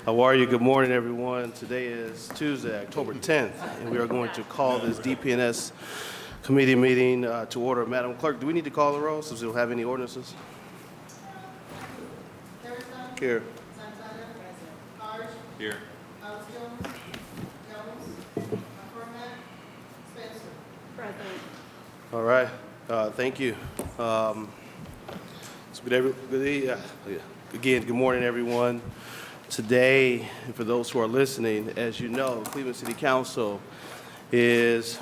How are you? Good morning, everyone. Today is Tuesday, October 10th, and we are going to call this DPNS committee meeting to order. Madam Clerk, do we need to call the roll since we don't have any ordinances? Here. Here. All right. Thank you. Again, good morning, everyone. Today, and for those who are listening, as you know, Cleveland City Council is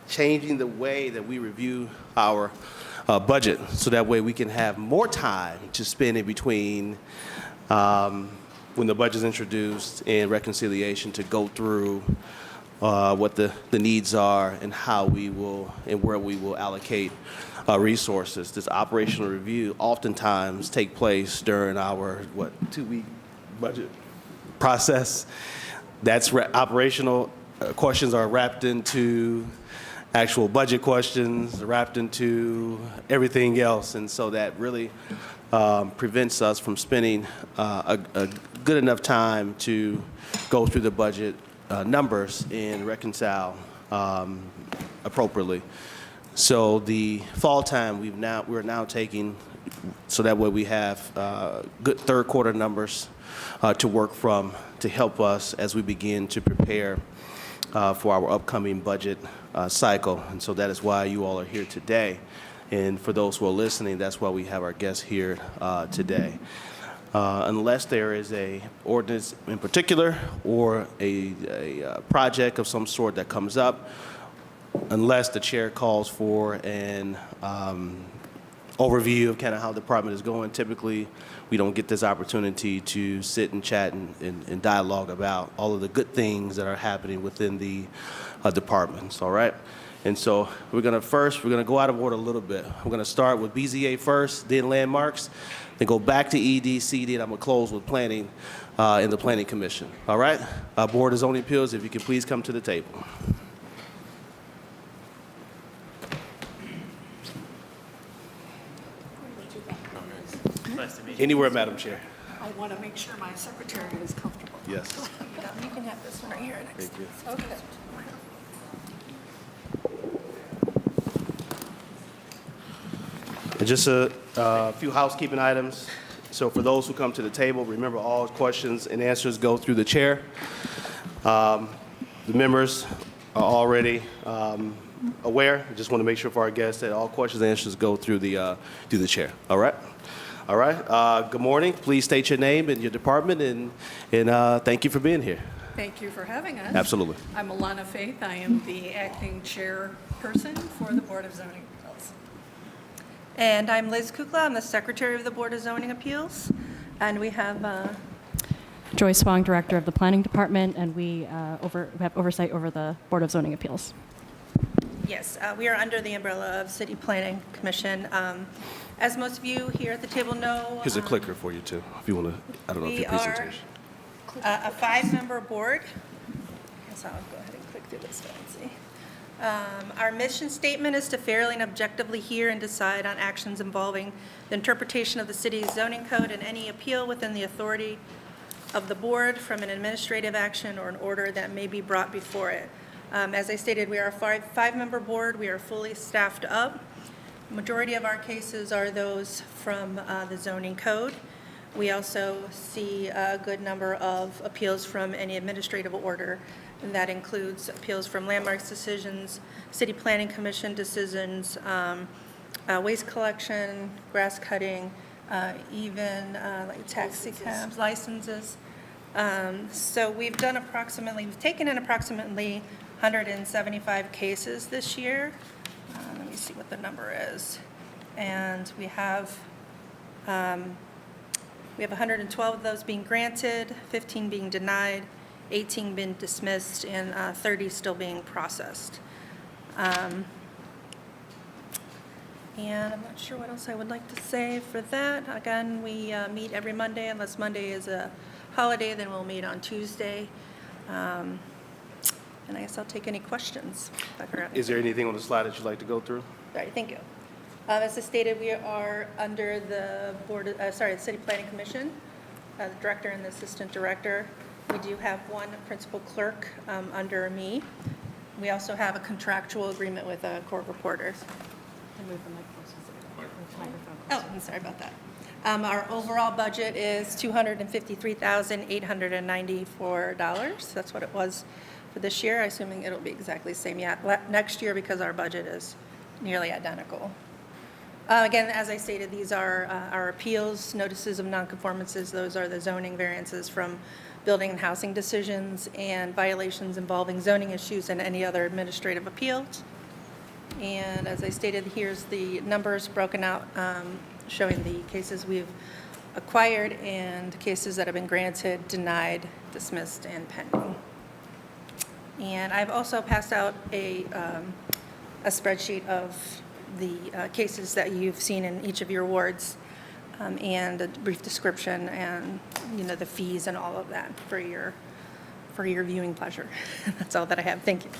changing the way that we review our budget, so that way we can have more time to spend in between when the budget is introduced and reconciliation to go through what the needs are and how we will and where we will allocate resources. This operational review oftentimes take place during our 2-week budget process. That's operational questions are wrapped into actual budget questions, wrapped into everything else, and so that really prevents us from spending a good enough time to go through the budget numbers and reconcile appropriately. So the fall time we're now taking, so that way we have good third quarter numbers to work from to help us as we begin to prepare for our upcoming budget cycle. And so that is why you all are here today. And for those who are listening, that's why we have our guests here today. Unless there is a ordinance in particular or a project of some sort that comes up, unless the chair calls for an overview of kind of how the department is going, typically we don't get this opportunity to sit and chat and dialogue about all of the good things that are happening within the departments, all right? And so we're going to go out of order a little bit. We're going to start with BZA first, then landmarks, then go back to EDCD, and I'm going to close with planning and the Planning Commission, all right? Board of Zoning Appeals, if you could please come to the table. Nice to meet you. Anywhere, Madam Chair. I want to make sure my secretary is comfortable. Yes. You can have this one right here next. Thank you. Okay. And just a few housekeeping items. So for those who come to the table, remember all questions and answers go through the chair. The members are already aware. I just want to make sure for our guests that all questions and answers go through the chair. All right? All right. Good morning. Please state your name and your department, and thank you for being here. Thank you for having us. Absolutely. I'm Alana Faith. I am the acting chairperson for the Board of Zoning Appeals. And I'm Liz Kukla. I'm the Secretary of the Board of Zoning Appeals. And we have Joyce Wong, Director of the Planning Department, and we have oversight over the Board of Zoning Appeals. yes, we are under the umbrella of City Planning Commission. As most of you here at the table know, Here's a clicker for you, too, if you want to, I don't know if we your are presentation. a 5-member board. So I'll go ahead and click through this one and see. Our mission statement is to fairly and objectively hear and decide on actions involving the interpretation of the city's zoning code and any appeal within the authority of the board from an administrative action or an order that may be brought before it. As I stated, we are a five-member board. We are fully staffed up. Majority of our cases are those from the zoning code. We also see a good number of appeals from any administrative order, and that includes appeals from landmarks decisions, City Planning Commission decisions, waste collection, grass cutting, even like taxi cabs, licenses. So we've taken in approximately 175 cases this year. Let me see what the number is. And we have 112 of those being granted, 15 being denied, 18 been dismissed, and 30 still being processed. And I'm not sure what else I would like to say for that. Again, we meet every Monday. Unless Monday is a holiday, then we'll meet on Tuesday. And I guess I'll take any questions. If I forgot Is there anything on the slide that you'd like to go through? All right, thank you. As I stated, we are under the City Planning Commission. the director and the assistant director. We do have one principal clerk under me. We also have a contractual agreement with court reporters. Oh, I'm sorry about that. Our overall budget is $253,894. That's what it was for this year, assuming it'll be exactly the same next year because our budget is nearly identical. Again, as I stated, these are our appeals, notices of nonconformances. Those are the zoning variances from building and housing decisions and violations involving zoning issues and any other administrative appeals. And as I stated, here's the numbers broken out showing the cases we've acquired and cases that have been granted, denied, dismissed, and pending. And I've also passed out a spreadsheet of the cases that you've seen in each of your wards and a brief description and, the fees and all of that for your viewing pleasure. That's all that I have. Thank you.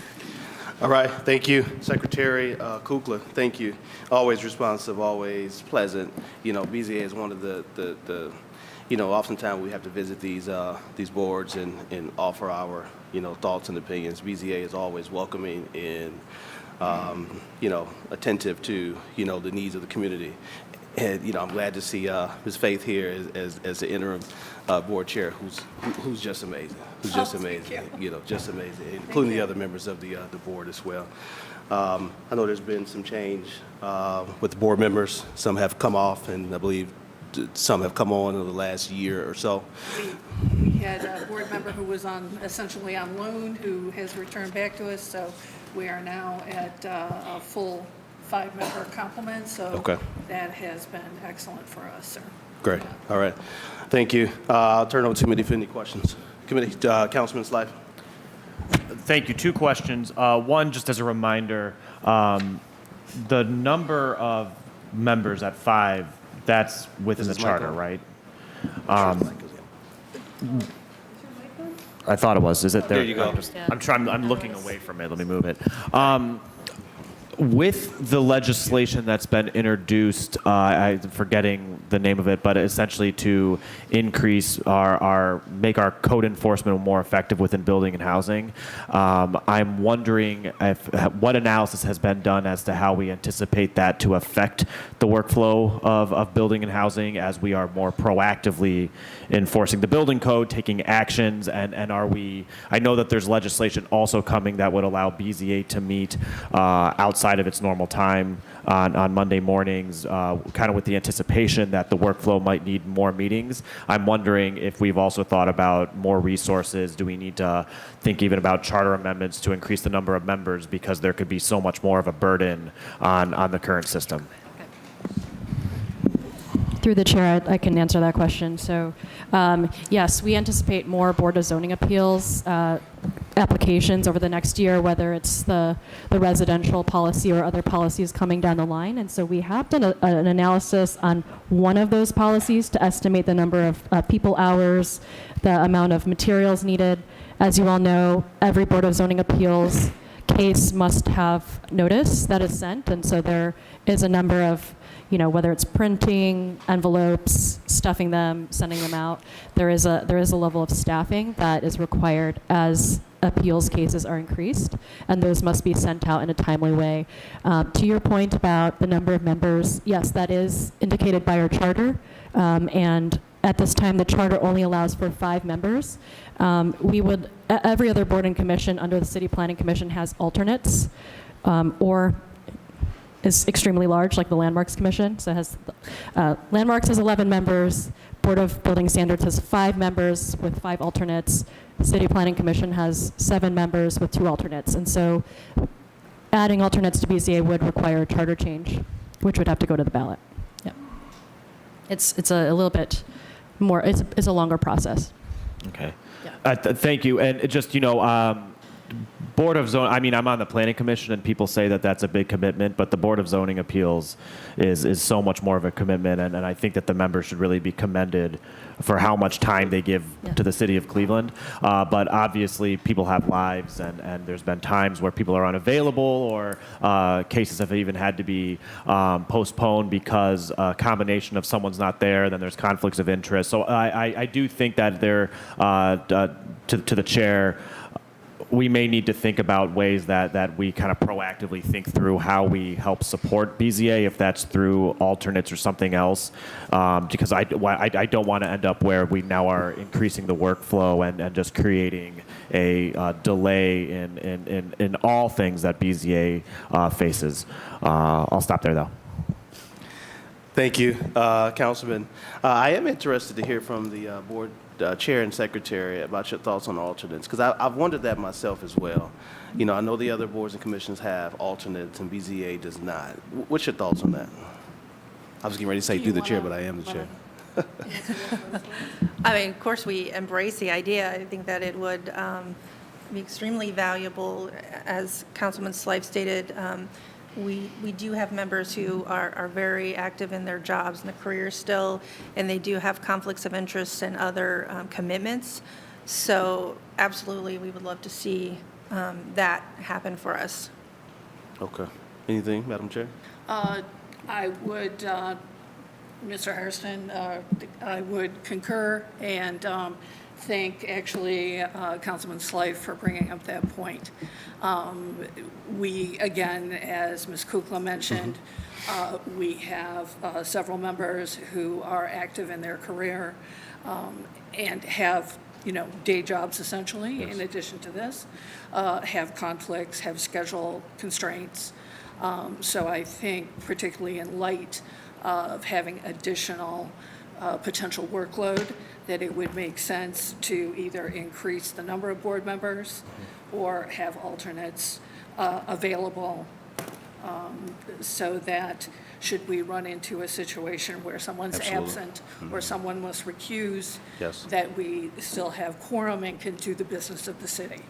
All right, thank you, Secretary Kukla. Thank you. Always responsive, always pleasant. BZA is one of the oftentimes we have to visit these boards and offer our, thoughts and opinions. BZA is always welcoming and, attentive to, the needs of the community. And, I'm glad to see Ms. Faith here as the interim board chair, who's just amazing. Who's just amazing. Just amazing, including the other members of the board as well. I know there's been some change with the board members. Some have come off, and I believe some have come on in the last year or so. We had a board member who was essentially on loan, who has returned back to us, so we are now at a full 5-member complement, so Okay. that has been excellent for us, sir. Great. All right. Thank you. I'll turn it over to committee for any questions. Committee, Councilman Slife. Thank you. 2 questions. One, just as a reminder, the number of members at 5, that's within the Is this mic charter, on? right? I thought it was. Is it there? There you go. I'm looking away from it. Let me move it. With the legislation that's been introduced, I'm forgetting the name of it, but essentially to increase make our code enforcement more effective within building and housing. I'm wondering what analysis has been done as to how we anticipate that to affect the workflow of building and housing as we are more proactively enforcing the building code, taking actions, and are we? I know that there's legislation also coming that would allow BZA to meet outside of its normal time on Monday mornings, kind of with the anticipation that the workflow might need more meetings. I'm wondering if we've also thought about more resources. Do we need to think even about charter amendments to increase the number of members because there could be so much more of a burden on the current system? Through the chair, I can answer that question. So, yes, we anticipate more Board of Zoning Appeals applications over the next year, whether it's the residential policy or other policies coming down the line. And so we have done an analysis on one of those policies to estimate the number of people hours, the amount of materials needed. As you all know, every Board of Zoning Appeals case must have notice that is sent. And so there is a number of whether it's printing envelopes, stuffing them, sending them out, there is a level of staffing that is required as appeals cases are increased, and those must be sent out in a timely way. To your point about the number of members, yes, that is indicated by our charter, and at this time the charter only allows for 5 members. Every other board and commission under the City Planning Commission has alternates, or is extremely large, like the Landmarks Commission. So it has Landmarks has 11 members. Board of Building Standards has 5 members with 5 alternates. City Planning Commission has 7 members with 2 alternates. And so adding alternates to BZA would require a charter change, which would have to go to the ballot. Yep. It's a little bit more, it's a longer process. Okay. Yeah. Thank you. And just, Board of Zoning, I mean, I'm on the Planning Commission, and people say that that's a big commitment, but the Board of Zoning Appeals is so much more of a commitment, and I think that the members should really be commended for how much time they give to the city of Cleveland. But obviously, people have lives, and there's been times where people are unavailable, or cases have even had to be postponed because a combination of someone's not there, then there's conflicts of interest. So I do think that to the chair, we may need to think about ways that we kind of proactively think through how we help support BZA, if that's through alternates or something else, because I don't want to end up where we now are increasing the workflow and just creating a delay in all things that BZA faces. I'll stop there, though. Thank you, Councilman. I am interested to hear from the board chair and secretary about your thoughts on alternates, because I've wondered that myself as well. You know, I know the other boards and commissions have alternates, and BZA does not. What's your thoughts on that? I was getting ready to say through the chair, but I am the chair. I mean, of course, we embrace the idea. I think that it would be extremely valuable. As Councilman Slife stated, we do have members who are very active in their jobs and their careers still, and they do have conflicts of interest and other commitments. So absolutely, we would love to see that happen for us. Okay. Anything, Madam Chair? I would, Mr. Hairston, I would concur and thank actually Councilman Slife for bringing up that point. We, again, as Ms. Kukla mentioned, we have several members who are active in their career and have, day jobs essentially, in addition to this, have conflicts, have schedule constraints. So I think particularly in light of having additional potential workload, that it would make sense to either increase the number of board members or have alternates available, so that should we run into a situation where someone's Absolutely. absent or someone must recuse, Yes. that we still have quorum and can do the business of the city.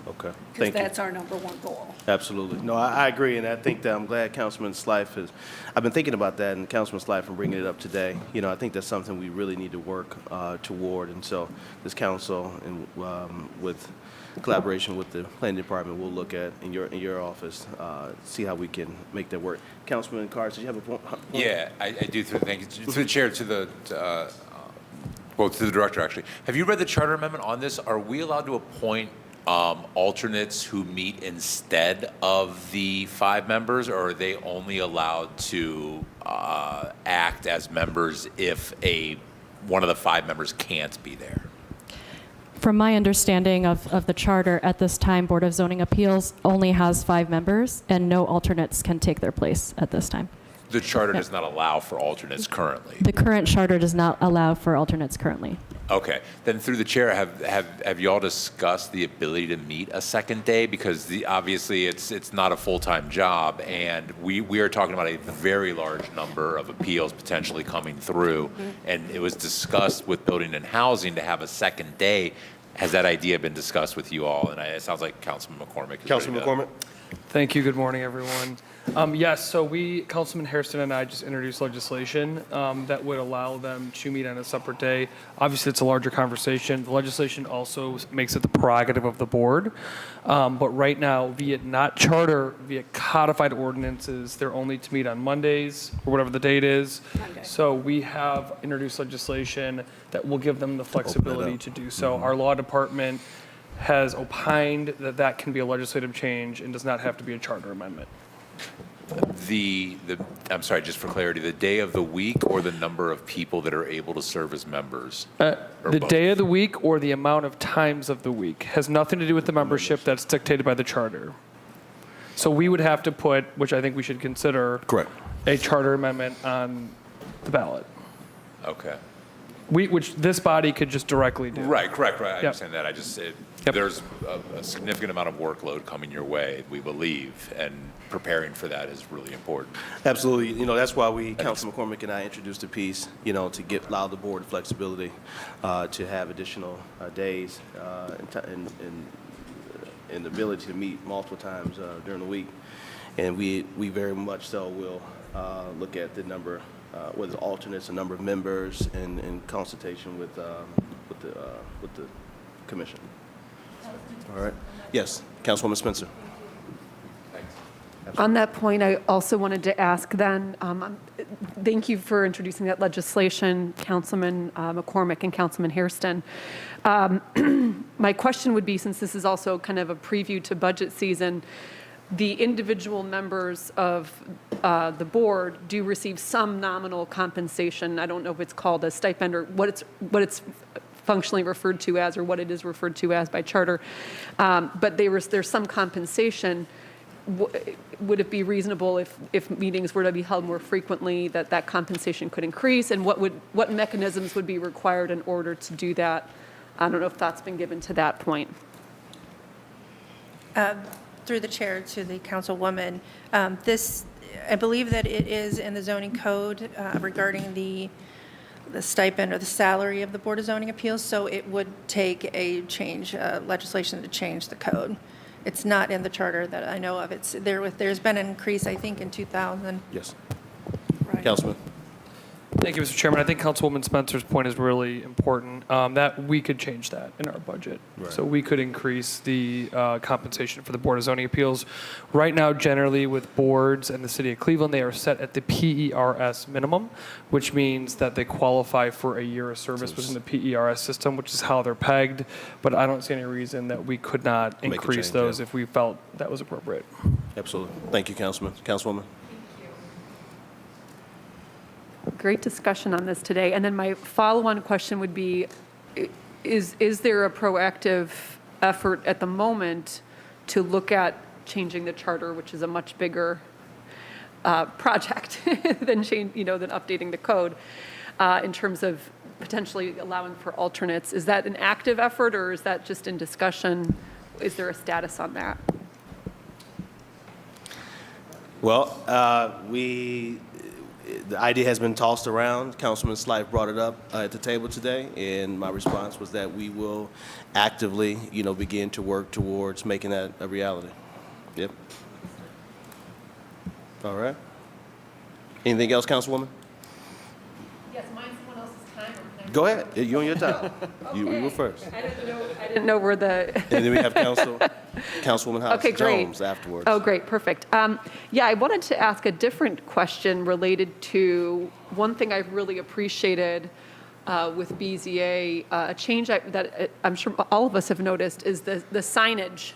Okay. Because Thank you. that's our number one goal. Absolutely. No, I agree, and I think that I'm glad Councilman Slife is, I've been thinking about that, and Councilman Slife for bringing it up today. I think that's something we really need to work toward, and so this council, and with collaboration with the planning department, we'll look at in your office, see how we can make that work. Councilman Carr, did you have a point? Yeah, I do. Thank you. Through the chair, to the director, actually. Have you read the charter amendment on this? Are we allowed to appoint alternates who meet instead of the 5 members, or are they only allowed to act as members if one of the 5 members can't be there? From my understanding of the charter, at this time, Board of Zoning Appeals only has 5 members, and no alternates can take their place at this time. The charter does not allow for alternates currently. The current charter does not allow for alternates currently. Okay, then through the chair, have you all discussed the ability to meet a second day? Because obviously it's not a full-time job, and we are talking about a very large number of appeals potentially coming through, and it was discussed with Building and Housing to have a second day. Has that idea been discussed with you all? And it sounds like Councilman McCormick is Councilman ready to- McCormick? Thank you. Good morning, everyone. Yes, so Councilman Hairston and I just introduced legislation that would allow them to meet on a separate day. Obviously, it's a larger conversation. The legislation also makes it the prerogative of the board. But right now, via not charter, via codified ordinances, they're only to meet on Mondays or whatever the date is. Monday. So we have introduced legislation that will give them the flexibility up. to do so. Our law department has opined that that can be a legislative change and does not have to be a charter amendment. I'm sorry, just for clarity, the day of the week or the number of people that are able to serve as members? Or The both? day of the week or the amount of times of the week has nothing to do with the membership that's dictated by the charter. So we would have to put, which I think we should consider, Correct. a charter amendment on the ballot, Okay. which this body could just directly do. Right, correct. I Yep. understand that. Yep. There's a significant amount of workload coming your way, we believe, and preparing for that is really important. Absolutely. That's why Councilman McCormick and I introduced a piece, to allow the board flexibility to have additional days and and the ability to meet multiple times during the week. And we very much so will look at the number, whether it's alternates, the number of members, in consultation with the commission. All right. Yes, Councilwoman Spencer. On that point, I also wanted to ask then, thank you for introducing that legislation, Councilman McCormick and Councilman Hairston. My question would be, since this is also kind of a preview to budget season, the individual members of the board do receive some nominal compensation. I don't know if it's called a stipend or what it's functionally referred to as, or what it is referred to as by charter. But there's some compensation. Would it be reasonable if meetings were to be held more frequently that compensation could increase? And what mechanisms would be required in order to do that? I don't know if thought's been given to that point. Through the chair to the councilwoman, I believe that it is in the zoning code regarding the stipend or the salary of the Board of Zoning Appeals, so it would take a change, legislation to change the code. It's not in the charter that I know of. There's been an increase, I think, in 2000. Yes. Right. Councilman. Thank you, Mr. Chairman. I think Councilwoman Spencer's point is really important, that we could change that in our budget. Right. So we could increase the compensation for the Board of Zoning Appeals. Right now, generally with boards and the City of Cleveland, they are set at the PERS minimum, which means that they qualify for a year of service within the PERS system, which is how they're pegged. But I don't see any reason that we could not Make a increase change, those yeah. if we felt that was appropriate. Absolutely. Thank you, Councilman. Councilwoman. Great discussion on this today. And then my follow-on question would be, is there a proactive effort at the moment to look at changing the charter, which is a much bigger project than updating the code, in terms of potentially allowing for alternates? Is that an active effort, or is that just in discussion? Is there a status on that? Well, the idea has been tossed around. Councilman Slife brought it up at the table today, and my response was that we will actively, begin to work towards making that a reality. Yep. All right. Anything else, Councilwoman? Yes, mine's someone else's time. Go ahead. You're on your time. You go first. I didn't know where the. And then we have Councilwoman House Okay, great. Jones afterwards. Oh, great, perfect. Yeah, I wanted to ask a different question related to one thing I've really appreciated with BZA, a change that I'm sure all of us have noticed is the signage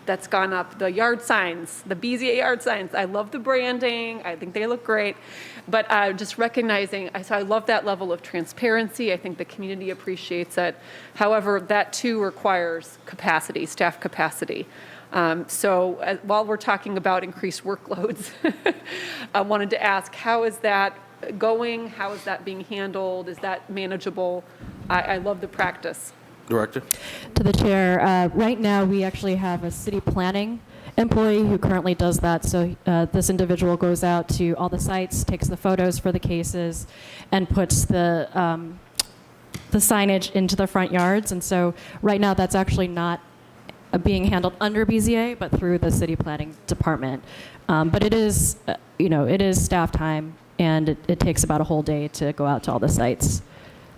that's gone up, the yard signs, the BZA yard signs. I love the branding. I think they look great. But just recognizing, so I love that level of transparency. I think the community appreciates it. However, that too requires capacity, staff capacity. So while we're talking about increased workloads, I wanted to ask, how is that going? How is that being handled? Is that manageable? I love the practice. Director. To the chair, right now we actually have a city planning employee who currently does that. So this individual goes out to all the sites, takes the photos for the cases, and puts the signage into the front yards. And so right now that's actually not being handled under BZA, but through the city planning department. But it is, it is staff time, and it takes about a whole day to go out to all the sites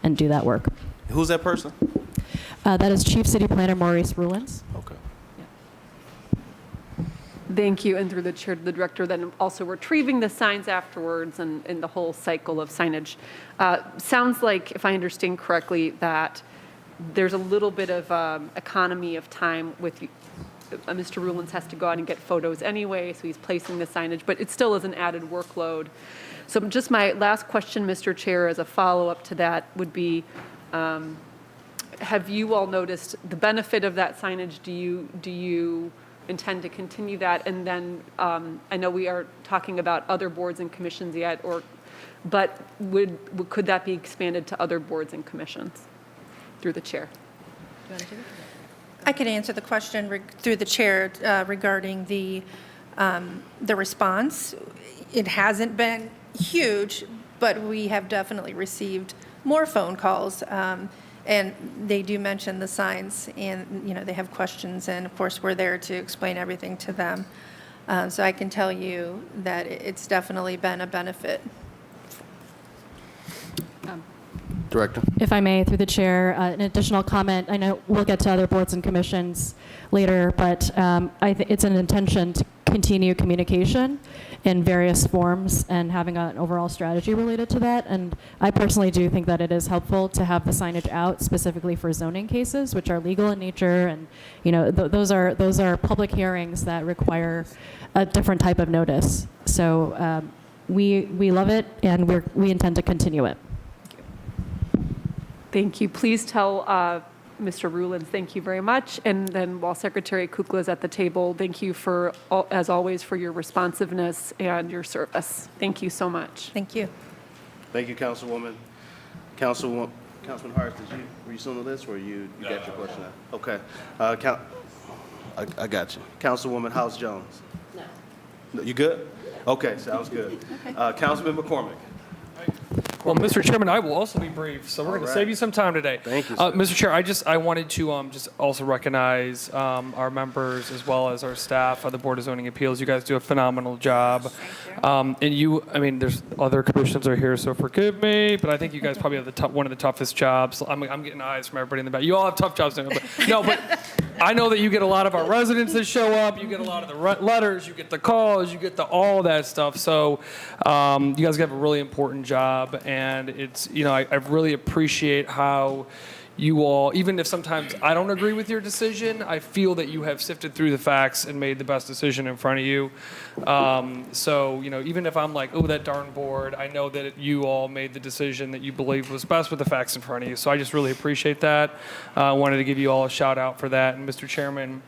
and do that work. Who's that person? That is Chief City Planner Maurice Rulins. Okay. Thank you, and through the chair to the director, then also retrieving the signs afterwards and the whole cycle of signage. Sounds like, if I understand correctly, that there's a little bit of economy of time with Mr. Rulins has to go out and get photos anyway, so he's placing the signage, but it still is an added workload. So just my last question, Mr. Chair, as a follow-up to that would be, have you all noticed the benefit of that signage? Do you intend to continue that? And then I know we are talking about other boards and commissions yet, but could that be expanded to other boards and commissions through the chair? I could answer the question through the chair regarding the response. It hasn't been huge, but we have definitely received more phone calls. And they do mention the signs, and, you know, they have questions, and of course, we're there to explain everything to them. So I can tell you that it's definitely been a benefit. Director? If I may, through the chair, an additional comment. I know we'll get to other boards and commissions later, but I think it's an intention to continue communication in various forms and having an overall strategy related to that. And I personally do think that it is helpful to have the signage out specifically for zoning cases, which are legal in nature, and those are public hearings that require a different type of notice. So we love it, and we intend to continue it. Thank you. Please tell Mr. Rulins, thank you very much. And then while Secretary Kukla is at the table, thank you for, as always, for your responsiveness and your service. Thank you so much. Thank you. Thank you, Councilwoman. Councilman Hart, were you still on the list, or you got your question out? Okay. I got you. Councilwoman House Jones? No. You good? Okay, sounds good. Councilman McCormick? Well, Mr. Chairman, I will also be brief, so we're going to right. save you some time today. Thank you, sir. Mr. Chair, I wanted to just also recognize our members as well as our staff of the Board of Zoning Appeals. You guys do a phenomenal job. And there's other commissions are here, so forgive me, but I think you guys probably have one of the toughest jobs. I'm getting eyes from everybody in the back. You all have tough jobs, but I know that you get a lot of our residents that show up. You get a lot of the letters. You get the calls. You get all that stuff. So you guys have a really important job, and it's I really appreciate how you all, even if sometimes I don't agree with your decision, I feel that you have sifted through the facts and made the best decision in front of you. So even if I'm like, oh, that darn board, I know that you all made the decision that you believed was best with the facts in front of you. So I just really appreciate that. I wanted to give you all a shout out for that. And Mr. Chairman,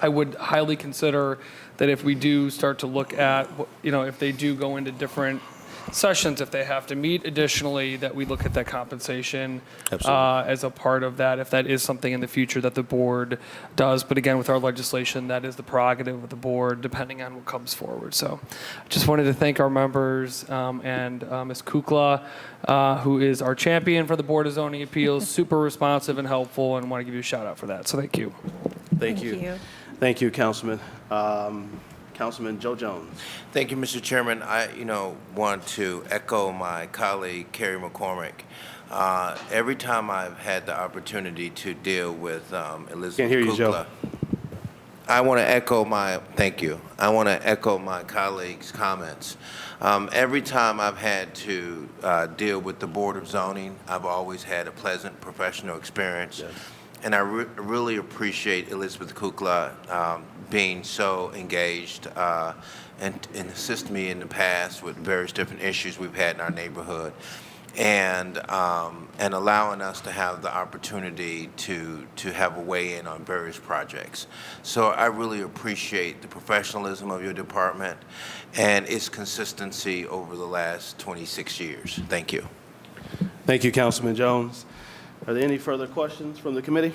I would highly consider that if we do start to look at, if they do go into different sessions, if they have to meet additionally, that we look at that compensation as a part of that, if that is something in the future that the board does. But again, with our legislation, that is the prerogative of the board, depending on what comes forward. So I just wanted to thank our members and Ms. Kukla, who is our champion for the Board of Zoning Appeals, super responsive and helpful, and want to give you a shout out for that. So thank you. Thank you. Thank you, Councilman. Councilman Joe Jones. Thank you, Mr. Chairman. I, want to echo my colleague, Carrie McCormick. Every time I've had the opportunity to deal with Elizabeth Can't hear you, Kukla, Joe. I want to echo my colleague's comments. Every time I've had to deal with the Board of Zoning, I've always had a pleasant professional experience. Yes. And I really appreciate Elizabeth Kukla being so engaged and assist me in the past with various different issues we've had in our neighborhood, and allowing us to have the opportunity to have a weigh-in on various projects. So I really appreciate the professionalism of your department and its consistency over the last 26 years. Thank you. Thank you, Councilman Jones. Are there any further questions from the committee?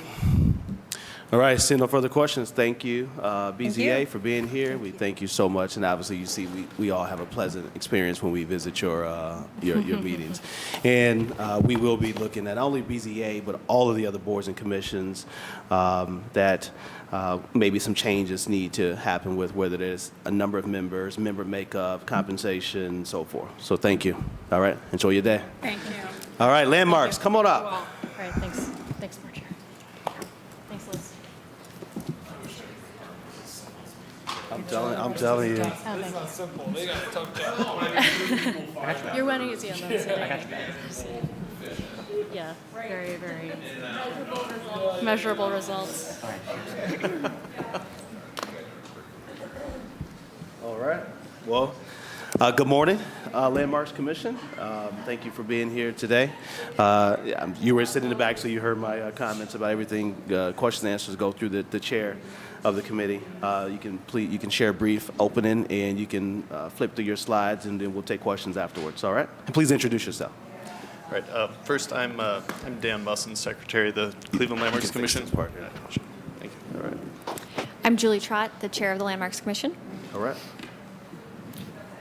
All right, seeing no further questions, thank you, BZA, for being here. We thank you so much, and obviously you see we all have a pleasant experience when we visit your meetings. And we will be looking at not only BZA, but all of the other boards and commissions that maybe some changes need to happen with, whether there's a number of members, member makeup, compensation, so forth. So thank you. All right, enjoy your day. Thank you. All right, landmarks, come on up. All right, thanks. Thanks, Mark Chair. Thanks, Liz. I'm telling you. Simple. They got a tough job. You're running easy on those. Yeah, very, very measurable results. All right. Well, good morning, Landmarks Commission. Thank you for being here today. You were sitting in the back, so you heard my comments about everything. Questions and answers go through the chair of the committee. You can share a brief opening, and you can flip through your slides, and then we'll take questions afterwards. All right. And please introduce yourself. All right. First, I'm Dan Musson, Secretary of the Cleveland Landmarks Commission. Thank you. All right. I'm Julie Trott, the Chair of the Landmarks Commission. All right.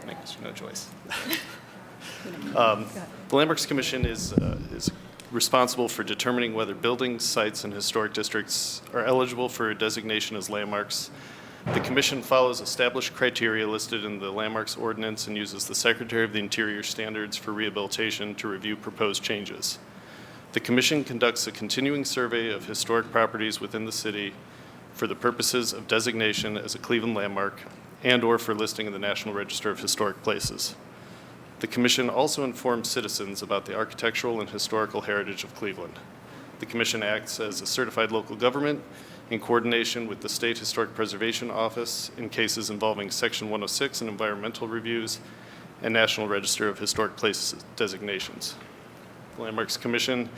I guess no choice. The Landmarks Commission is responsible for determining whether buildings, sites, and historic districts are eligible for a designation as landmarks. The Commission follows established criteria listed in the Landmarks Ordinance and uses the Secretary of the Interior standards for rehabilitation to review proposed changes. The Commission conducts a continuing survey of historic properties within the city for the purposes of designation as a Cleveland landmark and/or for listing in the National Register of Historic Places. The Commission also informs citizens about the architectural and historical heritage of Cleveland. The Commission acts as a certified local government in coordination with the State Historic Preservation Office in cases involving Section 106 and environmental reviews and National Register of Historic Places designations. The Landmarks Commission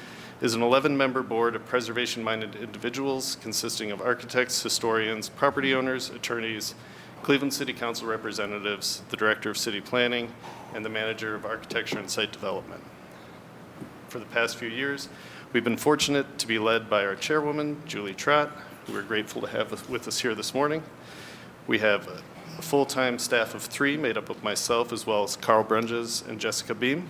is an 11-member board of preservation-minded individuals consisting of architects, historians, property owners, attorneys, Cleveland City Council representatives, the Director of City Planning, and the Manager of Architecture and Site Development. For the past few years, we've been fortunate to be led by our chairwoman, Julie Trott, who we're grateful to have with us here this morning. We have a full-time staff of 3 made up of myself as well as Carl Brunges and Jessica Beam.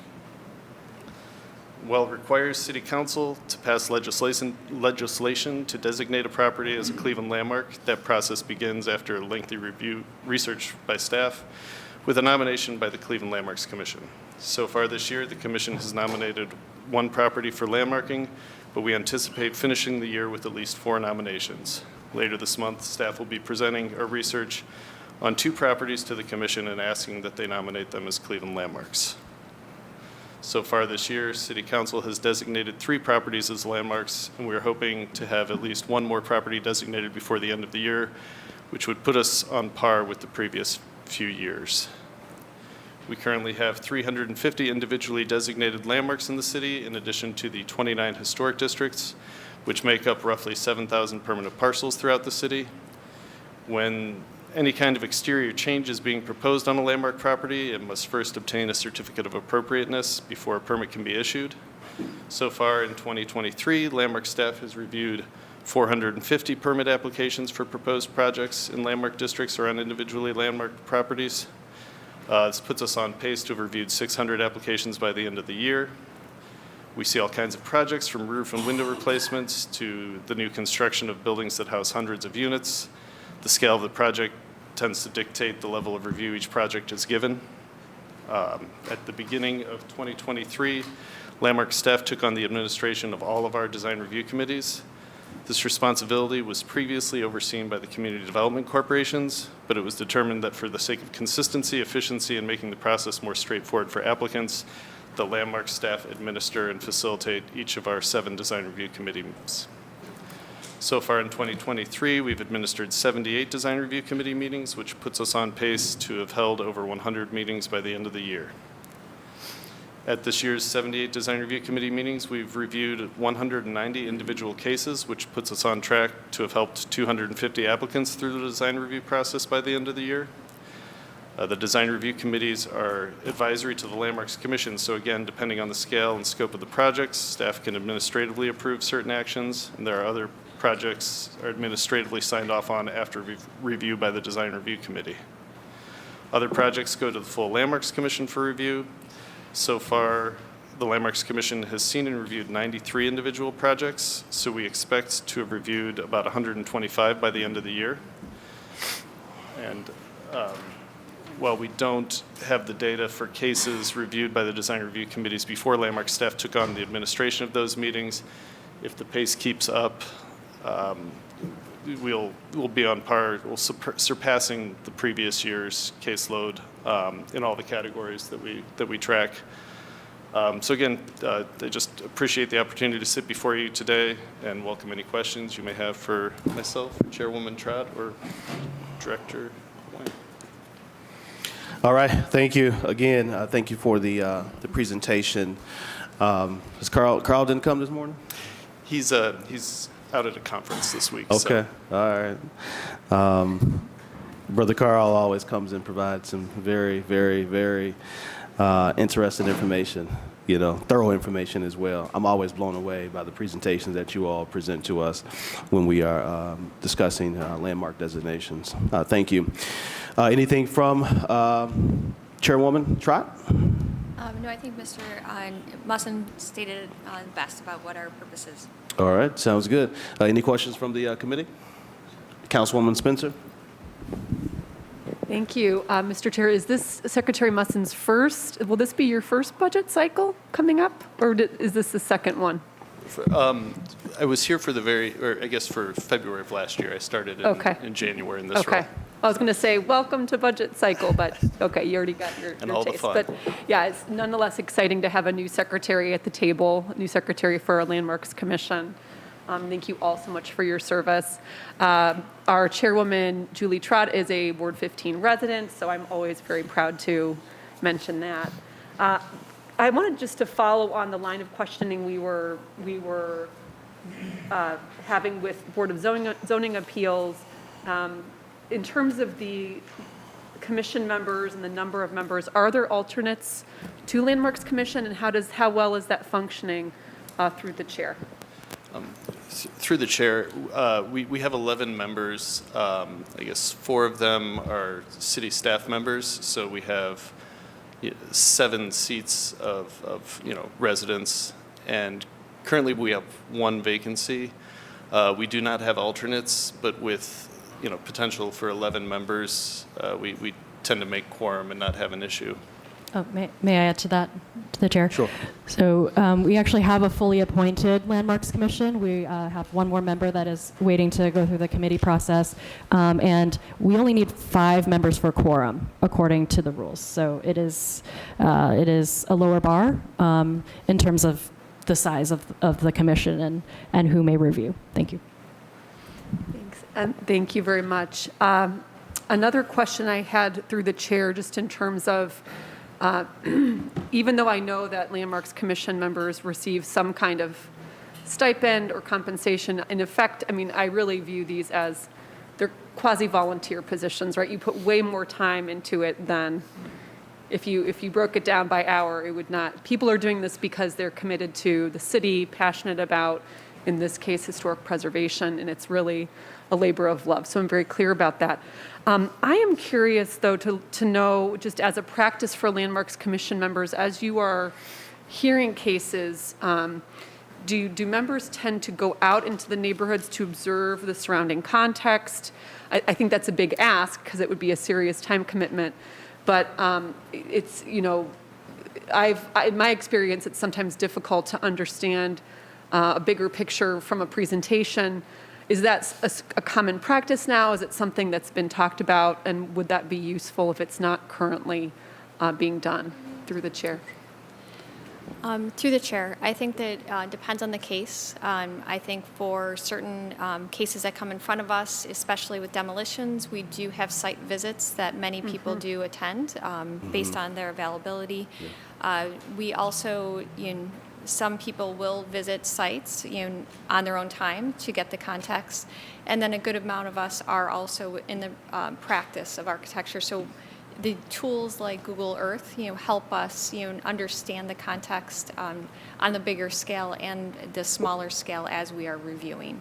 While it requires City Council to pass legislation to designate a property as a Cleveland landmark, that process begins after a lengthy research by staff with a nomination by the Cleveland Landmarks Commission. So far this year, the Commission has nominated 1 property for landmarking, but we anticipate finishing the year with at least 4 nominations. Later this month, staff will be presenting our research on 2 properties to the Commission and asking that they nominate them as Cleveland landmarks. So far this year, City Council has designated 3 properties as landmarks, and we're hoping to have at least 1 more property designated before the end of the year, which would put us on par with the previous few years. We currently have 350 individually designated landmarks in the city, in addition to the 29 historic districts, which make up roughly 7,000 permanent parcels throughout the city. When any kind of exterior change is being proposed on a landmark property, it must first obtain a certificate of appropriateness before a permit can be issued. So far in 2023, Landmark staff has reviewed 450 permit applications for proposed projects in landmark districts or on individually landmarked properties. This puts us on pace to have reviewed 600 applications by the end of the year. We see all kinds of projects from roof and window replacements to the new construction of buildings that house hundreds of units. The scale of the project tends to dictate the level of review each project is given. At the beginning of 2023, Landmark staff took on the administration of all of our design review committees. This responsibility was previously overseen by the community development corporations, but it was determined that for the sake of consistency, efficiency, and making the process more straightforward for applicants, the Landmark staff administer and facilitate each of our 7 design review committees. So far in 2023, we've administered 78 design review committee meetings, which puts us on pace to have held over 100 meetings by the end of the year. At this year's 78 design review committee meetings, we've reviewed 190 individual cases, which puts us on track to have helped 250 applicants through the design review process by the end of the year. The design review committees are advisory to the Landmarks Commission, so again, depending on the scale and scope of the projects, staff can administratively approve certain actions, and there are other projects are administratively signed off on after review by the Design Review Committee. Other projects go to the full Landmarks Commission for review. So far, the Landmarks Commission has seen and reviewed 93 individual projects, so we expect to have reviewed about 125 by the end of the year. And while we don't have the data for cases reviewed by the Design Review Committees before Landmark staff took on the administration of those meetings, if the pace keeps up, we'll be on par, surpassing the previous year's caseload in all the categories that we track. So again, I just appreciate the opportunity to sit before you today and welcome any questions you may have for myself, Chairwoman Trott, or Director Wayne. All right, thank you again. Thank you for the presentation. Is Carl didn't come this morning? He's out at a conference this week. Okay, so. all right. Brother Carl always comes and provides some very, very, very interesting information, thorough information as well. I'm always blown away by the presentations that you all present to us when we are discussing landmark designations. Thank you. Anything from Chairwoman Trott? No, I think Mr. Musson stated best about what our purpose is. All right, sounds good. Any questions from the committee? Councilwoman Spencer? Thank you. Mr. Chair, is this Secretary Musson's will this be your first budget cycle coming up? Or is this the second one? I was here for for February of last year. I started in January in this Okay. role. I was going to say, welcome to budget cycle, but okay, you already got your all the taste. fun. But yeah, it's nonetheless exciting to have a new secretary at the table, a new secretary for our Landmarks Commission. Thank you all so much for your service. Our chairwoman, Julie Trott, is a Ward 15 resident, so I'm always very proud to mention that. I wanted just to follow on the line of questioning we were having with Board of Zoning Appeals. In terms of the commission members and the number of members, are there alternates to Landmarks Commission, and how well is that functioning through the chair? Through the chair, we have 11 members. I guess 4 of them are city staff members, so we have 7 seats of residents, and currently we have 1 vacancy. We do not have alternates, but with potential for 11 members, we tend to make quorum and not have an issue. Oh, may I add to that, to the chair? Sure. So we actually have a fully appointed Landmarks Commission. We have 1 more member that is waiting to go through the committee process. And we only need 5 members for quorum, according to the rules. So it is a lower bar in terms of the size of the commission and who may review. Thank you. Thanks. And thank you very much. Another question I had through the chair, just in terms of, even though I know that Landmarks Commission members receive some kind of stipend or compensation, in effect, I mean, I really view these as they're quasi-volunteer positions, right? You put way more time into it than if you broke it down by hour, it would not. People are doing this because they're committed to the city, passionate about, in this case, historic preservation, and it's really a labor of love. So I'm very clear about that. I am curious, though, to know, just as a practice for Landmarks Commission members, as you are hearing cases, do members tend to go out into the neighborhoods to observe the surrounding context? I think that's a big ask because it would be a serious time commitment. But it's, in my experience, it's sometimes difficult to understand a bigger picture from a presentation. Is that a common practice now? Is it something that's been talked about? And would that be useful if it's not currently being done through the chair? Through the chair, I think that depends on the case. I think for certain cases that come in front of us, especially with demolitions, we do have site visits that many people do attend based on their availability. We also, some people will visit sites on their own time to get the context. And then a good amount of us are also in the practice of architecture. So the tools like Google Earth, help us, understand the context on the bigger scale and the smaller scale as we are reviewing.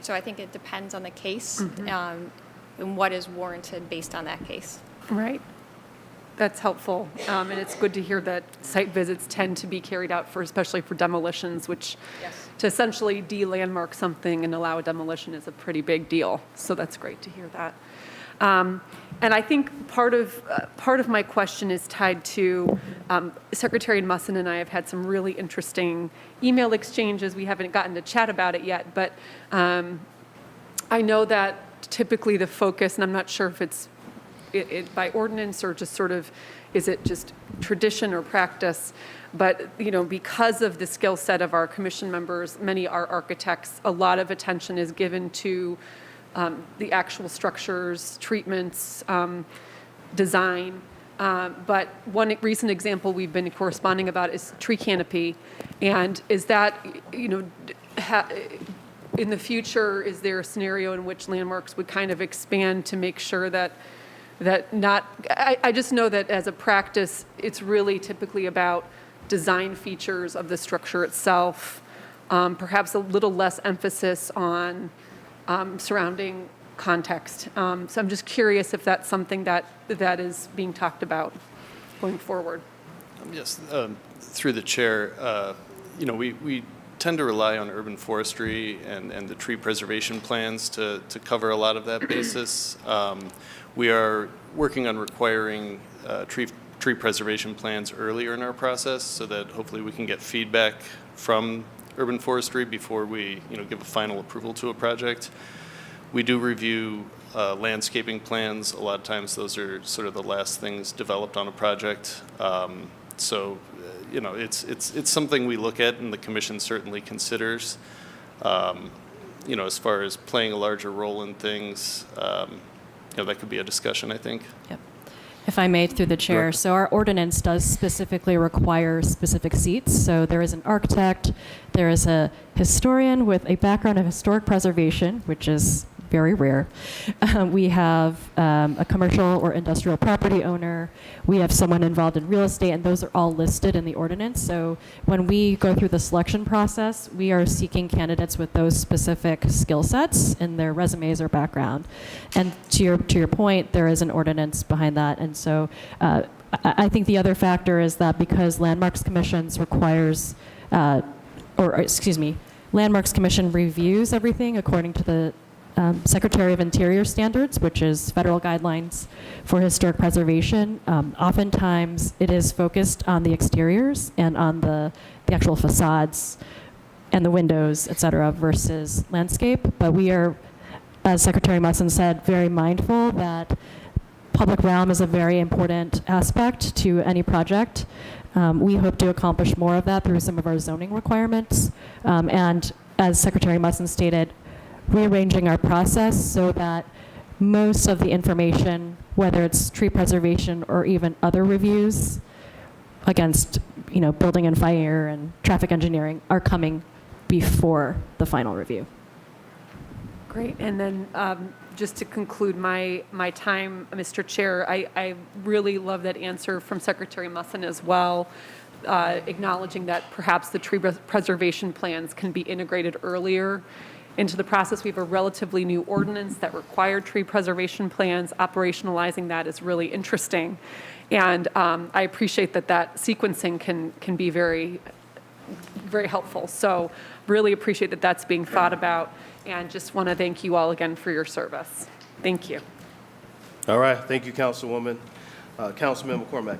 So I think it depends on the case and what is warranted based on that case. Right. That's helpful. And it's good to hear that site visits tend to be carried out especially for demolitions, which to essentially de-landmark something and allow a demolition is a pretty big deal. So that's great to hear that. And I think part of my question is tied to Secretary Musson and I have had some really interesting email exchanges. We haven't gotten to chat about it yet, but I know that typically the focus, and I'm not sure if it's by ordinance or just sort of, is it just tradition or practice? But, because of the skill set of our commission members, many are architects, a lot of attention is given to the actual structures, treatments, design. But one recent example we've been corresponding about is tree canopy. And is that, in the future, is there a scenario in which Landmarks would kind of expand to make sure that I just know that as a practice, it's really typically about design features of the structure itself, perhaps a little less emphasis on surrounding context. So I'm just curious if that's something that is being talked about going forward. Yes, through the chair, we tend to rely on urban forestry and the tree preservation plans to cover a lot of that basis. We are working on requiring tree preservation plans earlier in our process so that hopefully we can get feedback from urban forestry before we give a final approval to a project. We do review landscaping plans. A lot of times those are sort of the last things developed on a project. It's something we look at and the commission certainly considers. As far as playing a larger role in things, that could be a discussion, I think. Yep. If I may, through the chair, so our ordinance does specifically require specific seats. So there is an architect, there is a historian with a background of historic preservation, which is very rare. We have a commercial or industrial property owner. We have someone involved in real estate, and those are all listed in the ordinance. So when we go through the selection process, we are seeking candidates with those specific skill sets in their resumes or background. And to your point, there is an ordinance behind that. And so I think the other factor is that because Landmarks Commissions Landmarks Commission reviews everything according to the Secretary of Interior standards, which is federal guidelines for historic preservation. Oftentimes, it is focused on the exteriors and on the actual facades and the windows, et cetera, versus landscape. But we are, as Secretary Musson said, very mindful that public realm is a very important aspect to any project. We hope to accomplish more of that through some of our zoning requirements. And as Secretary Musson stated, rearranging our process so that most of the information, whether it's tree preservation or even other reviews against, building and fire and traffic engineering, are coming before the final review. Great. And then just to conclude my time, Mr. Chair, I really love that answer from Secretary Musson as well, acknowledging that perhaps the tree preservation plans can be integrated earlier into the process. We have a relatively new ordinance that required tree preservation plans. Operationalizing that is really interesting. And I appreciate that sequencing can be very, very helpful. So really appreciate that that's being thought about, and just want to thank you all again for your service. Thank you. All right. Thank you, Councilwoman. Councilman McCormack.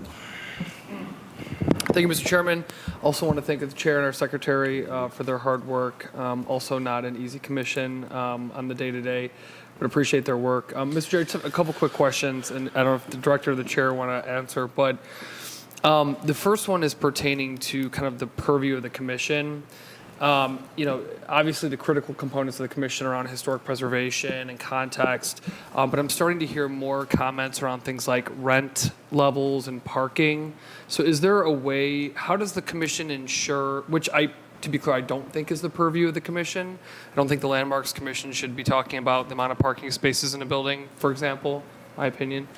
Thank you, Mr. Chairman. Also want to thank the chair and our secretary for their hard work. Also not an easy commission on the day-to-day, but appreciate their work. Mr. Chair, just a couple quick questions, and I don't know if the director or the chair want to answer, but the first one is pertaining to kind of the purview of the commission. Obviously the critical components of the commission are on historic preservation and context, but I'm starting to hear more comments around things like rent levels and parking. So is there a way, how does the commission ensure, to be clear, I don't think is the purview of the commission. I don't think the Landmarks Commission should be talking about the amount of parking spaces in a building, for example, my opinion.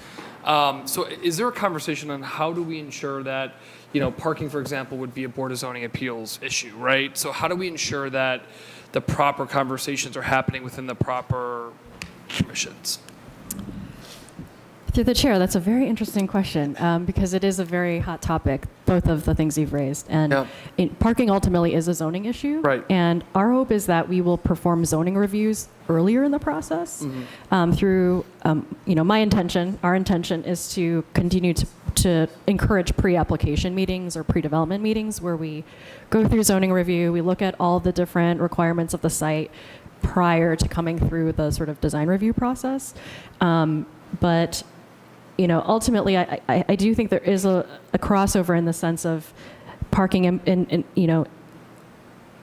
So is there a conversation on how do we ensure that, parking, for example, would be a Board of Zoning Appeals issue, right? So how do we ensure that the proper conversations are happening within the proper commissions? Through the chair, that's a very interesting question because it is a very hot topic, both of the things you've raised. And parking ultimately is a zoning issue. Right. And our hope is that we will perform zoning reviews earlier in the process through, our intention is to continue to encourage pre-application meetings or pre-development meetings where we go through zoning review, we look at all the different requirements of the site prior to coming through the sort of design review process. But ultimately, I do think there is a crossover in the sense of parking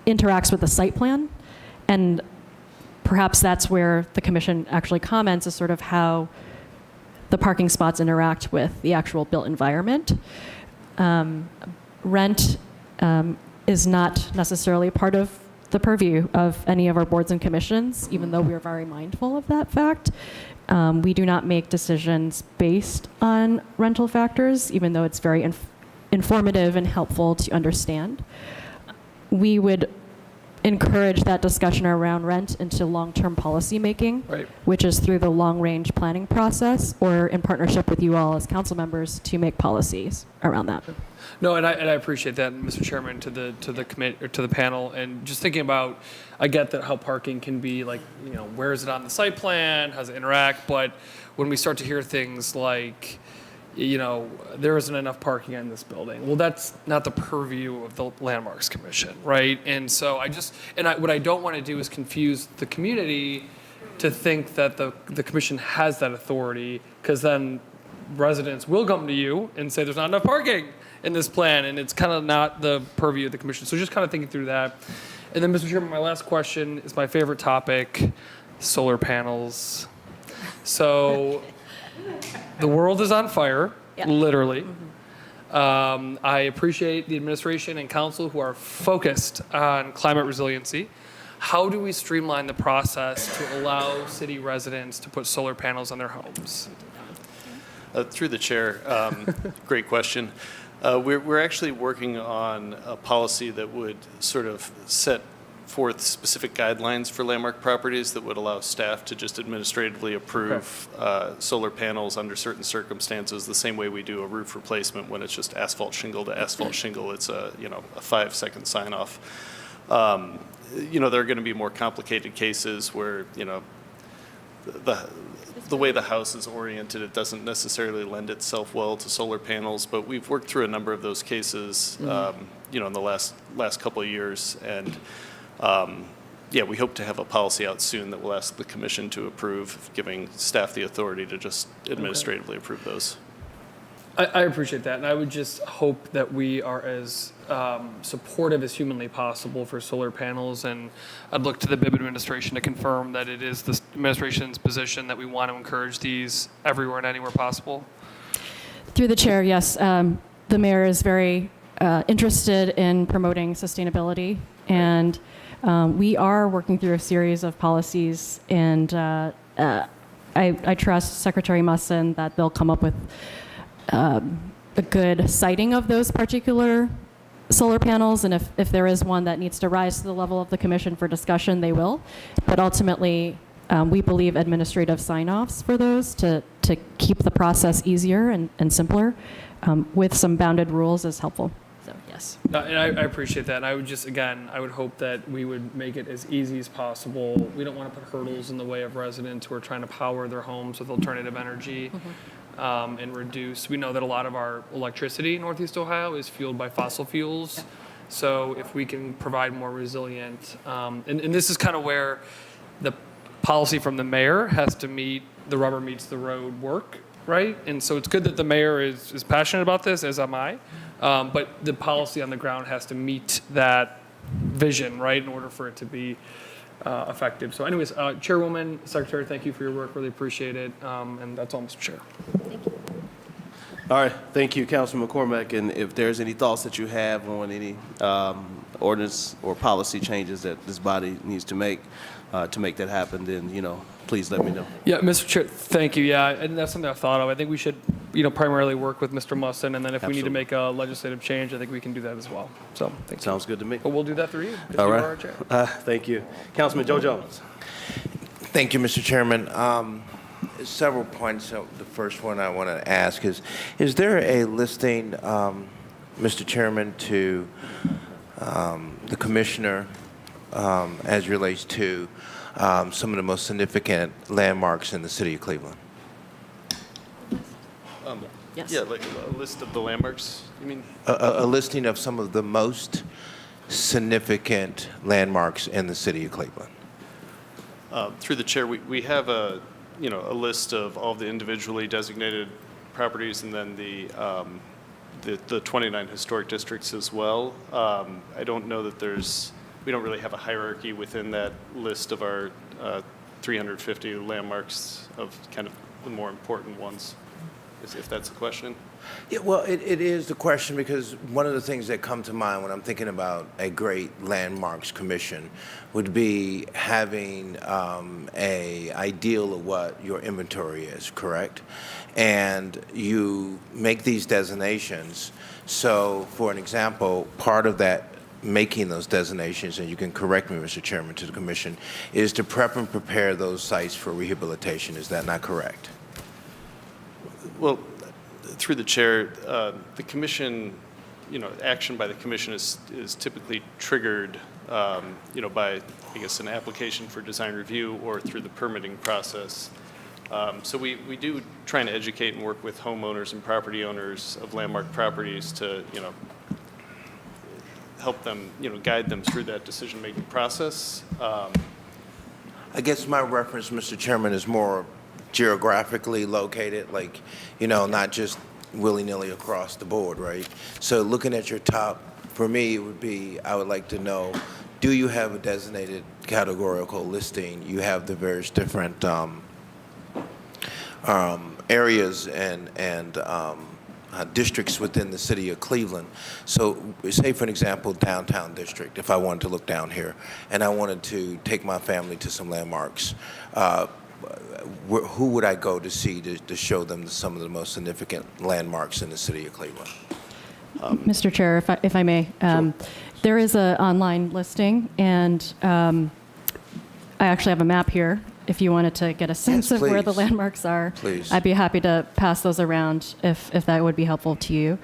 interacts with the site plan, and perhaps that's where the commission actually comments is sort of how the parking spots interact with the actual built environment. Rent is not necessarily part of the purview of any of our boards and commissions, even though we are very mindful of that fact. We do not make decisions based on rental factors, even though it's very informative and helpful to understand. We would encourage that discussion around rent into long-term policy making, Right. which is through the long-range planning process or in partnership with you all as council members to make policies around that. No, and I appreciate that, Mr. Chairman, to the commit or to the panel, and just thinking about, I get that how parking can be like, where is it on the site plan, how does it interact, but when we start to hear things like, there isn't enough parking in this building. Well, that's not the purview of the Landmarks Commission, right? And so what I don't want to do is confuse the community to think that the commission has that authority, because then residents will come to you and say there's not enough parking in this plan, and it's kind of not the purview of the commission. So just kind of thinking through that. And then, Mr. Chairman, my last question is my favorite topic, solar panels. So the world is on fire, literally. I appreciate the administration and council who are focused on climate resiliency. How do we streamline the process to allow city residents to put solar panels on their homes? Through the chair, great question. We're actually working on a policy that would sort of set forth specific guidelines for landmark properties that would allow staff to just administratively approve solar panels under certain circumstances, the same way we do a roof replacement when it's just asphalt shingle to asphalt shingle. It's a 5-second sign off. There are going to be more complicated cases where, the way the house is oriented, it doesn't necessarily lend itself well to solar panels, but we've worked through a number of those cases, in the last couple of years, and we hope to have a policy out soon that will ask the commission to approve, giving staff the authority to just administratively approve those. I appreciate that, and I would just hope that we are as supportive as humanly possible for solar panels, and I'd look to the Bibb administration to confirm that it is the administration's position that we want to encourage these everywhere and anywhere possible. Through the chair, yes, the mayor is very interested in promoting sustainability, and we are working through a series of policies, and I trust Secretary Musson that they'll come up with a good citing of those particular solar panels, and if there is one that needs to rise to the level of the commission for discussion, they will. But ultimately, we believe administrative sign-offs for those to keep the process easier and simpler with some bounded rules is helpful. So, yes. No, and I appreciate that, and I would just, again, I would hope that we would make it as easy as possible. We don't want to put hurdles in the way of residents who are trying to power their homes with alternative energy. And reduce. We know that a lot of our electricity in Northeast Ohio is fueled by fossil fuels. So if we can provide more resilient, and this is kind of where the policy from the mayor has to meet the rubber meets the road work, right? And so it's good that the mayor is passionate about this, as am I. But the policy on the ground has to meet that vision, right, in order for it to be effective. So anyways, Chairwoman, Secretary, thank you for your work. Really appreciate it. And that's all, Mr. Chair. All right, thank you, Councilman McCormick. And if there's any thoughts that you have on any ordinance or policy changes that this body needs to make that happen, then, please let me know. Yeah, Mr. Chair, thank you. Yeah, and that's something I've thought of. I think we should, primarily work with Mr. Musson, and then if we need to make a legislative change, I think we can do that as well. So, thank you. Sounds good to me. But we'll do that through you. All right. Thank you. Councilman Joe Jones. Thank you, Mr. Chairman. Several points. So the first one I want to ask is there a listing, Mr. Chairman, to the commissioner as relates to some of the most significant landmarks in the city of Cleveland? Yes. Yeah, like a list of the landmarks, you mean? A listing of some of the most significant landmarks in the city of Cleveland. Through the chair, we have a list of all the individually designated properties, and then the 29 historic districts as well. I don't know that we don't really have a hierarchy within that list of our 350 landmarks of kind of the more important ones, if that's the question. Yeah, well, it is the question, because one of the things that come to mind when I'm thinking about a great landmarks commission would be having a ideal of what your inventory is, correct? And you make these designations. So, for an example, part of that making those designations, and you can correct me, Mr. Chairman, to the commission, is to prep and prepare those sites for rehabilitation. Is that not correct? Well, through the chair, the commission, action by the commission is typically triggered, by, I guess, an application for design review or through the permitting process. So we do try and educate and work with homeowners and property owners of landmark properties to, help them, guide them through that decision-making process. I guess my reference, Mr. Chairman, is more geographically located, like, not just willy-nilly across the board, right? So looking at your top, for me, it would be, I would like to know, do you have a designated categorical listing? You have the various different areas and districts within the city of Cleveland. So say, for an example, downtown district, if I wanted to look down here, and I wanted to take my family to some landmarks, who would I go to see to show them some of the most significant landmarks in the city of Cleveland? Mr. Chair, if I may, there is an online listing, and I actually have a map here. If you wanted to get a sense of where the please. landmarks are, Please. I'd be happy to pass those around if that would be helpful to you.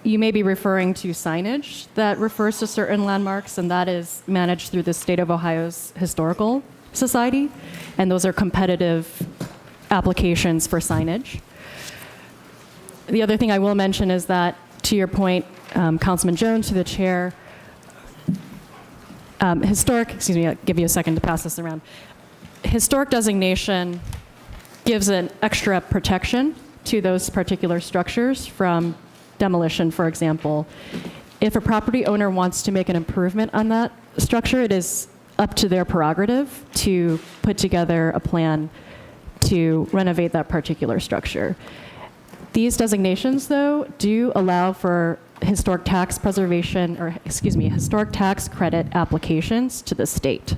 You may be referring to signage that refers to certain landmarks, and that is managed through the State of Ohio's Historical Society, and those are competitive applications for signage. The other thing I will mention is that, to your point, Councilman Jones, to the chair, I'll give you a second to pass this around. Historic designation gives an extra protection to those particular structures from demolition, for example. If a property owner wants to make an improvement on that structure, it is up to their prerogative to put together a plan to renovate that particular structure. These designations, though, do allow for historic tax preservation, historic tax credit applications to the state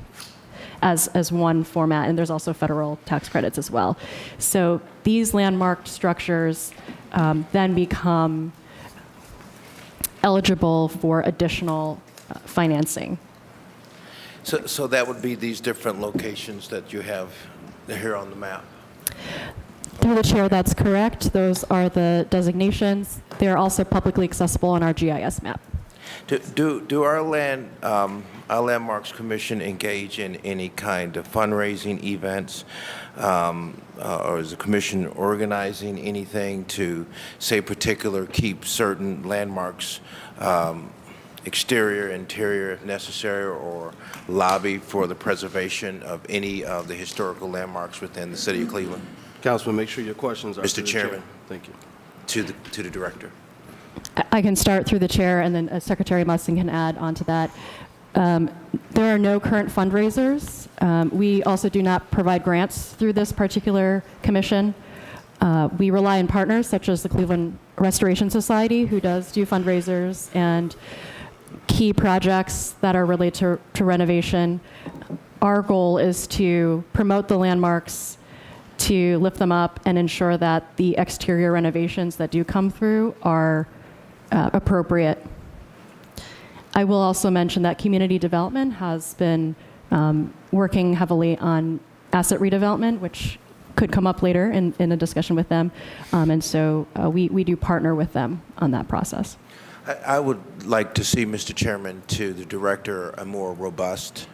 as one format, and there's also federal tax credits as well. So these landmarked structures then become eligible for additional financing. So that would be these different locations that you have here on the map? Through the chair, that's correct. Those are the designations. They're also publicly accessible on our GIS map. Do our Landmarks Commission engage in any kind of fundraising events? Or is the commission organizing anything to, say, keep certain landmarks exterior, interior if necessary, or lobby for the preservation of any of the historical landmarks within the city of Cleveland? Councilman, make sure your questions are Mr. to the chair. Chairman. Thank you. To the director. I can start through the chair, and then Secretary Mussing can add on to that. There are no current fundraisers. We also do not provide grants through this particular commission. We rely on partners such as the Cleveland Restoration Society, who does do fundraisers and key projects that are related to renovation. Our goal is to promote the landmarks, to lift them up, and ensure that the exterior renovations that do come through are appropriate. I will also mention that community development has been working heavily on asset redevelopment, which could come up later in a discussion with them. And so we do partner with them on that process. I would like to see, Mr. Chairman, to the director, a more robust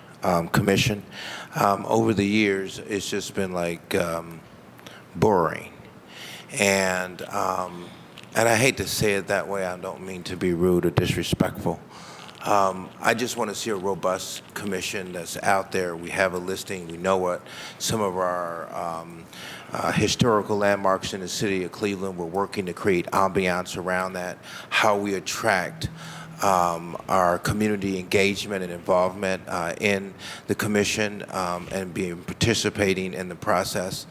commission. Over the years, it's just been like boring. And I hate to say it that way. I don't mean to be rude or disrespectful. I just want to see a robust commission that's out there. We have a listing. We know what some of our historical landmarks in the city of Cleveland. We're working to create ambiance around that, how we attract our community engagement and involvement in the commission and participating in the process.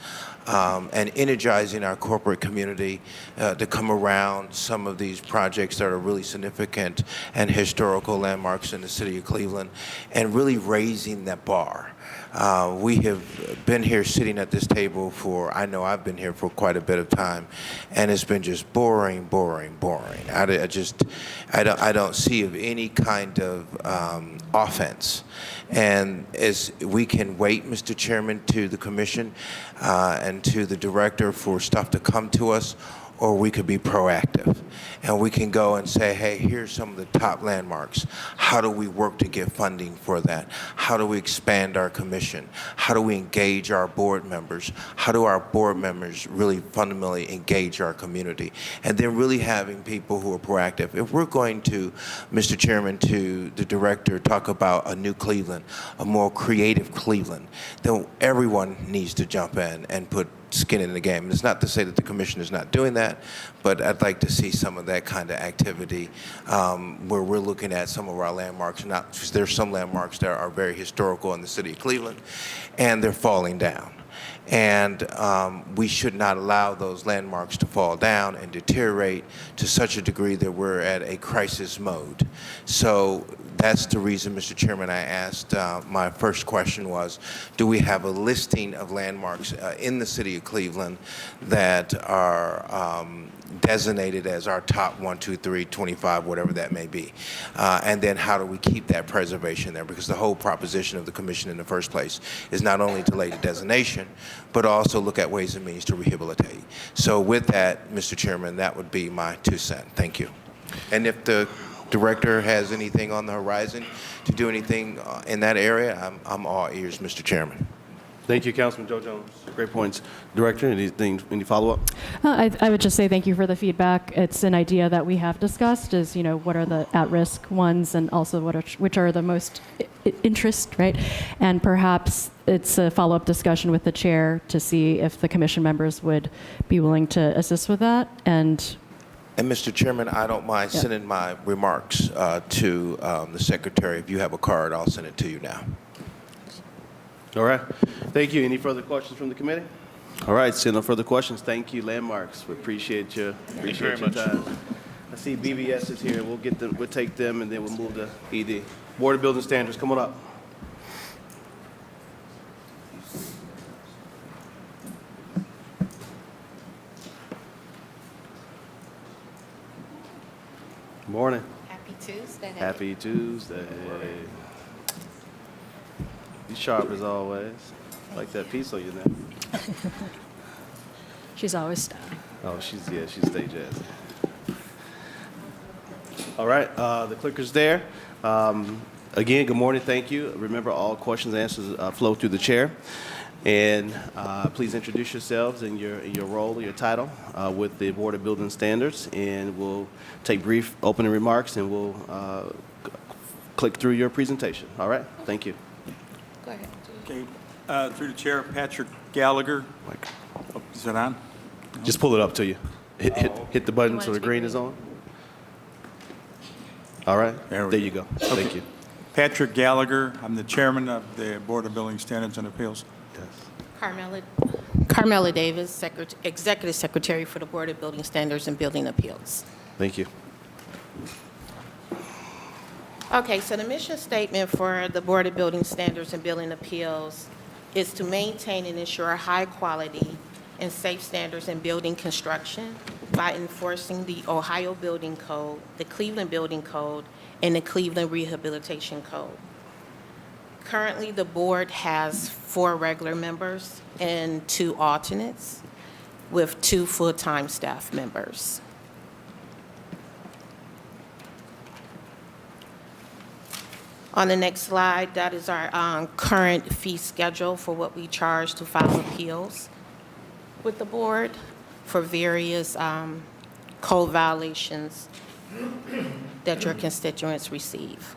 and energizing our corporate community to come around some of these projects that are really significant and historical landmarks in the city of Cleveland, and really raising that bar. We have been here sitting at this table for, I know I've been here for quite a bit of time, and it's been just boring, boring, boring. I don't see of any kind of offense. And as we can wait, Mr. Chairman, to the commission and to the director for stuff to come to us, or we could be proactive. And we can go and say, hey, here's some of the top landmarks. How do we work to get funding for that? How do we expand our commission? How do we engage our board members? How do our board members really fundamentally engage our community? And then really having people who are proactive. If we're going to, Mr. Chairman, to the director, talk about a new Cleveland, a more creative Cleveland, then everyone needs to jump in and put skin in the game. And it's not to say that the commission is not doing that, but I'd like to see some of that kind of activity where we're looking at some of our landmarks. There's some landmarks that are very historical in the city of Cleveland, and they're falling down. And we should not allow those landmarks to fall down and deteriorate to such a degree that we're at a crisis mode. So that's the reason, Mr. Chairman, I asked, my first question was, do we have a listing of landmarks in the city of Cleveland that are designated as our top 1, 2, 3, 25, whatever that may be? And then how do we keep that preservation there? Because the whole proposition of the commission in the first place is not only to lay the designation, but also look at ways and means to rehabilitate. So with that, Mr. Chairman, that would be my 2 cents. Thank you. And if the director has anything on the horizon to do anything in that area, I'm all ears, Mr. Chairman. Thank you, Councilman Joe Jones. Great points. Director, any follow-up? I would just say thank you for the feedback. It's an idea that we have discussed is, what are the at-risk ones and also which are the most interest, right? And perhaps it's a follow-up discussion with the chair to see if the commission members would be willing to assist with that. And Mr. Chairman, I don't mind sending my remarks to the secretary. If you have a card, I'll send it to you now. All right. Thank you. Any further questions from the committee? All right. Seeing no further questions, thank you, Landmarks. We appreciate your time. I see BBS is here. We'll get them. We'll take them, and then we'll move to ED. Board of Building Standards, come on up. Morning. Happy Tuesday. Happy Tuesday. You sharp as always. Like that piece on your neck. she's always star. Oh, she's stay jazzy. All right, the clicker's there. Again, good morning, thank you. Remember, all questions and answers flow through the chair. And please introduce yourselves and your role, your title with the Board of Building Standards. And we'll take brief opening remarks and we'll click through your presentation. All right, thank you. Go ahead. Okay, through the chair, Patrick Gallagher. Oh, is that on? Just pull it up to you. Hit the button so the green is on. All right, there you go. Thank you. Patrick Gallagher. I'm the chairman of the Board of Building Standards and Appeals. Yes. Carmela Davis, Executive Secretary for the Board of Building Standards and Building Appeals. Thank you. Okay, so the mission statement for the Board of Building Standards and Building Appeals is to maintain and ensure high quality and safe standards in building construction by enforcing the Ohio Building Code, the Cleveland Building Code, and the Cleveland Rehabilitation Code. Currently, the board has 4 regular members and 2 alternates with 2 full-time staff members. On the next slide, that is our current fee schedule for what we charge to file appeals with the board for various code violations that your constituents receive.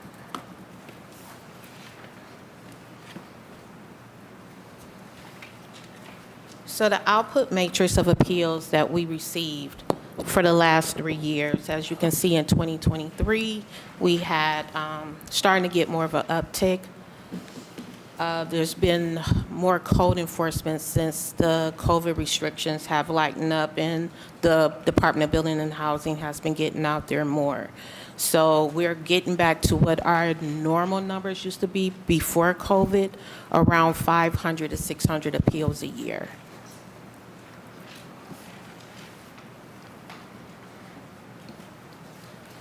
So the output matrix of appeals that we received for the last 3 years, as you can see in 2023, we had starting to get more of an uptick. There's been more code enforcement since the COVID restrictions have lightened up and the Department of Building and Housing has been getting out there more. So we're getting back to what our normal numbers used to be before COVID, around 500 to 600 appeals a year.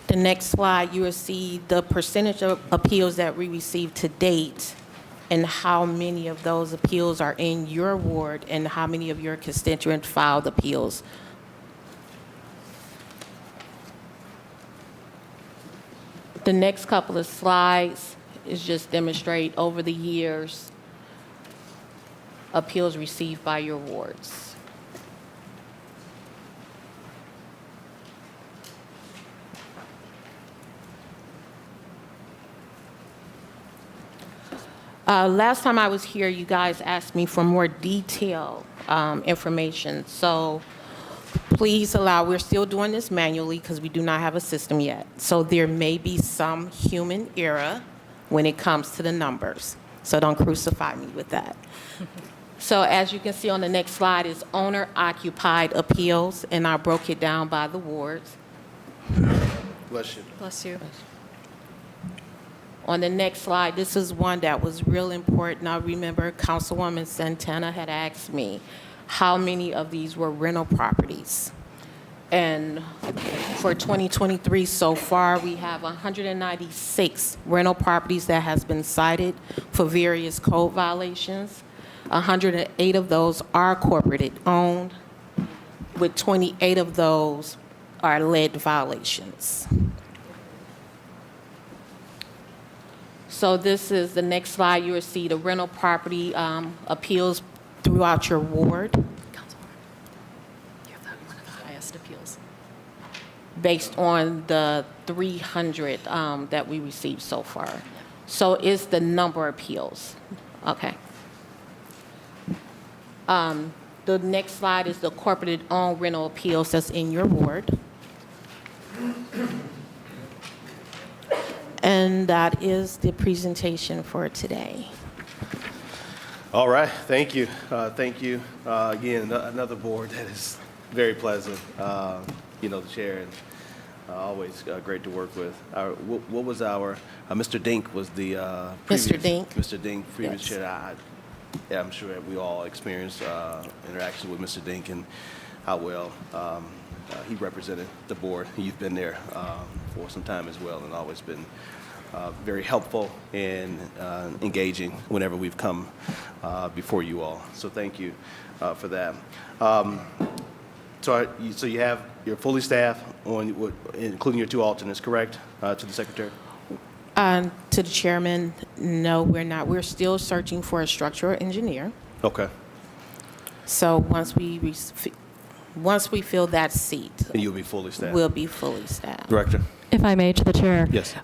The next slide, you will see the percentage of appeals that we received to date and how many of those appeals are in your ward and how many of your constituents filed appeals. The next couple of slides is just demonstrate over the years appeals received by your wards. Last time I was here, you guys asked me for more detailed information. So please allow, we're still doing this manually because we do not have a system yet. So there may be some human error when it comes to the numbers. So don't crucify me with that. So as you can see on the next slide is owner-occupied appeals, and I broke it down by the wards. Bless you. Bless you. On the next slide, this is one that was real important. I remember Councilwoman Santana had asked me how many of these were rental properties. And for 2023 so far, we have 196 rental properties that has been cited for various code violations. 108 of those are corporate owned, with 28 of those are lead violations. So this is the next slide. You will see the rental property appeals throughout your ward. Councilwoman, you have one of the highest appeals. Based on the 300 that we received so far. So it's the number of appeals. Okay. The next slide is the corporate-owned rental appeals that's in your ward. And that is the presentation for today. All right, thank you. Thank you. Again, another board that is very pleasant. You know, the chair, and always great to work with. What was our, Mr. Dink was the previous. Mr. Dink. Mr. Dink, previous Yes. chair. Yeah, I'm sure we all experienced interaction with Mr. Dink and how well he represented the board. You've been there for some time as well and always been very helpful and engaging whenever we've come before you all. So thank you for that. So you have, you're fully staffed, including your two alternates, correct, to the secretary? To the chairman, no, we're not. We're still searching for a structural engineer. Okay. So once we fill that seat, And you'll be fully staffed? we'll be fully staffed. Director? If I may, to the chair. Yes.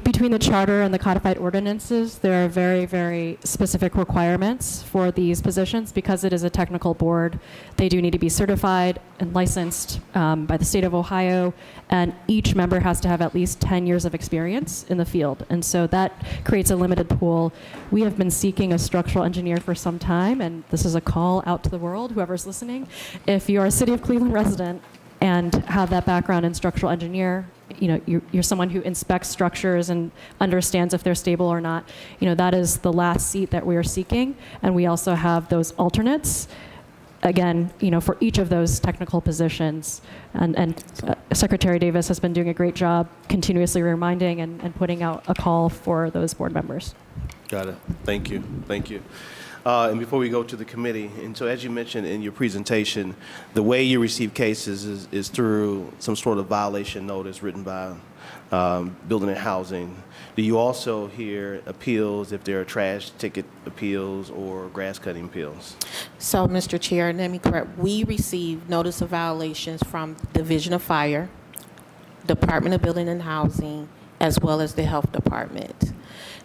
Between the charter and the codified ordinances, there are very, very specific requirements for these positions. Because it is a technical board, they do need to be certified and licensed by the state of Ohio, and each member has to have at least 10 years of experience in the field. And so that creates a limited pool. We have been seeking a structural engineer for some time, and this is a call out to the world, whoever's listening. If you're a City of Cleveland resident and have that background in structural engineer, you know, you're someone who inspects structures and understands if they're stable or not, you know, that is the last seat that we are seeking. And we also have those alternates, again, you know, for each of those technical positions. And Secretary Davis has been doing a great job continuously reminding and putting out a call for those board members. Got it. Thank you. Thank you. And before we go to the committee, and so as you mentioned in your presentation, the way you receive cases is through some sort of violation notice written by Building and Housing. Do you also hear appeals if there are trash ticket appeals or grass cutting appeals? So, Mr. Chair, let me correct. We receive notice of violations from Division of Fire, Department of Building and Housing, as well as the Health Department.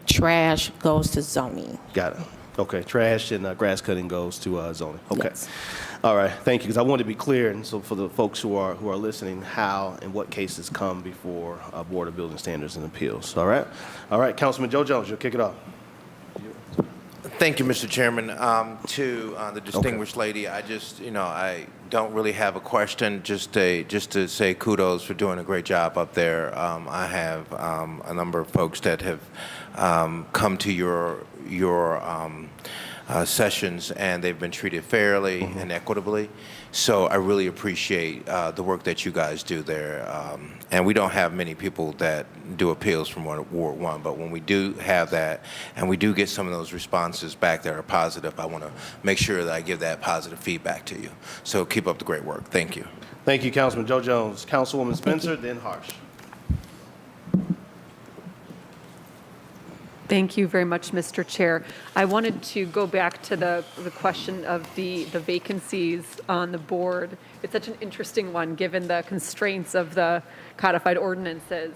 Trash goes to zoning. Got it. Okay, trash and grass cutting goes to zoning. Okay. Yes. All right, thank you, because I want to be clear, and so for the folks who are listening, how and what cases come before Board of Building Standards and Appeals. All right? All right, Councilman Joe Jones, you'll kick it off. Thank you, Mr. Chairman. To the distinguished lady, I just, I don't really have a question, just to say kudos for doing a great job up there. I have a number of folks that have come to your sessions, and they've been treated fairly and equitably. So I really appreciate the work that you guys do there. And we don't have many people that do appeals from Ward 1, but when we do have that, and we do get some of those responses back that are positive, I want to make sure that I give that positive feedback to you. So keep up the great work. Thank you. Thank you, Councilman Joe Jones. Councilwoman Spencer, then Harsh. Thank you very much, Mr. Chair. I wanted to go back to the question of the vacancies on the board. It's such an interesting one, given the constraints of the codified ordinances.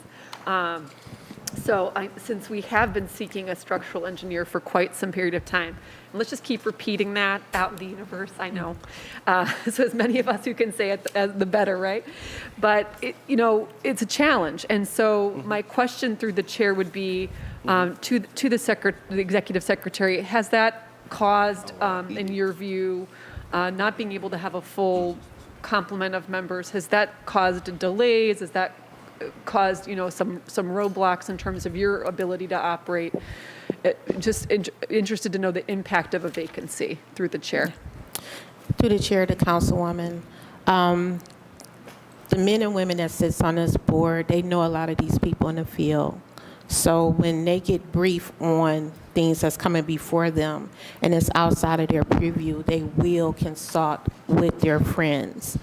Since we have been seeking a structural engineer for quite some period of time, and let's just keep repeating that out in the universe, I know. So as many of us who can say it, the better, right? But, it's a challenge. And so my question through the chair would be, to the executive secretary, has that caused, in your view, not being able to have a full complement of members, has that caused delays? Has that caused, some roadblocks in terms of your ability to operate? Just interested to know the impact of a vacancy through the chair. Through the chair, the councilwoman, the men and women that sits on this board, they know a lot of these people in the field. So when they get brief on things that's coming before them and it's outside of their purview, they will consult with their friends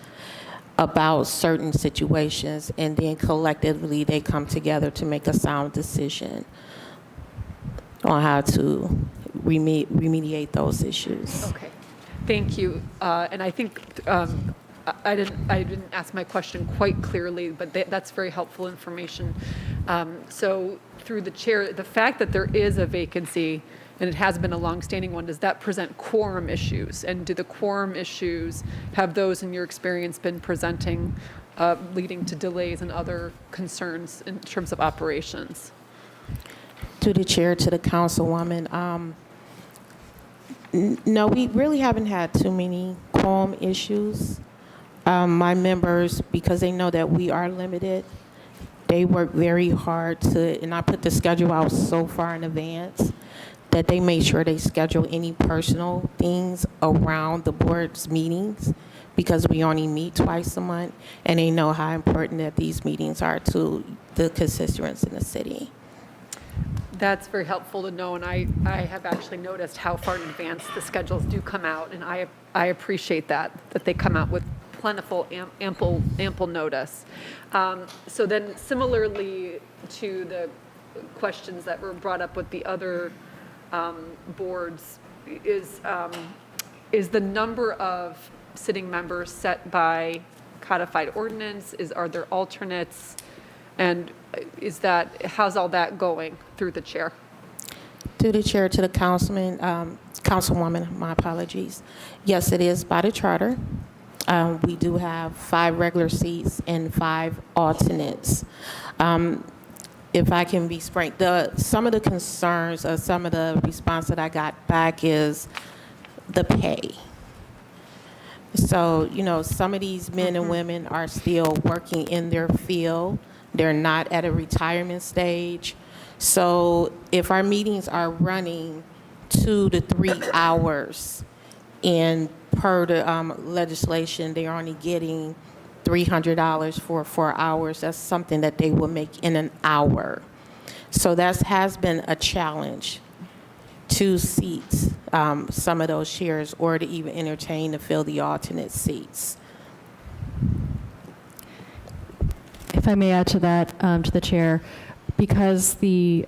about certain situations, and then collectively they come together to make a sound decision on how to remediate those issues. Okay, thank you. And I think I didn't ask my question quite clearly, but that's very helpful information. So through the chair, the fact that there is a vacancy, and it has been a longstanding one, does that present quorum issues? And do the quorum issues, have those in your experience been presenting, leading to delays and other concerns in terms of operations? To the chair, to the councilwoman, no, we really haven't had too many quorum issues. My members, because they know that we are limited, they work very hard and I put the schedule out so far in advance that they make sure they schedule any personal things around the board's meetings, because we only meet twice a month, and they know how important that these meetings are to the constituents in the city. That's very helpful to know, and I have actually noticed how far in advance the schedules do come out, and I appreciate that they come out with plentiful, ample notice. So then similarly to the questions that were brought up with the other boards, is the number of sitting members set by codified ordinance? Are there alternates? And how's all that going through the chair? Through the chair, to the councilwoman, my apologies. Yes, it is by the charter. We do have 5 regular seats and 5 alternates. If I can be frank, some of the concerns or some of the response that I got back is the pay. So, some of these men and women are still working in their field. They're not at a retirement stage. So if our meetings are running 2 to 3 hours, and per the legislation, they're only getting $300 for 4 hours. That's something that they will make in an hour. So that has been a challenge to seat some of those chairs, or to even entertain to fill the alternate seats. If I may add to that, to the chair, because the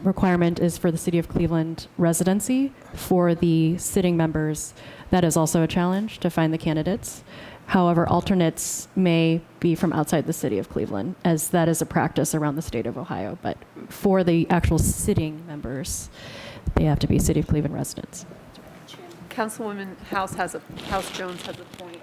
requirement is for the City of Cleveland residency for the sitting members, that is also a challenge to find the candidates. However, alternates may be from outside the City of Cleveland, as that is a practice around the state of Ohio. But for the actual sitting members, they have to be City of Cleveland residents. Councilwoman House Jones has a point.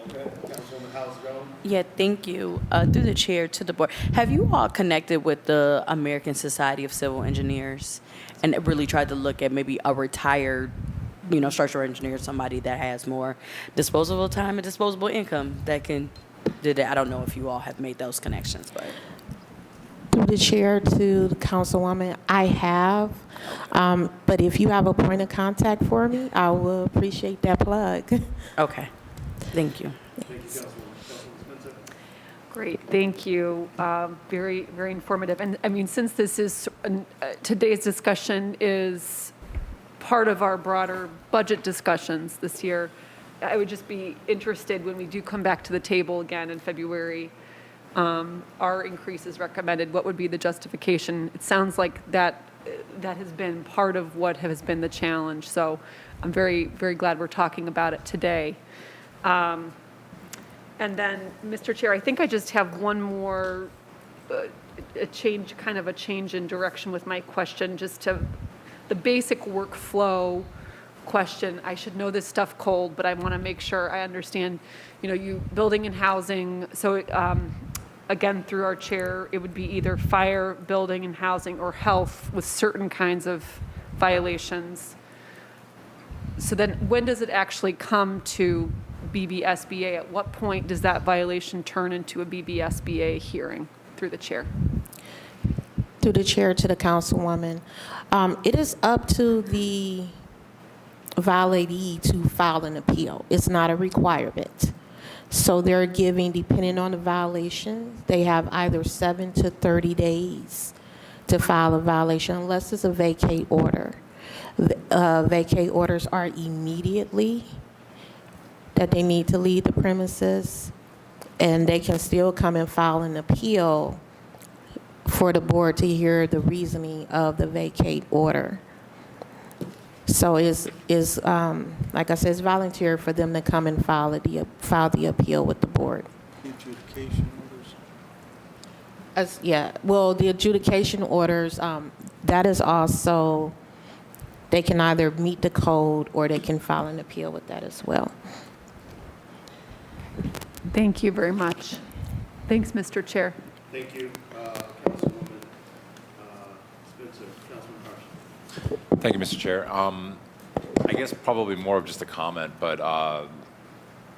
Yeah, thank you. Through the chair to the board, have you all connected with the American Society of Civil Engineers and really tried to look at maybe a retired structural engineer, somebody that has more disposable time and disposable income that can do that. I don't know if you all have made those connections, but. Through the chair to the councilwoman, I have, but if you have a point of contact for me, I will appreciate that plug. Okay, thank you. Great, thank you. Very, very informative. And I mean, since this is, today's discussion is part of our broader budget discussions this year, I would just be interested when we do come back to the table again in February, our increase is recommended, what would be the justification? It sounds like that has been part of what has been the challenge. So I'm very, very glad we're talking about it today. And then, Mr. Chair, I think I just have one more a change in direction with my question, just to the basic workflow question. I should know this stuff cold, but I want to make sure I understand, you building and housing. So again, through our chair, it would be either fire, building and housing, or health with certain kinds of violations. So then when does it actually come to BBSBA? At what point does that violation turn into a BBSBA hearing? Through the chair. Through the chair to the councilwoman, it is up to the violatee to file an appeal. It's not a requirement. So they're giving, depending on the violation, they have either 7 to 30 days to file a violation unless it's a vacate order. Vacate orders are immediately that they need to leave the premises, and they can still come and file an appeal for the board to hear the reasoning of the vacate order. So is like I said, it's volunteer for them to come and file the appeal with the board. Adjudication orders? The adjudication orders, that is also, they can either meet the code or they can file an appeal with that as well. Thank you very much. Thanks, Mr. Chair. Thank you, Councilwoman Spencer. Councilman Harsh. Thank you, Mr. Chair. I guess probably more of just a comment, but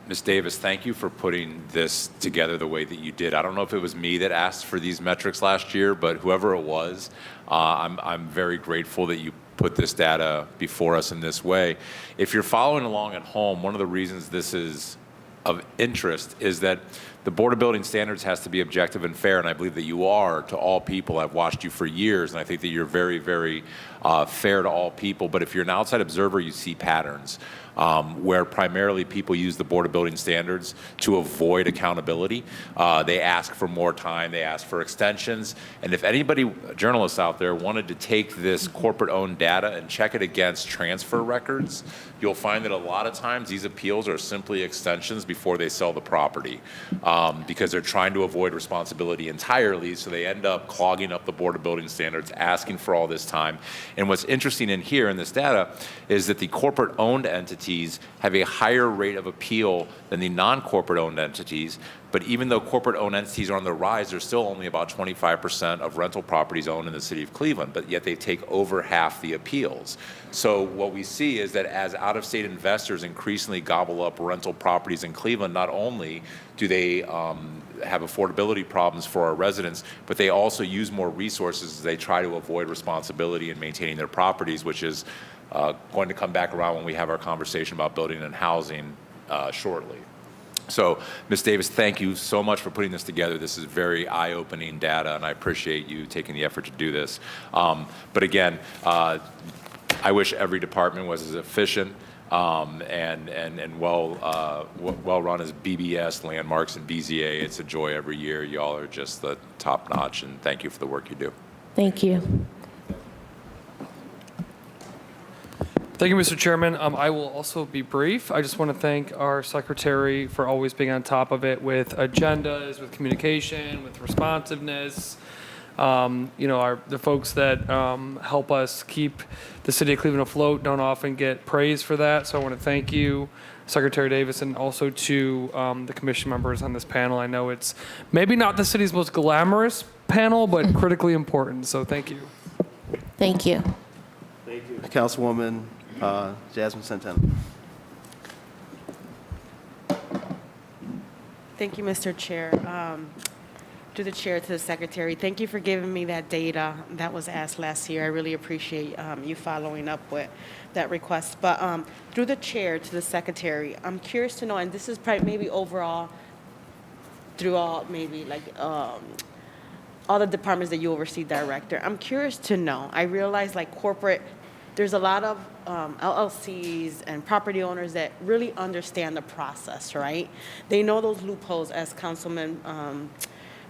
Ms. Davis, thank you for putting this together the way that you did. I don't know if it was me that asked for these metrics last year, but whoever it was, I'm very grateful that you put this data before us in this way. If you're following along at home, one of the reasons this is of interest is that the Board of Building Standards has to be objective and fair, and I believe that you are to all people. I've watched you for years, and I think that you're very, very fair to all people. But if you're an outside observer, you see patterns where primarily people use the Board of Building Standards to avoid accountability. They ask for more time, they ask for extensions, and if anybody, journalists out there, wanted to take this corporate-owned data and check it against transfer records, you'll find that a lot of times these appeals are simply extensions before they sell the property. Because they're trying to avoid responsibility entirely, so they end up clogging up the Board of Building Standards, asking for all this time. And what's interesting in here in this data is that the corporate-owned entities have a higher rate of appeal than the non-corporate-owned entities. But even though corporate-owned entities are on the rise, there's still only about 25% of rental properties owned in the city of Cleveland, but yet they take over half the appeals. So what we see is that as out-of-state investors increasingly gobble up rental properties in Cleveland, not only do they have affordability problems for our residents, but they also use more resources as they try to avoid responsibility in maintaining their properties, which is going to come back around when we have our conversation about building and housing shortly. So, Ms. Davis, thank you so much for putting this together. This is very eye-opening data, and I appreciate you taking the effort to do this. But again, I wish every department was as efficient and well run as BBS, Landmarks, and BZA. It's a joy every year. Y'all are just the top-notch, and thank you for the work you do. Thank you. Thank you, Mr. Chairman. I will also be brief. I just want to thank our secretary for always being on top of it with agendas, with communication, with responsiveness. The folks that help us keep the city of Cleveland afloat don't often get praise for that. So I want to thank you, Secretary Davis, and also to the commission members on this panel. I know it's maybe not the city's most glamorous panel, but critically important. So thank you. Thank you. Thank you. Councilwoman Jasmine Santana. Thank you, Mr. Chair. To the chair, to the secretary, thank you for giving me that data that was asked last year. I really appreciate you following up with that request. But through the chair to the secretary, I'm curious to know, and this is probably maybe overall through all maybe like all the departments that you oversee, director. I'm curious to know. I realize like corporate, there's a lot of LLCs and property owners that really understand the process, right? They know those loopholes, as Councilman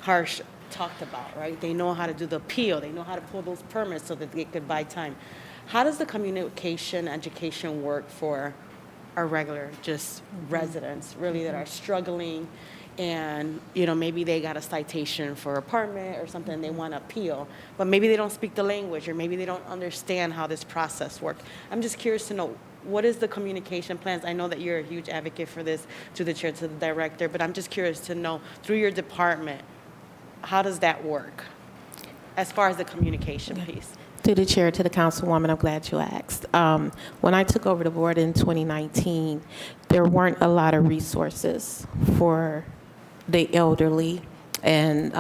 Harsh talked about, right? They know how to do the appeal. They know how to pull those permits so that they could buy time. How does the communication education work for our regular just residents, really, that are struggling and, you know, maybe they got a citation for a permit or something they want to appeal, but maybe they don't speak the language or maybe they don't understand how this process works. I'm just curious to know, what is the communication plans? I know that you're a huge advocate for this, to the chair, to the director, but I'm just curious to know, through your department, how does that work as far as the communication piece? Through the chair, to the councilwoman, I'm glad you asked. When I took over the board in 2019, there weren't a lot of resources for the elderly and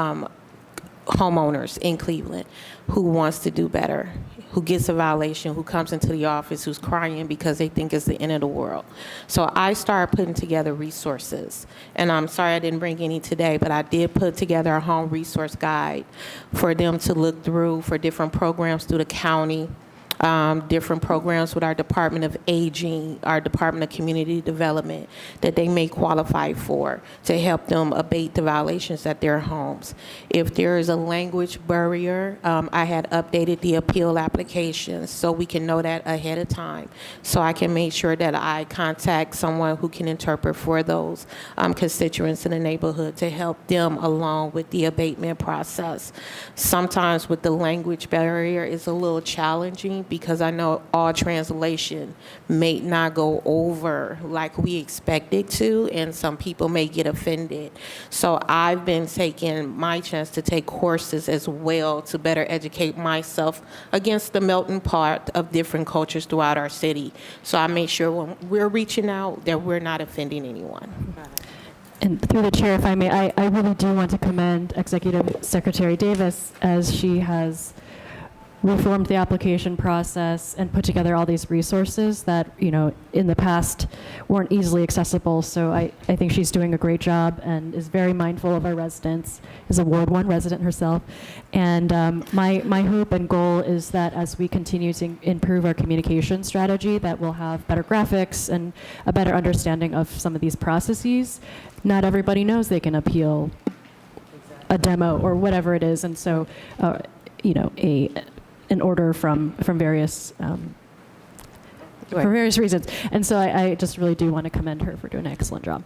homeowners in Cleveland who wants to do better, who gets a violation, who comes into the office, who's crying because they think it's the end of the world. So I started putting together resources. And I'm sorry I didn't bring any today, but I did put together a home resource guide for them to look through for different programs through the county, different programs with our Department of Aging, our Department of Community Development that they may qualify for to help them abate the violations at their homes. If there is a language barrier, I had updated the appeal applications so we can know that ahead of time. So I can make sure that I contact someone who can interpret for those constituents in the neighborhood to help them along with the abatement process. Sometimes with the language barrier, it's a little challenging because I know all translation may not go over like we expect it to, and some people may get offended. So I've been taking my chance to take courses as well to better educate myself against the melting pot of different cultures throughout our city. So I make sure when we're reaching out that we're not offending anyone. And through the chair, if I may, I really do want to commend Executive Secretary Davis as she has reformed the application process and put together all these resources that, you know, in the past weren't easily accessible. So I think she's doing a great job and is very mindful of our residents, is a Ward 1 resident herself. And my hope and goal is that as we continue to improve our communication strategy, that we'll have better graphics and a better understanding of some of these processes. Not everybody knows they can appeal a demo or whatever it is. And so, you know, an order from various for various reasons. And so I just really do want to commend her for doing an excellent job.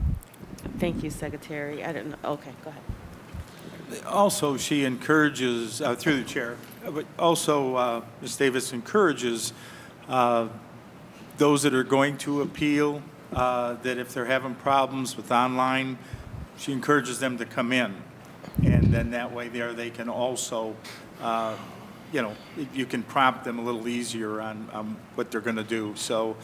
Thank you, Secretary. I don't know. Okay, go ahead. Also, she encourages, through the chair, but also Ms. Davis encourages those that are going to appeal, that if they're having problems with online, she encourages them to come in. And then that way there they can also you know, you can prompt them a little easier on what they're going to do. So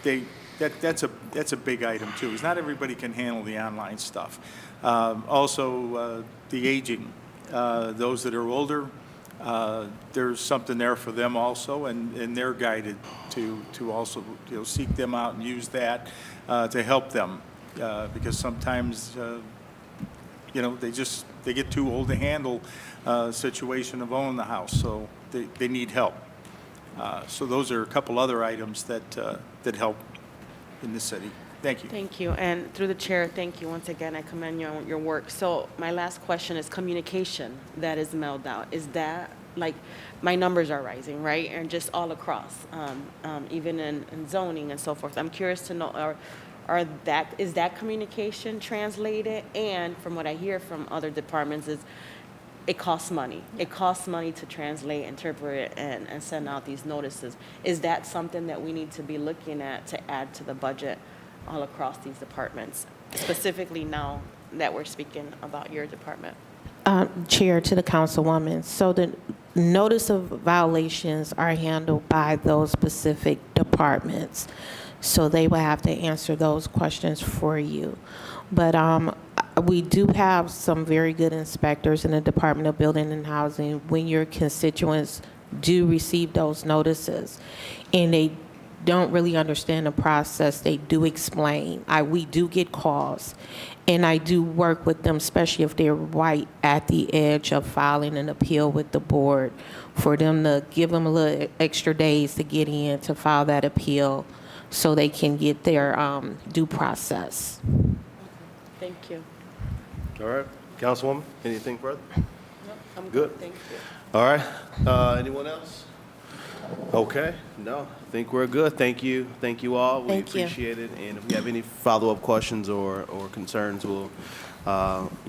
that's a big item too. Is not everybody can handle the online stuff. Also, the aging, those that are older, there's something there for them also, and they're guided to also, you know, seek them out and use that to help them because sometimes you know, they get too old to handle situation of owning the house, so they need help. So those are a couple other items that help in the city. Thank you. Thank you. And through the chair, thank you once again. I commend you on your work. So my last question is communication that is mailed out. Is that, like, my numbers are rising, right? And just all across, even in zoning and so forth. I'm curious to know, is that communication translated? And from what I hear from other departments is it costs money. It costs money to translate, interpret, and send out these notices. Is that something that we need to be looking at to add to the budget all across these departments, specifically now that we're speaking about your department? Chair, to the councilwoman. So notice of violations are handled by those specific departments. So they will have to answer those questions for you. But we do have some very good inspectors in the Department of Building and Housing when your constituents do receive those notices and they don't really understand the process. They do explain. We do get calls, and I do work with them, especially if they're right at the edge of filing an appeal with the board, for them to give them a little extra days to get in to file that appeal so they can get their due process. Thank you. All right, Councilwoman, anything further? Nope, I'm Good. good. Thank you. All right, anyone else? Okay, no, I think we're good. Thank you all. We Thank you. appreciate it. And if we have any follow-up questions or concerns, we'll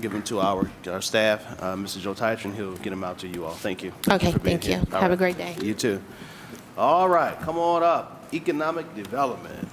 give them to our staff. Mr. Joe Tytron, he'll get them out to you all. Thank you. Okay, for being thank you. here. All Have a right. great day. You too. All right, come on up. Economic development.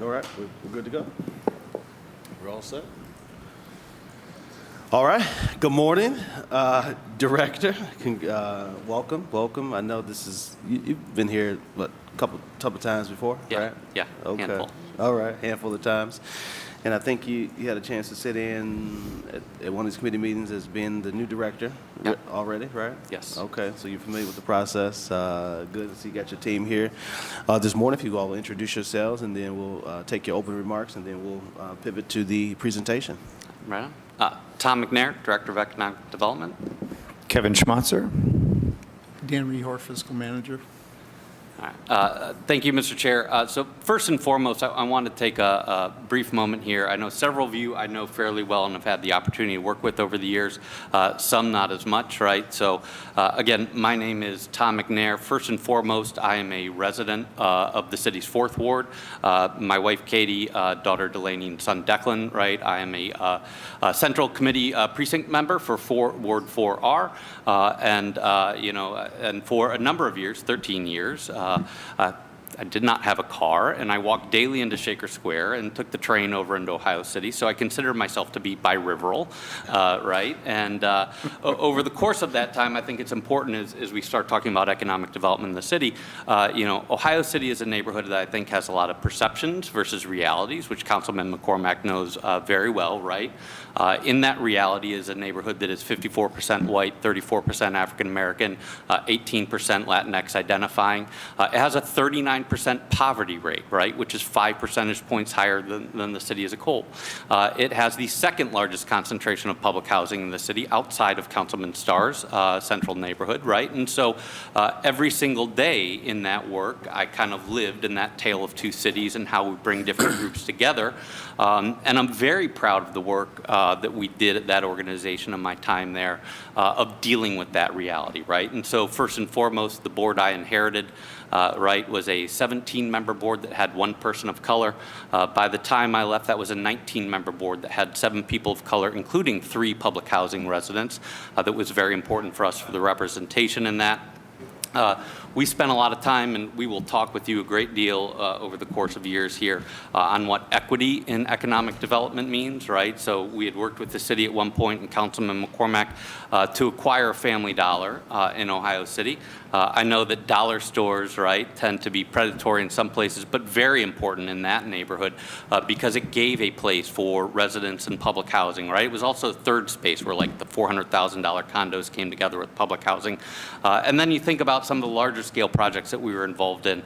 All right, we're good to go. We're all set. All right, good morning, Director. Welcome. I know this is, you've been here, what, a couple times before, right? Yeah, Okay. handful. All right, handful of times. And I think you had a chance to sit in at one of these committee meetings as being the new director already, right? Yes. Okay, so you're familiar with the process. Good to see you got your team here. This morning, if you all will introduce yourselves, and then we'll take your open remarks, and then we'll pivot to the presentation. Right on. Tom McNair, Director of Economic Development. Kevin Schmatzer. Dan Rehor, Fiscal Manager. All right. Thank you, Mr. Chair. So first and foremost, I want to take a brief moment here. I know several of you I know fairly well and have had the opportunity to work with over the years, some not as much, right? So again, my name is Tom McNair. First and foremost, I am a resident of the city's 4th Ward. My wife, Katie, daughter Delaney, and son Declan, right? I am a Central Committee precinct member for Ward 4R. And for a number of years, 13 years, I did not have a car, and I walked daily into Shaker Square and took the train over into Ohio City, so I consider myself to be bi-riveral, right? And over the course of that time, I think it's important as we start talking about economic development in the city, Ohio City is a neighborhood that I think has a lot of perceptions versus realities, which Councilman McCormack knows very well, right? In that reality is a neighborhood that is 54% white, 34% African American, 18% Latinx identifying. It has a 39% poverty rate, right, which is 5 percentage points higher than the city as a whole. It has the second largest concentration of public housing in the city outside of Councilman Starr's central neighborhood, right? And so every single day in that work, I kind of lived in that tale of two cities and how we bring different groups together. And I'm very proud of the work that we did at that organization in my time there of dealing with that reality, right? And so first and foremost, the board I inherited, right, was a 17-member board that had 1 person of color. By the time I left, that was a 19-member board that had 7 people of color, including 3 public housing residents. That was very important for us for the representation in that. We spent a lot of time, and we will talk with you a great deal over the course of years here on what equity in economic development means, right? So we had worked with the city at one point, and Councilman McCormack, to acquire a Family Dollar in Ohio City. I know that dollar stores, right, tend to be predatory in some places, but very important in that neighborhood because it gave a place for residents and public housing, right? It was also a third space where like the $400,000 condos came together with public housing. And then you think about about some of the larger scale projects that we were involved in,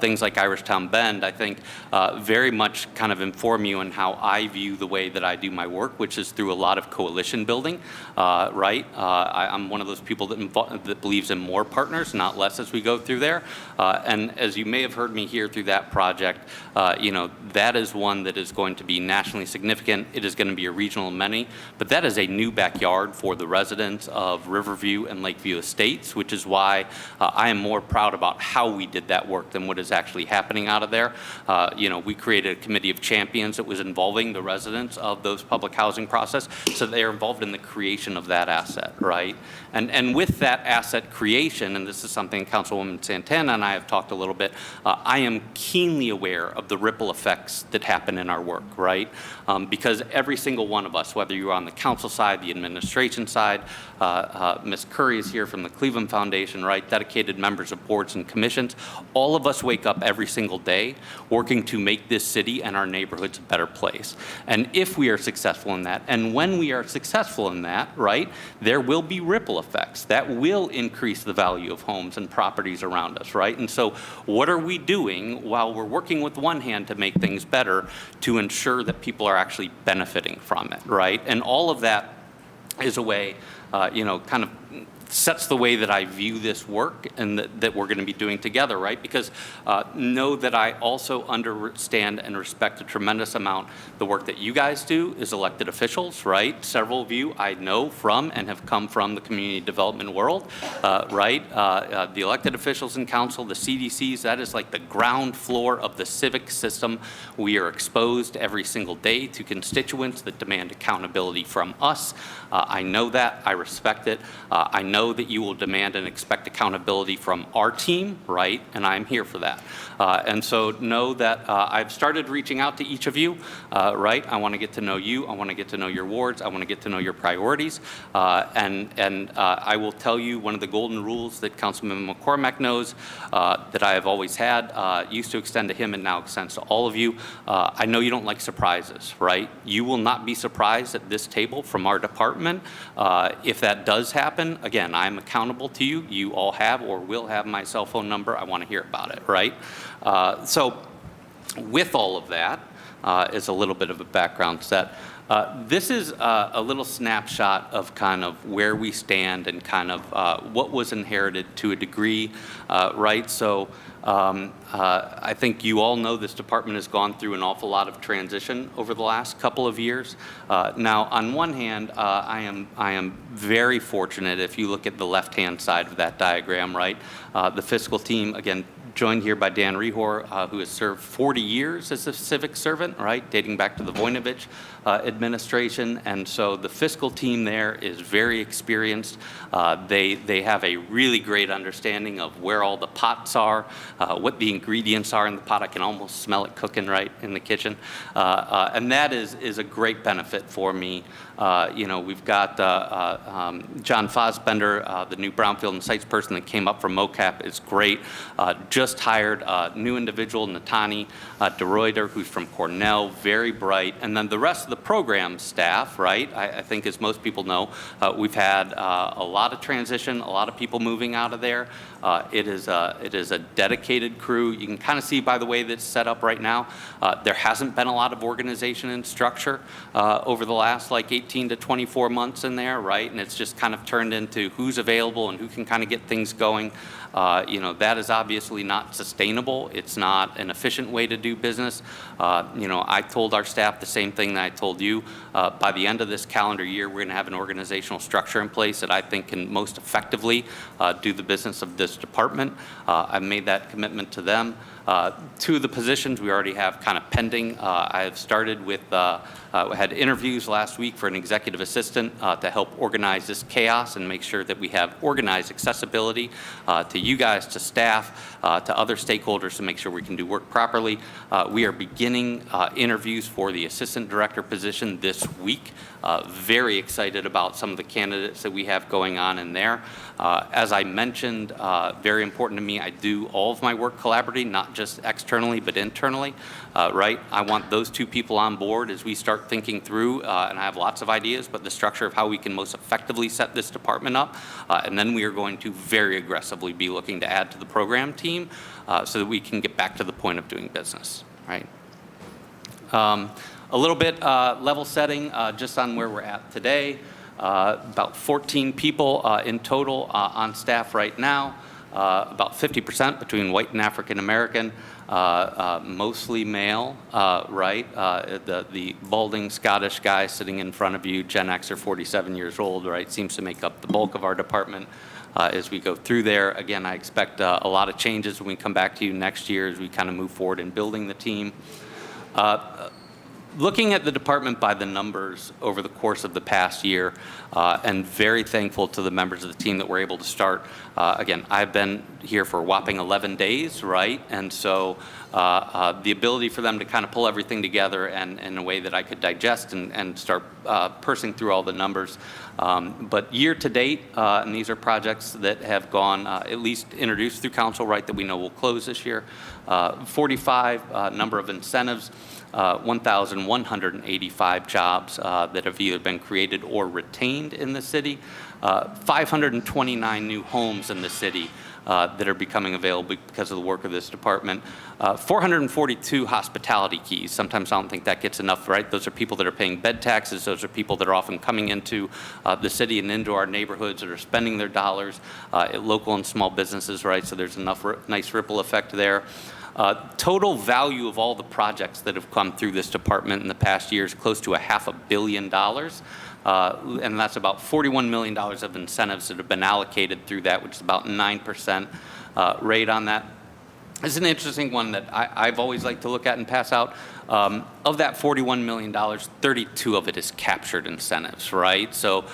things like Irishtown Bend, I think very much kind of inform you on how I view the way that I do my work, which is through a lot of coalition building, right? I'm one of those people that believes in more partners, not less, as we go through there. And as you may have heard me here through that project, that is one that is going to be nationally significant. It is going to be a regional amenity, but that is a new backyard for the residents of Riverview and Lakeview Estates, which is why I am more proud about how we did that work than what is actually happening out of there. We created a committee of champions that was involving the residents of those public housing process, so they are involved in the creation of that asset, right? And with that asset creation, and this is something Councilwoman Santana and I have talked a little bit, I am keenly aware of the ripple effects that happen in our work, right? Because every single one of us, whether you're on the council side, the administration side, Ms. Curry is here from the Cleveland Foundation, right? Dedicated members of boards and commissions. All of us wake up every single day working to make this city and our neighborhoods a better place. And if we are successful in that, and when we are successful in that, right, there will be ripple effects that will increase the value of homes and properties around us, right? And so what are we doing while we're working with one hand to make things better to ensure that people are actually benefiting from it, right? And all of that is a way, kind of sets the way that I view this work and that we're going to be doing together, right? Because know that I also understand and respect a tremendous amount the work that you guys do as elected officials, right? Several of you I know from and have come from the community development world, right? The elected officials in council, the CDCs, that is like the ground floor of the civic system. We are exposed every single day to constituents that demand accountability from us. I know that, I respect it. I know that you will demand and expect accountability from our team, right? And I'm here for that. And so know that I've started reaching out to each of you, right? I want to get to know you. I want to get to know your wards. I want to get to know your priorities. And I will tell you one of the golden rules that Councilman McCormack knows that I have always had, used to extend to him and now extends to all of you. I know you don't like surprises, right? You will not be surprised at this table from our department. If that does happen, again, I'm accountable to you. You all have or will have my cell phone number. I want to hear about it, right? So with all of that is a little bit of a background set. This is a little snapshot of kind of where we stand and kind of what was inherited to a degree, right? So I think you all know this department has gone through an awful lot of transition over the last couple of years. Now, on one hand, I am very fortunate if you look at the left-hand side of that diagram, right? The fiscal team, again, joined here by Dan Rehor, who has served 40 years as a civic servant, right, dating back to the Voinovich administration. And so the fiscal team there is very experienced. They have a really great understanding of where all the pots are, what the ingredients are in the pot. I can almost smell it cooking right in the kitchen. And that is a great benefit for me. We've got John Fosbender, the new Brownfield and Sites person that came up from MOCAP, is great. Just hired a new individual, Natani DeRuyter, who's from Cornell, very bright. And then the rest of the program staff, right, I think as most people know, we've had a lot of transition, a lot of people moving out of there. It is a dedicated crew. You can kind of see by the way that's set up right now, there hasn't been a lot of organization and structure over the last like 18 to 24 months in there, right? And it's just kind of turned into who's available and who can kind of get things going. That is obviously not sustainable. It's not an efficient way to do business. I told our staff the same thing that I told you. By the end of this calendar year, we're going to have an organizational structure in place that I think can most effectively do the business of this department. I've made that commitment to them. Two of the positions we already have kind of pending. I have started with, we had interviews last week for an executive assistant to help organize this chaos and make sure that we have organized accessibility to you guys, to staff, to other stakeholders to make sure we can do work properly. We are beginning interviews for the assistant director position this week. Very excited about some of the candidates that we have going on in there. As I mentioned, very important to me, I do all of my work collaboratively, not not just externally, but internally, right? I want those two people on board as we start thinking through, and I have lots of ideas, but the structure of how we can most effectively set this department up. And then we are going to very aggressively be looking to add to the program team so that we can get back to the point of doing business, right? A little bit level setting just on where we're at today. About 14 people in total on staff right now, about 50% between white and African American, mostly male, right? The balding Scottish guy sitting in front of you, Gen X or 47 years old, right, seems to make up the bulk of our department. As we go through there, again, I expect a lot of changes when we come back to you next year as we kind of move forward in building the team. Looking at the department by the numbers over the course of the past year, and very thankful to the members of the team that were able to start. Again, I've been here for a whopping 11 days, right? And so the ability for them to kind of pull everything together and in a way that I could digest and start parsing through all the numbers. But year to date, and these are projects that have gone at least introduced through council, right, that we know will close this year. 45 number of incentives. 1,185 jobs that have either been created or retained in the city, 529 new homes in the city that are becoming available because of the work of this department, 442 hospitality keys. Sometimes I don't think that gets enough, right? Those are people that are paying bed taxes. Those are people that are often coming into the city and into our neighborhoods that are spending their dollars at local and small businesses, right? So there's enough nice ripple effect there. Total value of all the projects that have come through this department in the past year is close to $500 million. And that's about $41 million of incentives that have been allocated through that, which is about 9% rate on that. It's an interesting one that I've always liked to look at and pass out. Of that $41 million, 32 of it is captured incentives, right? So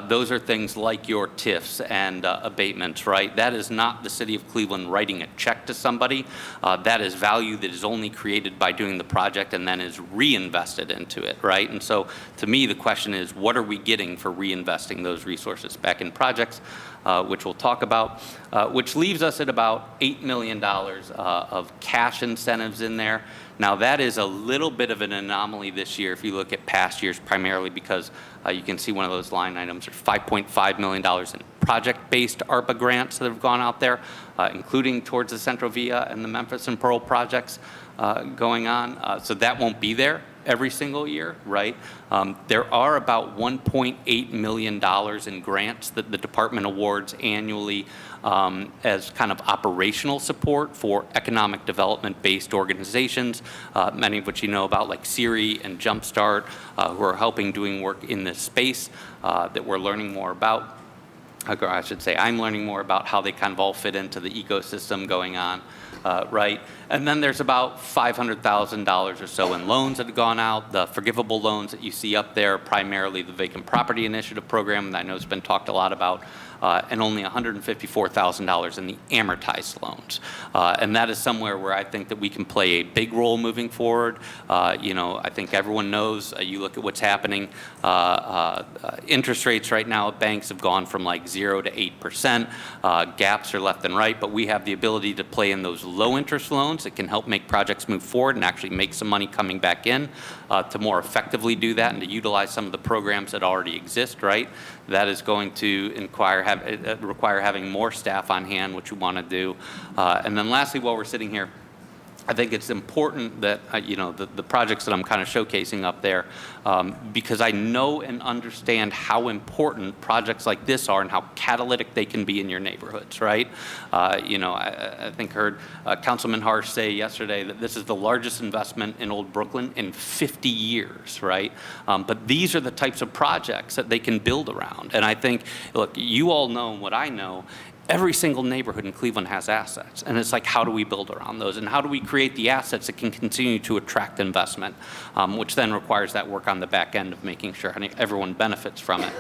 those are things like your TIFs and abatements, right? That is not the city of Cleveland writing a check to somebody. That is value that is only created by doing the project and then is reinvested into it, right? And so to me, the question is, what are we getting for reinvesting those resources back in projects? Which we'll talk about, which leaves us at about $8 million of cash incentives in there. Now that is a little bit of an anomaly this year if you look at past years, primarily because you can see one of those line items, there's $5.5 million in project-based ARPA grants that have gone out there, including towards the Centro Via and the Memphis and Pearl projects going on. So that won't be there every single year, right? There are about $1.8 million in grants that the department awards annually as kind of operational support for economic development-based organizations, many of which you know about, like SERI and Jumpstart, who are helping doing work in this space that we're learning more about. Or I should say I'm learning more about how they kind of all fit into the ecosystem going on, right? And then there's about $500,000 or so in loans that have gone out. The forgivable loans that you see up there, primarily the Vacant Property Initiative program that I know has been talked a lot about, and only $154,000 in the amortized loans. And that is somewhere where I think that we can play a big role moving forward. You know, I think everyone knows, you look at what's happening, interest rates right now at banks have gone from like 0 to 8%. Gaps are left and right, but we have the ability to play in those low interest loans that can help make projects move forward and actually make some money coming back in to more effectively do that and to utilize some of the programs that already exist, right? That is going to require having more staff on hand, which we want to do. And then lastly, while we're sitting here, I think it's important that, you know, the projects that I'm kind of showcasing up there, because I know and understand how important projects like this are and how catalytic they can be in your neighborhoods, right? You know, I think heard Councilman Harsh say yesterday that this is the largest investment in Old Brooklyn in 50 years, right? But these are the types of projects that they can build around. And I think, look, you all know what I know. Every single neighborhood in Cleveland has assets, and it's like, how do we build around those, and how do we create the assets that can continue to attract investment, which then requires that work on the back end of making sure everyone benefits from it.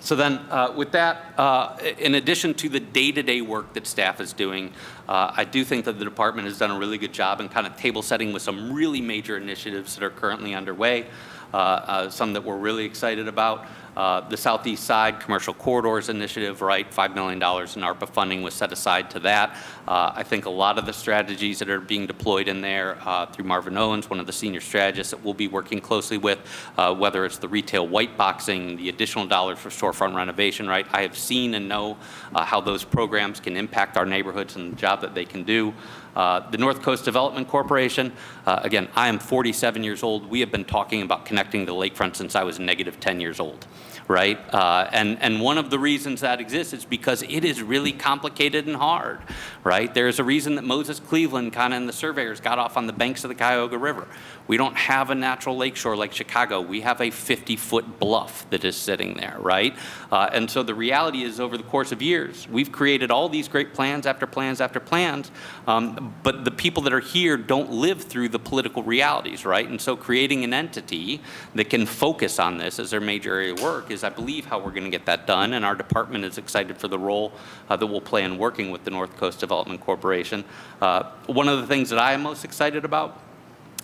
So then with that, in addition to the day-to-day work that staff is doing, I do think that the department has done a really good job in kind of table setting with some really major initiatives that are currently underway, some that we're really excited about. The Southeast Side Commercial Corridors Initiative, right, $5 million in ARPA funding was set aside to that. I think a lot of the strategies that are being deployed in there through Marvin Owens, one of the senior strategists that we'll be working closely with, whether it's the retail white boxing, the additional dollars for storefront renovation, right? I have seen and know how those programs can impact our neighborhoods and the job that they can do. The North Coast Development Corporation, again, I am 47 years old. We have been talking about connecting the lakefront since I was negative 10 years old, right? And one of the reasons that exists is because it is really complicated and hard, right? There's a reason that Moses Cleveland kind of and the surveyors got off on the banks of the Cuyahoga River. We don't have a natural lakeshore like Chicago. We have a 50-foot bluff that is sitting there, right? And so the reality is over the course of years, we've created all these great plans after plans after plans, but the people that are here don't live through the political realities, right? And so creating an entity that can focus on this as their major area of work is, I believe, how we're going to get that done. And our department is excited for the role that we'll play in working with the North Coast Development Corporation. One of the things that I am most excited about,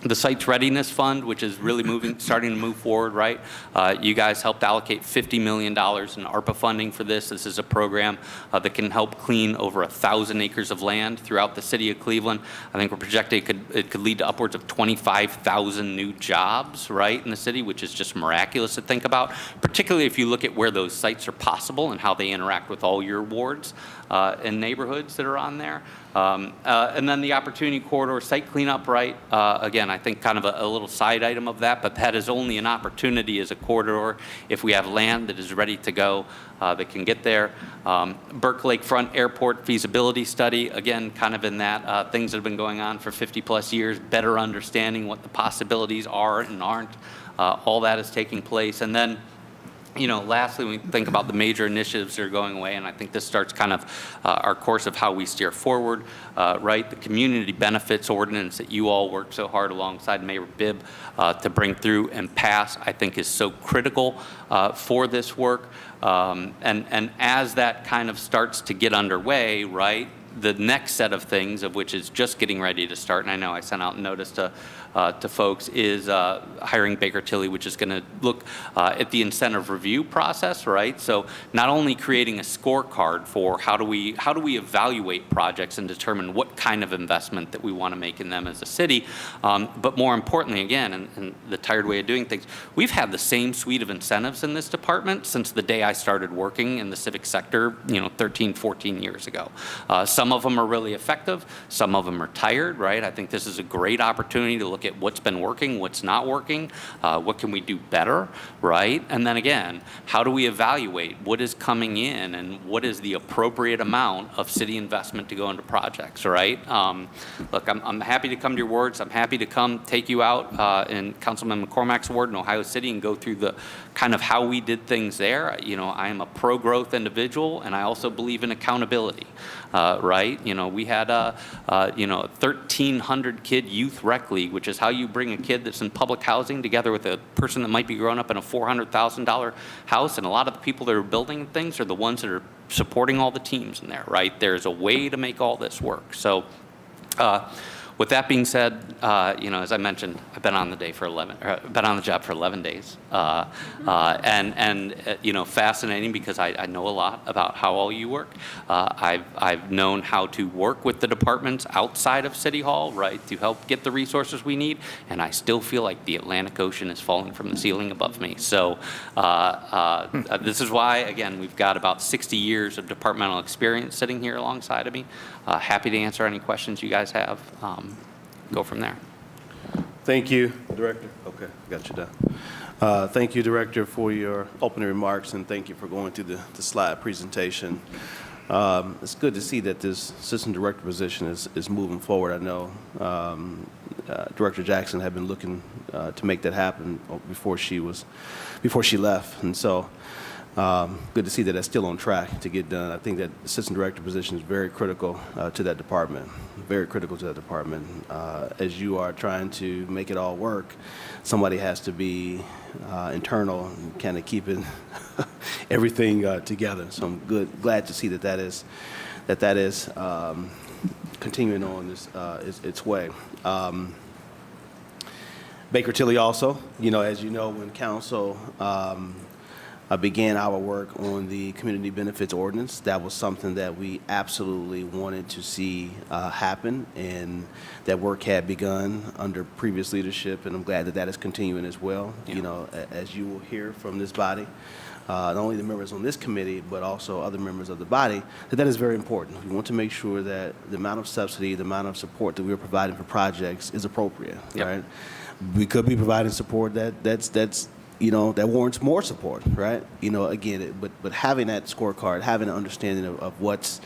the Sites Readiness Fund, which is really starting to move forward, right? You guys helped allocate $50 million in ARPA funding for this. This is a program that can help clean over 1,000 acres of land throughout the city of Cleveland. I think we're projecting it could lead to upwards of 25,000 new jobs, right, in the city, which is just miraculous to think about, particularly if you look at where those sites are possible and how they interact with all your wards and neighborhoods that are on there. And then the Opportunity Corridor site cleanup, right? Again, I think kind of a little side item of that, but that is only an opportunity as a corridor if we have land that is ready to go that can get there. Burke Lakefront Airport feasibility study, again, kind of in that things that have been going on for 50 plus years, better understanding what the possibilities are and aren't. All that is taking place. And then, you know, lastly, when we think about the major initiatives that are going away, and I think this starts kind of our course of how we steer forward, right? The community benefits ordinance that you all worked so hard alongside Mayor Bibb to bring through and pass, I think is so critical for this work. And as that kind of starts to get underway, right, the next set of things, of which is just getting ready to start, and I know I sent out a notice to folks, is hiring Baker Tilly, which is going to look at the incentive review process, right? So not only creating a scorecard for how do we evaluate projects and determine what kind of investment that we want to make in them as a city, but more importantly, again, and the tired way of doing things, we've had the same suite of incentives in this department since the day I started working in the civic sector, 13, 14 years ago. Some of them are really effective. Some of them are tired, right? I think this is a great opportunity to look at what's been working, what's not working, what can we do better, right? And then again, how do we evaluate what is coming in and what is the appropriate amount of city investment to go into projects, right? Look, I'm happy to come to your wards. I'm happy to come take you out in Councilman McCormack's ward in Ohio City and go through the kind of how we did things there. I am a pro-growth individual, and I also believe in accountability, right? We had a 1,300 kid youth rec league, which is how you bring a kid that's in public housing together with a person that might be growing up in a $400,000 house. And a lot of the people that are building things are the ones that are supporting all the teams in there, right? There's a way to make all this work. So with that being said, as I mentioned, I've been on the job for 11 days, and fascinating because I know a lot about how all you work. I've known how to work with the departments outside of City Hall, right, to help get the resources we need, and I still feel like the Atlantic Ocean is falling from the ceiling above me. So this is why, again, we've got about 60 years of departmental experience sitting here alongside of me. Happy to answer any questions you guys have. Go from there. Thank you, Director. Okay, got you done. Thank you, Director, for your opening remarks, and thank you for going through the slide presentation. It's good to see that this assistant director position is moving forward. I know Director Jackson had been looking to make that happen before she left, and so good to see that that's still on track to get done. I think that assistant director position is very critical to that department, very critical to that department. As you are trying to make it all work, somebody has to be internal and kind of keep everything together. So I'm glad to see that is continuing on its way. Baker Tilly also, as you know, when council began our work on the community benefits ordinance. That was something that we absolutely wanted to see happen, and that work had begun under previous leadership, and I'm glad that that is continuing as well. You know, as you will hear from this body, not only the members on this committee, but also other members of the body, that is very important. We want to make sure that the amount of subsidy, the amount of support that we're providing for projects is appropriate, right? We could be providing support that's you know, that warrants more support, right? You know, again, but having that scorecard, having an understanding of what's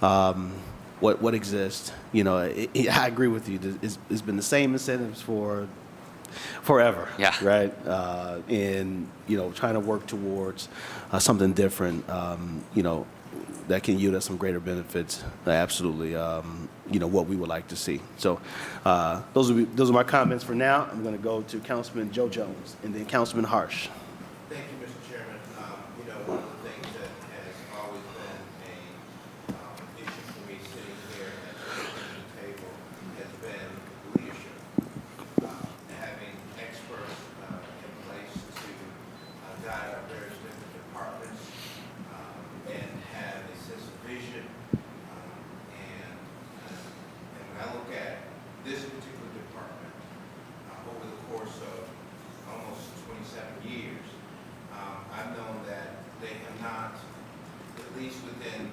what exists, you know, I agree with you. It's been the same incentives for forever, right? And, you know, trying to work towards something different, you know, that can yield us some greater benefits, absolutely, you know, what we would like to see. So those are my comments for now. I'm going to go to Councilman Joe Jones and then Councilman Harsh. Thank you, Mr. Chairman. You know, one of the things that has always been an issue for me sitting here at the table has been leadership. Having experts in place to guide our various different departments and have a sense of vision. And when I look at this particular department over the course of almost 27 years, I've known that they have not, at least within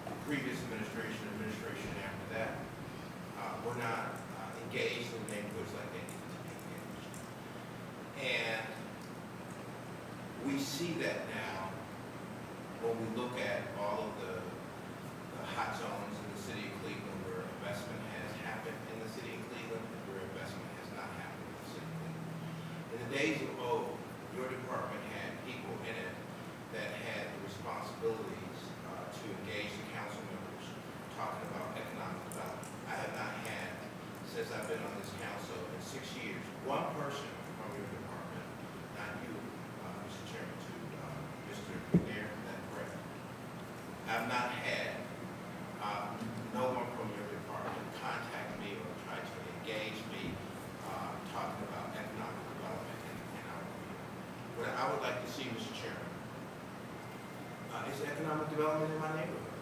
the previous administration after that, were not engaged in neighborhoods like they need to be engaged. And we see that now when we look at all of the hot zones in the city of Cleveland where investment has happened in the city of Cleveland and where investment has not happened in the city of Cleveland. In the days of old, your department had people in it that had the responsibilities to engage the council members talking about economic development. I have not had, since I've been on this council in 6 years, one person from your department, not you, Mr. Chairman, to Mr. McNair, is that correct? I've not had no one from your department contact me or try to engage me talking about economic development in our community. What I would like to see, Mr. Chairman, is economic development in my neighborhood.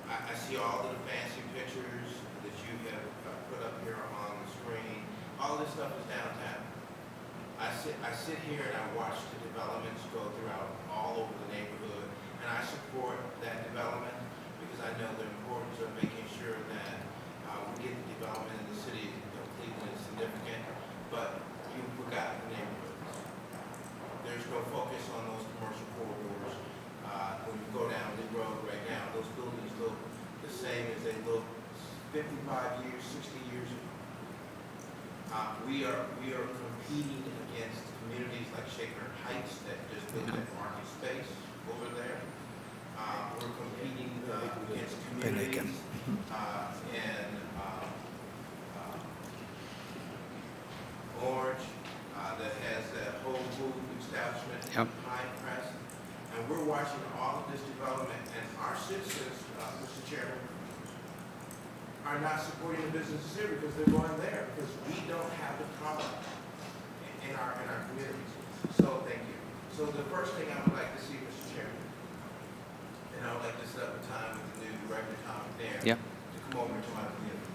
I see all of the fancy pictures that you have put up here on the screen. All this stuff is downtown. I sit here and I watch the developments go throughout all over the neighborhood, and I support that development because I know the importance of making sure that we get the development in the city of Cleveland is significant, but you forgot the neighborhoods. There's no focus on those commercial corridors. When you go down the road right now, those buildings look the same as they looked 55 years, 60 years ago. We are competing against communities like Shaker Heights that just built that market space over there. We're competing against communities in Orange that has that whole food establishment in Pinecrest. And we're watching all of this development, and our citizens, Mr. Chairman, are not supporting the businesses here because they're going there because we don't have the product in our communities. So thank you. So the first thing I would like to see, Mr. Chairman, and I would like to set up a time with the new director, Tom McNair, to come over to my community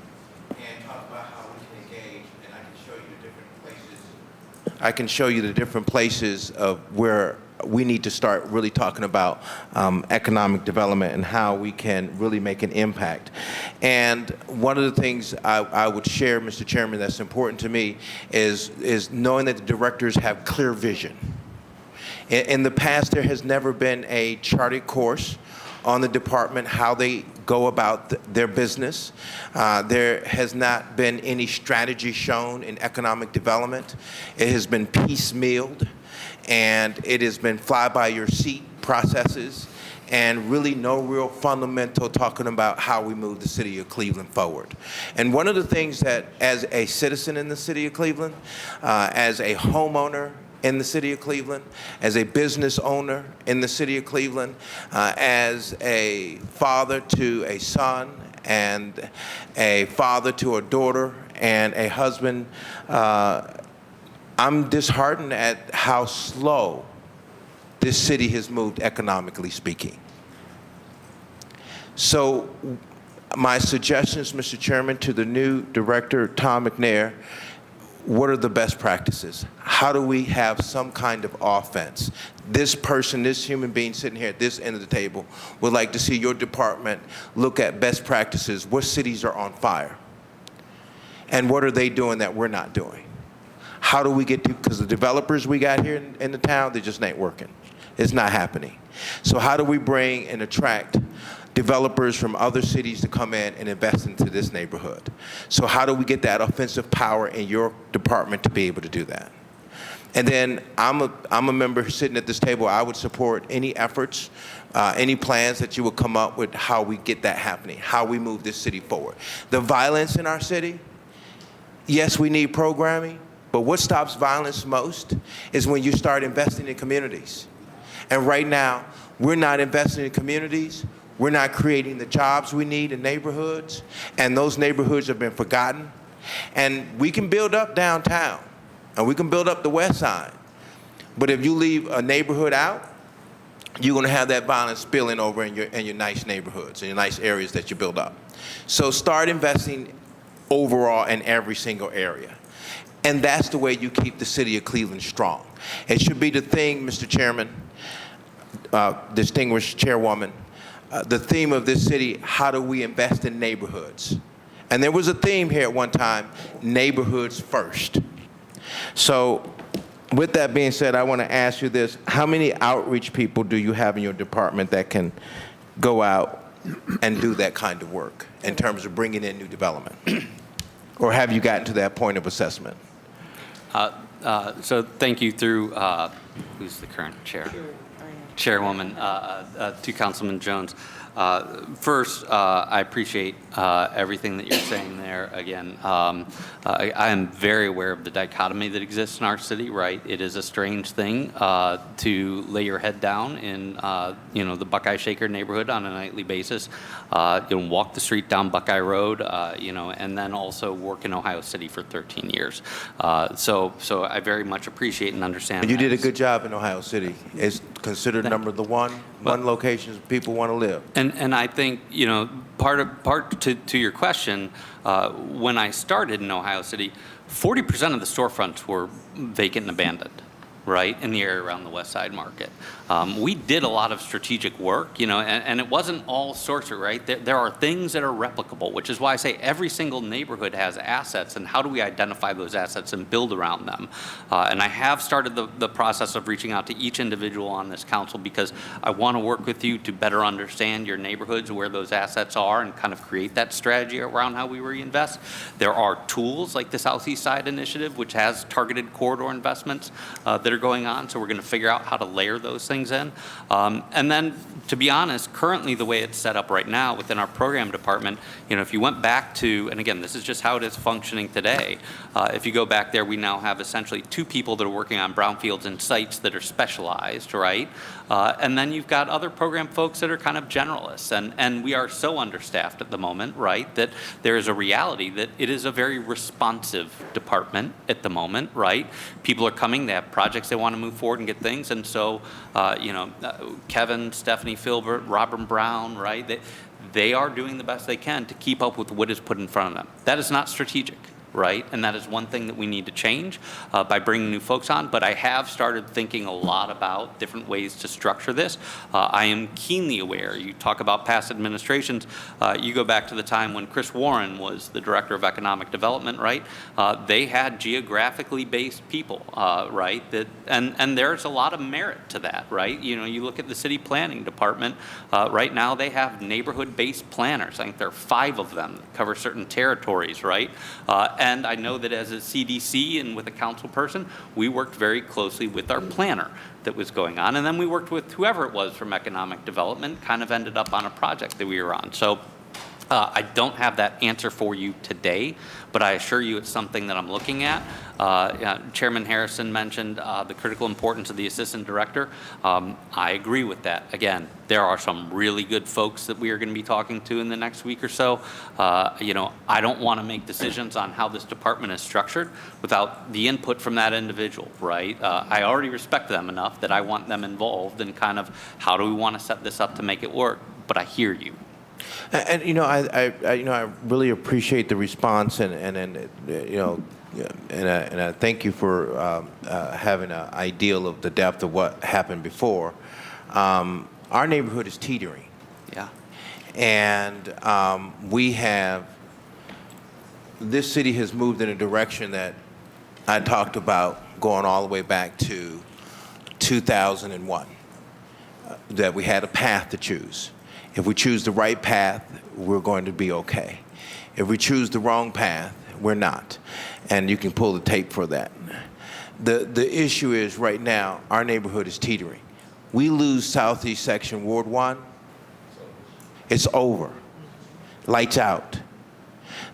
and talk about how we can engage, and I can show you the different places. I can show you the different places of where we need to start really talking about economic development and how we can really make an impact. And one of the things I would share, Mr. Chairman, that's important to me is knowing that the directors have clear vision. In the past, there has never been a charted course on the department, how they go about their business. There has not been any strategy shown in economic development. It has been piecemealed, and it has been fly-by-your-seat processes and really no real fundamental talking about how we move the city of Cleveland forward. And one of the things that, as a citizen in the city of Cleveland, as a homeowner in the city of Cleveland, as a business owner in the city of Cleveland, as a father to a son and a father to a daughter and a husband, I'm disheartened at how slow this city has moved economically speaking. So my suggestions, Mr. Chairman, to the new director, Tom McNair, what are the best practices? How do we have some kind of offense? This person, this human being sitting here at this end of the table would like to see your department look at best practices. What cities are on fire? And what are they doing that we're not doing? How do we get to, because the developers we got here in the town, they just ain't working. It's not happening. So how do we bring and attract developers from other cities to come in and invest into this neighborhood? So how do we get that offensive power in your department to be able to do that? And then I'm a member sitting at this table. I would support any efforts, any plans that you would come up with how we get that happening, how we move this city forward. The violence in our city, yes, we need programming, but what stops violence most is when you start investing in communities. And right now, we're not investing in communities. We're not creating the jobs we need in neighborhoods, and those neighborhoods have been forgotten. And we can build up downtown, and we can build up the west side. But if you leave a neighborhood out, you're going to have that violence spilling over in your nice neighborhoods, in your nice areas that you build up. So start investing overall in every single area. And that's the way you keep the city of Cleveland strong. It should be the thing, Mr. Chairman, distinguished chairwoman, the theme of this city, how do we invest in neighborhoods? And there was a theme here at one time, neighborhoods first. So with that being said, I want to ask you this. How many outreach people do you have in your department that can go out and do that kind of work in terms of bringing in new development? Or have you gotten to that point of assessment? So thank you through, who's the current chair? Chairwoman, to Councilman Jones. First, I appreciate everything that you're saying there. Again, I am very aware of the dichotomy that exists in our city, right? It is a strange thing to lay your head down in, the Buckeye Shaker neighborhood on a nightly basis, walk the street down Buckeye Road, and then also work in Ohio City for 13 years. So I very much appreciate and understand. And you did a good job in Ohio City. It's considered number one location people want to live. And I think, part to your question, when I started in Ohio City, 40% of the storefronts were vacant and abandoned, right, in the area around the West Side Market. We did a lot of strategic work, and it wasn't all sorcery, right? There are things that are replicable, which is why I say every single neighborhood has assets, and how do we identify those assets and build around them? And I have started the process of reaching out to each individual on this council because I want to work with you to better understand your neighborhoods, where those assets are, and kind of create that strategy around how we reinvest. There are tools like the Southeast Side Initiative, which has targeted corridor investments that are going on, so we're going to figure out how to layer those things in. And then, to be honest, currently the way it's set up right now within our program department, if you went back to, and again, this is just how it is functioning today, if you go back there, we now have essentially 2 people that are working on brownfields and sites that are specialized, right? And then you've got other program folks that are kind of generalists, and we are so understaffed at the moment, right, that there is a reality that it is a very responsive department at the moment, right? People are coming, they have projects they want to move forward and get things, and so, Kevin, Stephanie Filbert, Robin Brown, right, they are doing the best they can to keep up with what is put in front of them. That is not strategic. Right, and that is one thing that we need to change by bringing new folks on. But I have started thinking a lot about different ways to structure this. I am keenly aware. You talk about past administrations. You go back to the time when Chris Warren was the director of economic development. Right, they had geographically based people. Right, and there's a lot of merit to that. Right, you look at the city planning department. Right now they have neighborhood based planners. I think there are 5 of them that cover certain territories. Right. And I know that as a CDC and with a council person, we worked very closely with our planner that was going on. And then we worked with whoever it was from economic development, kind of ended up on a project that we were on. So I don't have that answer for you today, but I assure you it's something that I'm looking at. Chairman Harrison mentioned the critical importance of the assistant director. I agree with that. Again, there are some really good folks that we are going to be talking to in the next week or so. I don't want to make decisions on how this department is structured without the input from that individual, right? I already respect them enough that I want them involved in kind of how do we want to set this up to make it work, but I hear you. And I really appreciate the response, and I thank you for having an ideal of the depth of what happened before. Our neighborhood is teetering. Yeah. And this city has moved in a direction that I talked about going all the way back to 2001, that we had a path to choose. If we choose the right path, we're going to be okay. If we choose the wrong path, we're not. And you can pull the tape for that. The issue is right now, our neighborhood is teetering. We lose Southeast Section Ward 1, it's over. Lights out.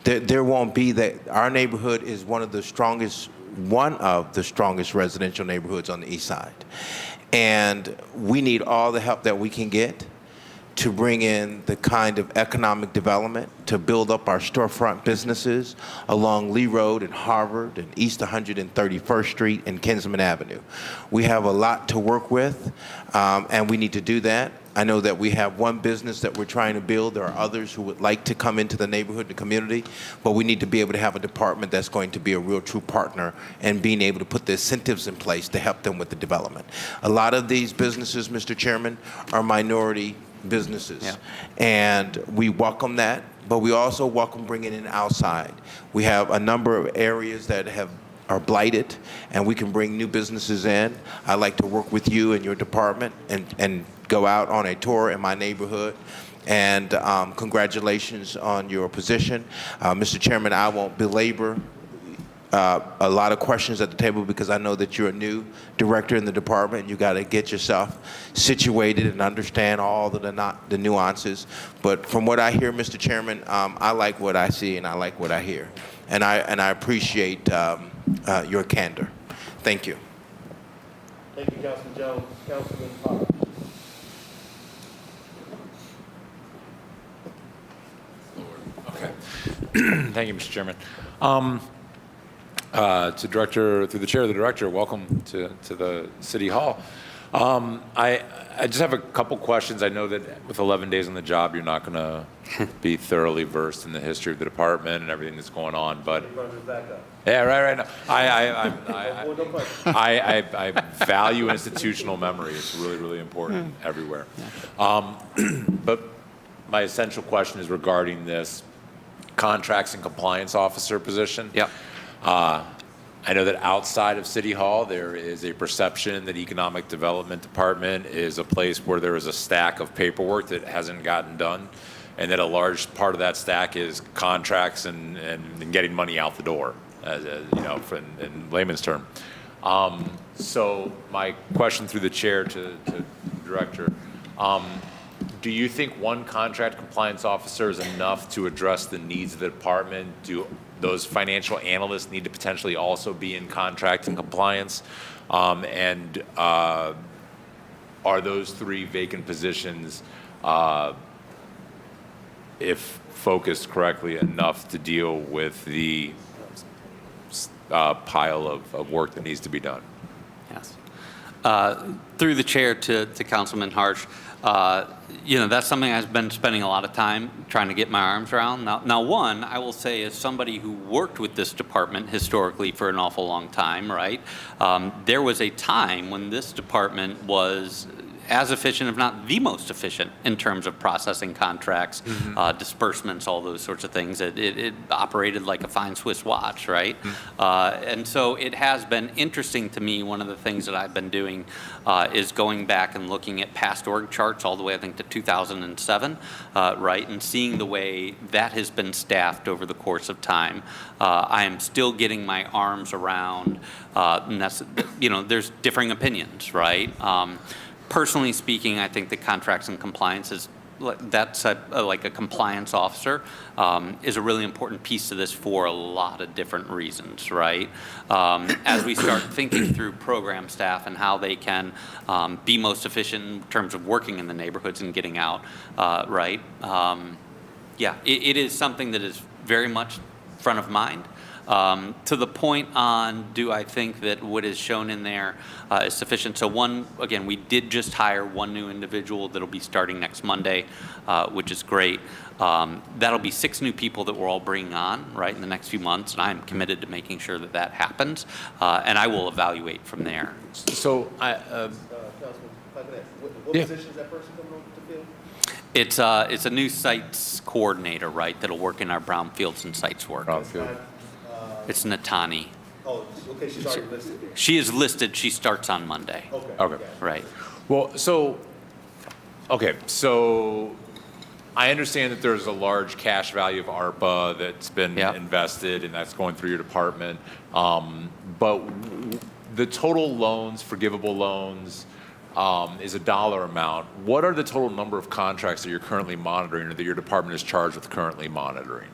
There won't be that. Our neighborhood is one of the strongest residential neighborhoods on the east side. And we need all the help that we can get to bring in the kind of economic development to build up our storefront businesses along Lee Road and Harvard and East 131st Street and Kinsman Avenue. We have a lot to work with, and we need to do that. I know that we have one business that we're trying to build. There are others who would like to come into the neighborhood and the community, but we need to be able to have a department that's going to be a real true partner and being able to put the incentives in place to help them with the development. A lot of these businesses, Mr. Chairman, are minority businesses. Yeah. And we welcome that, but we also welcome bringing in outside. We have a number of areas that are blighted, and we can bring new businesses in. I'd like to work with you and your department and go out on a tour in my neighborhood. And congratulations on your position. Mr. Chairman, I won't belabor a lot of questions at the table because I know that you're a new director in the department. You got to get yourself situated and understand all the nuances. But from what I hear, Mr. Chairman, I like what I see and I like what I hear. And I appreciate your candor. Thank you. Thank you, Councilman Jones. Councilman Park. Okay. Thank you, Mr. Chairman. Through the chair of the director, welcome to the City Hall. I just have a couple questions. I know that with 11 days on the job, you're not going to be thoroughly versed in the history of the department and everything that's going on, but yeah, right. No, I value institutional memory. It's really, really important everywhere. But my essential question is regarding this contracts and compliance officer position. Yep. I know that outside of City Hall, there is a perception that Economic Development Department is a place where there is a stack of paperwork that hasn't gotten done, and that a large part of that stack is contracts and getting money out the door, in layman's term. So my question through the chair to the director, do you think one contract compliance officer is enough to address the needs of the department? Do those financial analysts need to potentially also be in contract and compliance? And are those three vacant positions, if focused correctly, enough to deal with the pile of work that needs to be done? Yes. Through the chair to Councilman Harsh, that's something I've been spending a lot of time trying to get my arms around. Now, one, I will say, as somebody who worked with this department historically for an awful long time, right? There was a time when this department was as efficient, if not the most efficient, in terms of processing contracts, disbursements, all those sorts of things. It operated like a fine Swiss watch, right? And so it has been interesting to me. One of the things that I've been doing is going back and looking at past org charts all the way, I think, to 2007, right? And seeing the way that has been staffed over the course of time. I am still getting my arms around, and that's, there's differing opinions, right? Personally speaking, I think that contracts and compliance is that's like a compliance officer is a really important piece to this for a lot of different reasons, right? As we start thinking through program staff and how they can be most efficient in terms of working in the neighborhoods and getting out, right? Yeah, it is something that is very much front of mind. To the point on, do I think that what is shown in there is sufficient? So one, again, we did just hire one new individual that'll be starting next Monday, which is great. That'll be 6 new people that we're all bringing on, right, in the next few months, and I'm committed to making sure that that happens, and I will evaluate from there. So Councilman, if I could ask, what Yeah. position is that person coming over to fill? It's a new sites coordinator, right, that'll work in our brownfields and sites work. It's Natani. Oh, okay, she's already listed. She is listed. She starts on Monday. Okay. Right. Well, so I understand that there's a large cash value of ARPA that's been invested and that's going through your department. But the total loans, forgivable loans, is a dollar amount. What are the total number of contracts that you're currently monitoring or that your department is charged with currently monitoring?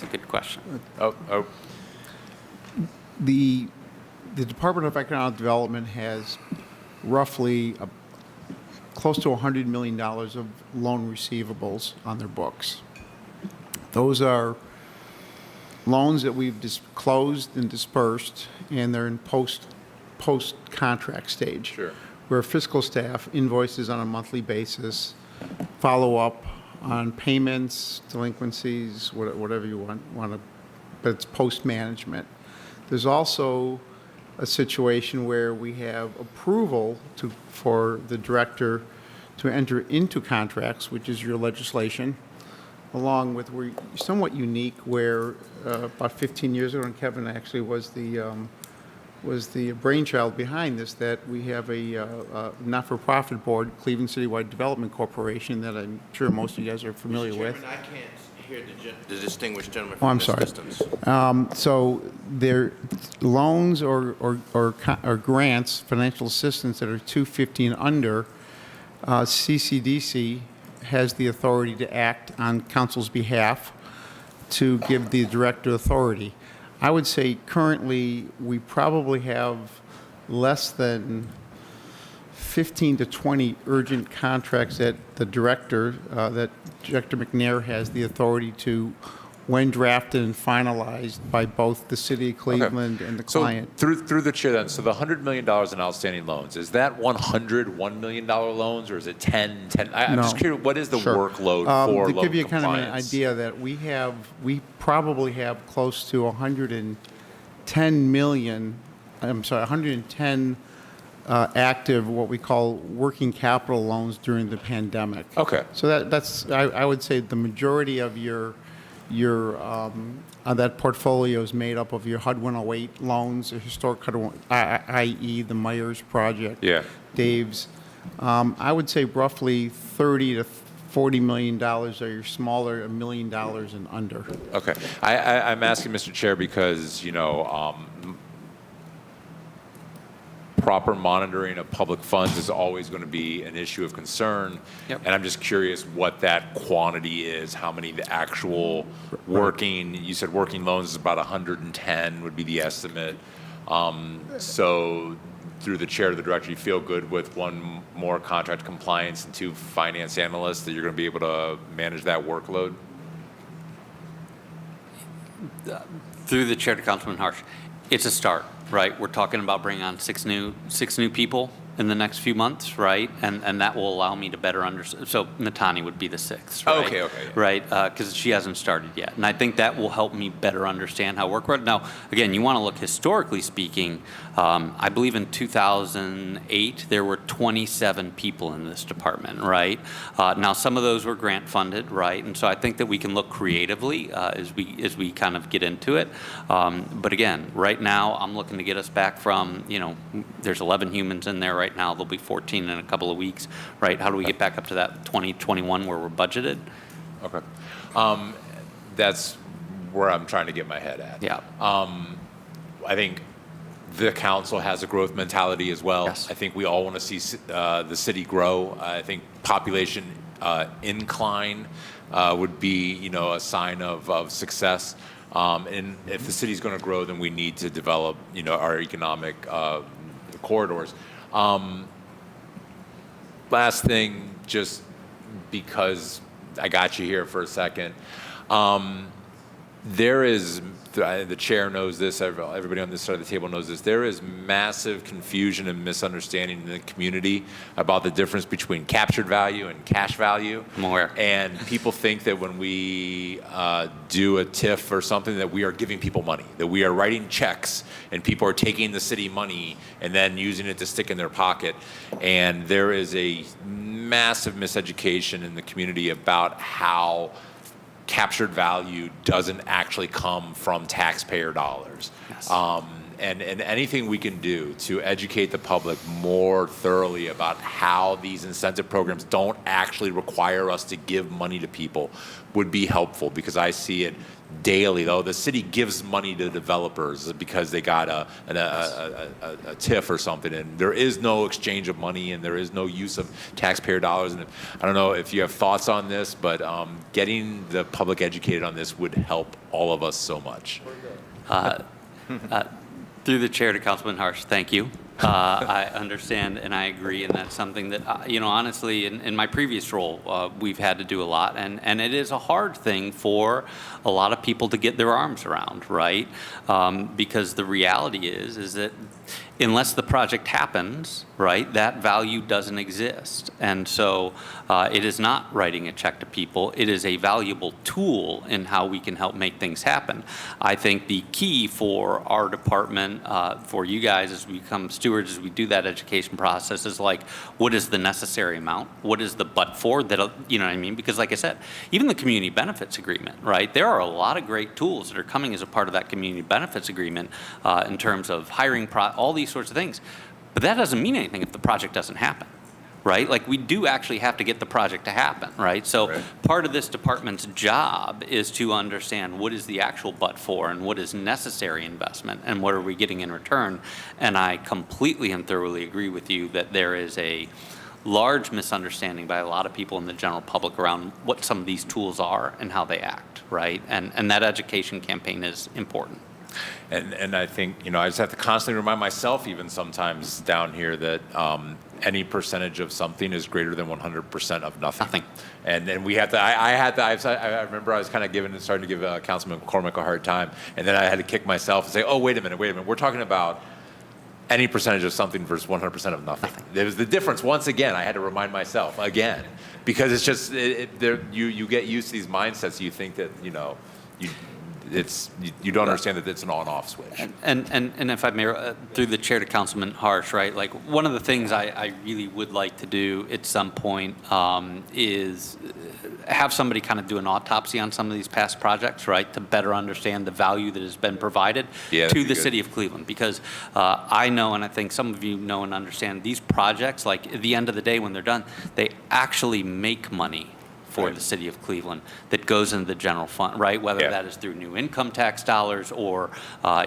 That's a good question. The Department of Economic Development has roughly close to $100 million of loan receivables on their books. Those are loans that we've closed and dispersed, and they're in post-contract stage. Sure. Where fiscal staff invoices on a monthly basis, follow up on payments, delinquencies, whatever you want to, but it's post-management. There's also a situation where we have approval for the director to enter into contracts, which is your legislation, along with, we're somewhat unique where about 15 years ago, and Kevin actually was the brainchild behind this, that we have a not-for-profit board, Cleveland Citywide Development Corporation, that I'm sure most of you guys are familiar with. Chairman, I can't hear the distinguished gentleman Oh, from I'm this sorry. distance. So there loans or grants, financial assistance that are 250 and under, CCDC has the authority to act on council's behalf to give the director authority. I would say currently we probably have less than 15 to 20 urgent contracts that the director, that Director McNair has the authority to, when drafted and finalized by both the city of Cleveland and the client. So through the chair then, so the $100 million in outstanding loans, is that $1 million loans or is it 10? I'm No. just curious, what is the Sure. workload for To loan give you kind of an compliance? idea that we probably have close to 110 million, I'm sorry, 110 active, what we call working capital loans during the pandemic. Okay. So that's, I would say the majority of your that portfolio is made up of your HUD 108 loans, the historic HUD 108, i.e. the Myers project, Dave's. I would say roughly 30 to $40 million are your smaller, $1 million and under. Okay. I'm asking, Mr. Chair, because, proper monitoring of public funds is always going to be an issue of concern. Yep. And I'm just curious what that quantity is, how many the actual working, you said working loans is about 110 would be the estimate. So through the chair to the director, you feel good with one more contract compliance and 2 finance analysts that you're going to be able to manage that workload? Through the chair to Councilman Harsh, it's a start, right? We're talking about bringing on 6 new people in the next few months, right? And that will allow me to better understand. So Natani would be the 6th, right? Okay. Right, because she hasn't started yet. And I think that will help me better understand how work works. Now, again, you want to look historically speaking, I believe in 2008, there were 27 people in this department, right? Now, some of those were grant funded, right? And so I think that we can look creatively as we kind of get into it. But again, right now, I'm looking to get us back from, there's 11 humans in there right now. There'll be 14 in a couple of weeks, right? How do we get back up to that 2021 where we're budgeted? Okay. That's where I'm trying to get my head at. Yeah. I think the council has a growth mentality as well. I think we all want to see the city grow. I think population incline would be, you know, a sign of success. And if the city's going to grow, then we need to develop, you know, our economic corridors. Last thing, just because I got you here for a second, there is, the chair knows this, everybody on this side of the table knows this, there is massive confusion and misunderstanding in the community about the difference between captured value and cash value. I'm aware. And people think that when we do a TIF or something that we are giving people money, that we are writing checks and people are taking the city money and then using it to stick in their pocket. And there is a massive miseducation in the community about how captured value doesn't actually come from taxpayer dollars. Yes. And anything we can do to educate the public more thoroughly about how these incentive programs don't actually require us to give money to people would be helpful, because I see it daily. Though the city gives money to developers because they got a TIF or something, and there is no exchange of money and there is no use of taxpayer dollars. And I don't know if you have thoughts on this, but getting the public educated on this would help all of us so much. Through the chair to Councilman Harsh, thank you. I understand and I agree, and that's something that, you know, honestly, in my previous role, we've had to do a lot, and it is a hard thing for a lot of people to get their arms around, right? Because the reality is that unless the project happens, right, that value doesn't exist. And so it is not writing a check to people. It is a valuable tool in how we can help make things happen. I think the key for our department, for you guys as we become stewards, as we do that education process, is like, what is the necessary amount? What is the but for that, you know what I mean? Because like I said, even the community benefits agreement, right? There are a lot of great tools that are coming as a part of that community benefits agreement in terms of hiring, all these sorts of things. But that doesn't mean anything if the project doesn't happen, right? Like, we do actually have to get the project to happen, right? So part of this department's job is to understand what is the actual but for and what is necessary investment and what are we getting in return. And I completely and thoroughly agree with you that there is a large misunderstanding by a lot of people in the general public around what some of these tools are and how they act, right? And that education campaign is important. And I think, you know, I just have to constantly remind myself, even sometimes down here, that any percentage of something is greater than 100% of nothing. And we have to, I remember I was kind of starting to give Councilman McCormick a hard time, and then I had to kick myself and say, oh, wait a minute, we're talking about any percentage of something versus 100% of nothing. There was the difference. Once again, I had to remind myself again, because it's just, you get used to these mindsets. You think that, you know, you don't understand that it's an on-off switch. And if I may, through the chair to Councilman Harsh, right? Like, one of the things I really would like to do at some point is have somebody kind of do an autopsy on some of these past projects, right? To better understand the value that has been provided to the city of Cleveland. Because I know, and I think some of you know and understand, these projects, like, at the end of the day when they're done, they actually make money for the city of Cleveland that goes into the general fund, right? Whether that is through new income tax dollars or,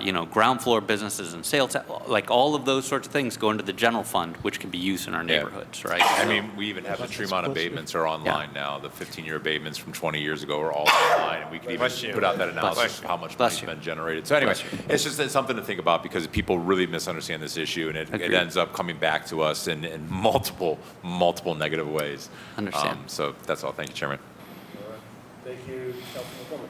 you know, ground floor businesses and sales, like all of those sorts of things go into the general fund, which can be used in our neighborhoods, right? I mean, we even have the Tremont abatements are online now. The 15-year abatements from 20 years ago are all online, and we can even put out that analysis of how much money's been generated. So anyway, it's just something to think about, because people really misunderstand this issue, and it ends up coming back to us in multiple negative ways. Understand. So that's all. Thank you, Chairman. Thank you, Councilman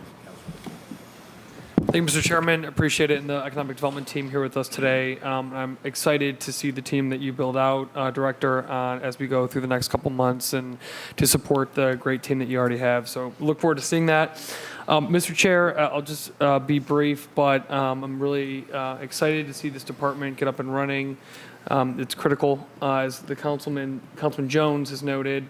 Thank you, Mr. Chairman. Appreciate it. And the Economic Development team here with us today. I'm excited to see the team that you build out, Director, as we go through the next couple months, and to support the great team that you already have. So look forward to seeing that. Mr. Chair, I'll just be brief, but I'm really excited to see this department get up and running. It's critical, as the Councilman Jones has noted.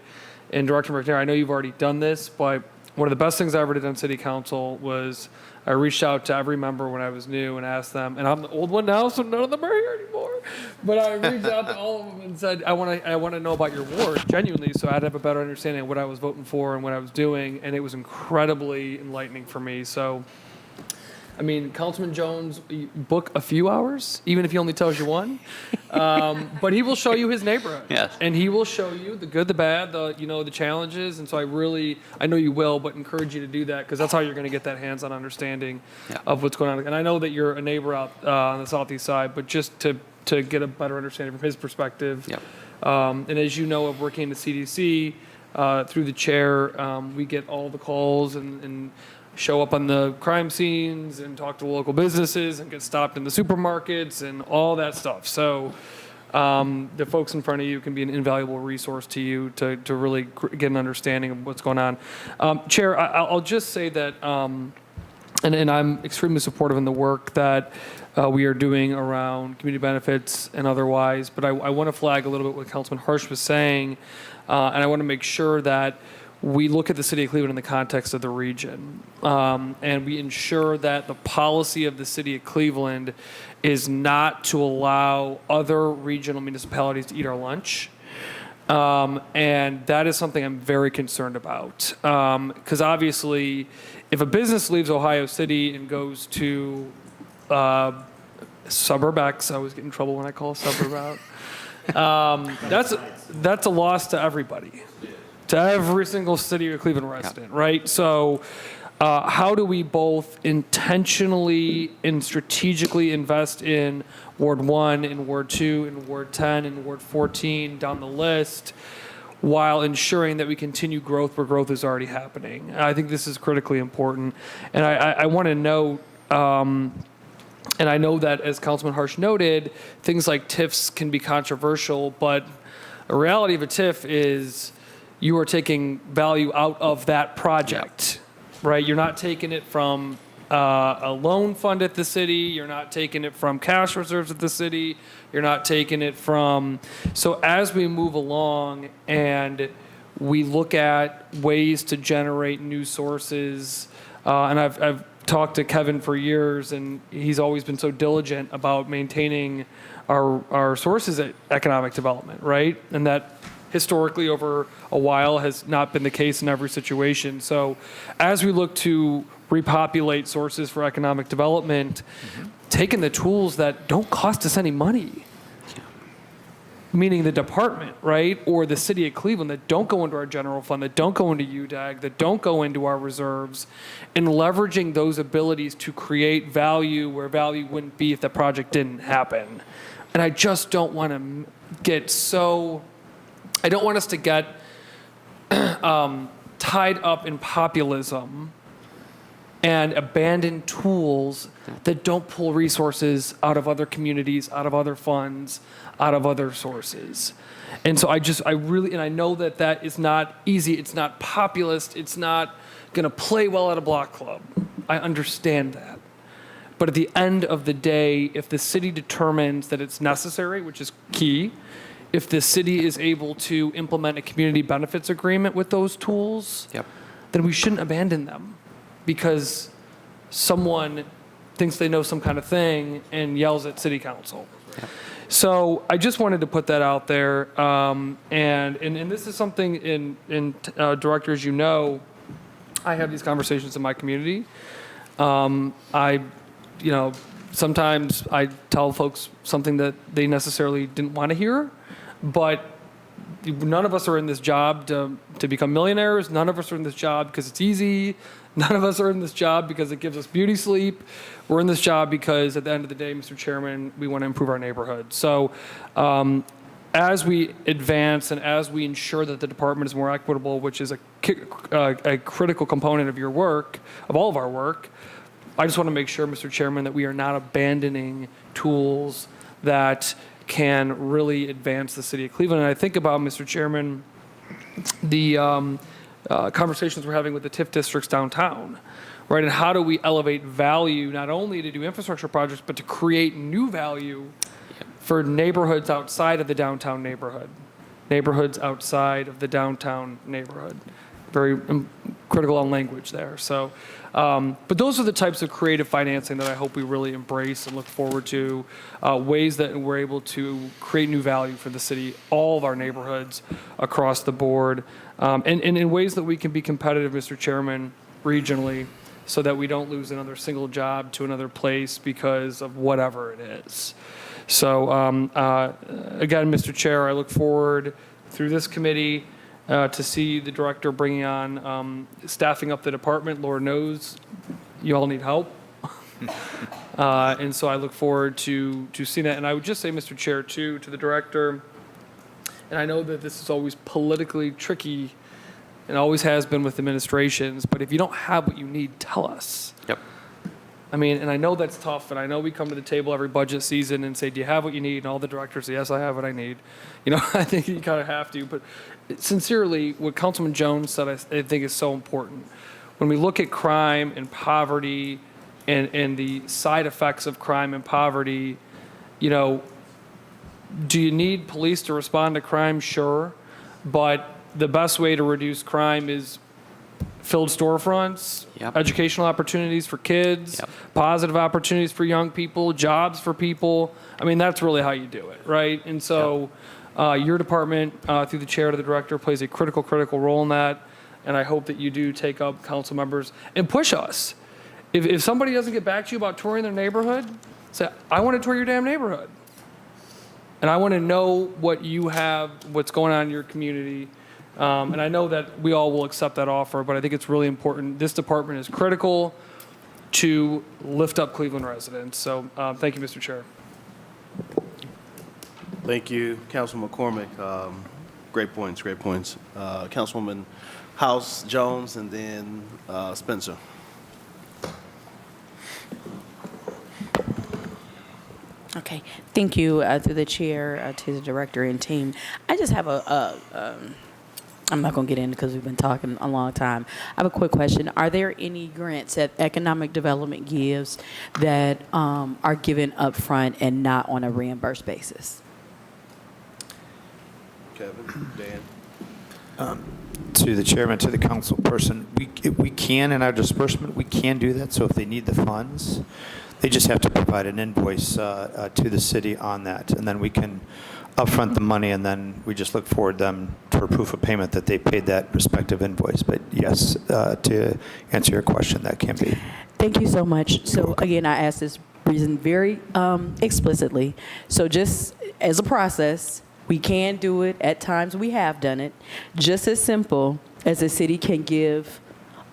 And Director McNair, I know you've already done this, but one of the best things I ever did on City Council was I reached out to every member when I was new and asked them, and I'm the old one now, so none of them are here anymore. But I reached out to all of them and said, I want to know about your ward, genuinely, so I'd have a better understanding of what I was voting for and what I was doing, and it was incredibly enlightening for me. So I mean, Councilman Jones, you book a few hours, even if he only tells you one. But he will show you his neighborhood. Yes. And he will show you the good, the bad, the challenges. And so I know you will, but encourage you to do that because that's how you're going to get that hands-on understanding of what's going on. And I know that you're a neighbor out on the southeast side, but just to get a better understanding from his perspective. Yep. And as you know, of working in the CDC, through the chair, we get all the calls and show up on the crime scenes and talk to local businesses and get stopped in the supermarkets and all that stuff. So the folks in front of you can be an invaluable resource to you to really get an understanding of what's going on. Chair, I'll just say that, and I'm extremely supportive in the work that we are doing around community benefits and otherwise, but I want to flag a little bit what Councilman Hirsch was saying, and I want to make sure that we look at the city of Cleveland in the context of the region, and we ensure that the policy of the city of Cleveland is not to allow other regional municipalities to eat our lunch. And that is something I'm very concerned about. Because obviously, if a business leaves Ohio City and goes to Suburb X, I always get in trouble when I call a suburb out, that's a loss to everybody. To every single city of Cleveland resident, right? So how do we both intentionally and strategically invest in Ward 1 and Ward 2 and Ward 10 and Ward 14 down the list while ensuring that we continue growth where growth is already happening? And I think this is critically important. And I want to note, and I know that as Councilman Hirsch noted, things like TIFs can be controversial, but the reality of a TIF is you are taking value out of that project, right? You're not taking it from a loan fund at the city. You're not taking it from cash reserves at the city. You're not taking it from... So as we move along and we look at ways to generate new sources, and I've talked to Kevin for years, and he's always been so diligent about maintaining our sources at economic development, right? And that historically over a while has not been the case in every situation. So as we look to repopulate sources for economic development, taking the tools that don't cost us any money, meaning the department, right, or the city of Cleveland that don't go into our general fund, that don't go into UDAG, that don't go into our reserves, and leveraging those abilities to create value where value wouldn't be if the project didn't happen. And I just don't want to get so... I don't want us to get tied up in populism and abandon tools that don't pull resources out of other communities, out of other funds, out of other sources. And so I know that is not easy. It's not populist. It's not going to play well at a block club. I understand that. But at the end of the day, if the city determines that it's necessary, which is key, if the city is able to implement a community benefits agreement with those tools, then we shouldn't abandon them because someone thinks they know some kind of thing and yells at city council. So I just wanted to put that out there. And this is something Director, as you know, I have these conversations in my community. Sometimes I tell folks something that they necessarily didn't want to hear. But none of us are in this job to become millionaires. None of us are in this job because it's easy. None of us are in this job because it gives us beauty sleep. We're in this job because at the end of the day, Mr. Chairman, we want to improve our neighborhood. So as we advance and as we ensure that the department is more equitable, which is a critical component of your work, of all of our work, I just want to make sure, Mr. Chairman, that we are not abandoning tools that can really advance the city of Cleveland. And I think about, Mr. Chairman, the conversations we're having with the TIF districts downtown, right? And how do we elevate value not only to do infrastructure projects, but to create new value for neighborhoods outside of the downtown neighborhood, neighborhoods outside of the downtown neighborhood. Very critical on language there. So, but those are the types of creative financing that I hope we really embrace and look forward to, ways that we're able to create new value for the city, all of our neighborhoods across the board, and in ways that we can be competitive, Mr. Chairman, regionally. so that we don't lose another single job to another place because of whatever it is. So again, Mr. Chair, I look forward through this committee to see the director bringing on staffing up the department. Lord knows you all need help. And so I look forward to seeing that. And I would just say, Mr. Chair, too, to the director, and I know that this is always politically tricky and always has been with administrations, but if you don't have what you need, tell us. Yep. I mean, and I know that's tough, and I know we come to the table every budget season and say, do you have what you need? And all the directors say, yes, I have what I need. You know, I think you kind of have to. But sincerely, what Councilman Jones said, I think is so important. When we look at crime and poverty and the side effects of crime and poverty, you know, do you need police to respond to crime? Sure. But the best way to reduce crime is filled storefronts, Yep. educational opportunities for kids, Yep. positive opportunities for young people, jobs for people. I mean, that's really how you do it, right? And so your department, through the chair to the director, plays a critical role in that. And I hope that you do take up council members and push us. If somebody doesn't get back to you about touring their neighborhood, say, I want to tour your damn neighborhood. And I want to know what you have, what's going on in your community. And I know that we all will accept that offer, but I think it's really important. This department is critical to lift up Cleveland residents. So thank you, Mr. Chair. Thank you, Councilman McCormick. Great points, great points. Councilwoman House Jones, and then Spencer. Okay, thank you through the chair to the director and team. I just have I'm not going to get in because we've been talking a long time. I have a quick question. Are there any grants that economic development gives that are given up front and not on a reimbursed basis? Kevin, Dan. To the chairman, to the council person, we can, in our disbursement, we can do that. So if they need the funds, they just have to provide an invoice to the city on that. And then we can upfront the money, and then we just look forward them for proof of payment that they paid that respective invoice. But yes, to answer your question, that can be. Thank you so much. So again, I asked this reason very explicitly. So just as a process, we can do it. At times we have done it. Just as simple as the city can give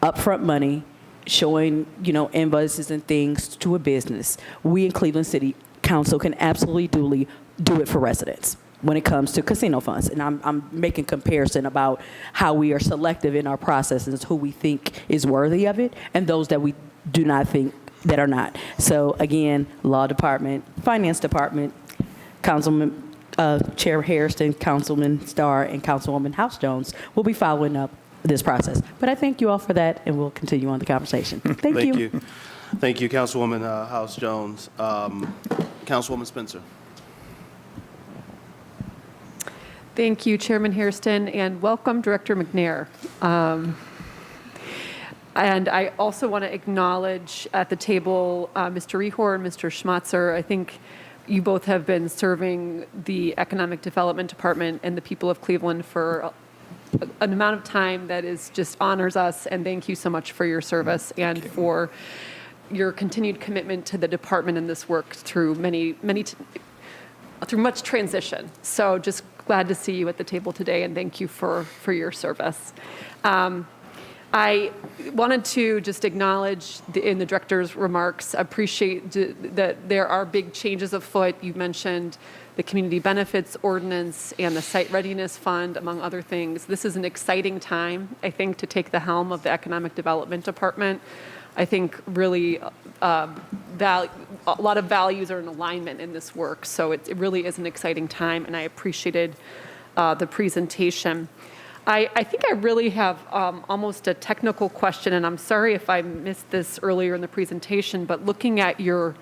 upfront money, showing, you know, invoices and things to a business. We in Cleveland City Council can absolutely do it for residents when it comes to casino funds. And I'm making comparison about how we are selective in our processes, who we think is worthy of it, and those that we do not think that are not. So again, Law Department, Finance Department, Councilman Chair Hairston, Councilman Starr, and Councilwoman House Jones will be following up this process. But I thank you all for that, and we'll continue on the conversation. Thank you. Thank you, Councilwoman House Jones. Councilwoman Spencer. Thank you, Chairman Hairston, and welcome, Director McNair. And I also want to acknowledge at the table Mr. Rehor and Mr. Schmatzer. I think you both have been serving the Economic Development Department and the people of Cleveland for an amount of time that is just honors us, and thank you so much for your service and for your continued commitment to the department and this work through through much transition. So just glad to see you at the table today, and thank you for your service. I wanted to just acknowledge in the director's remarks, appreciate that there are big changes afoot. You mentioned the community benefits ordinance and the site readiness fund, among other things. This is an exciting time, I think, to take the helm of the Economic Development Department. I think really a lot of values are in alignment in this work, so it really is an exciting time, and I appreciated the presentation. I think I really have almost a technical question, and I'm sorry if I missed this earlier in the presentation, but looking at your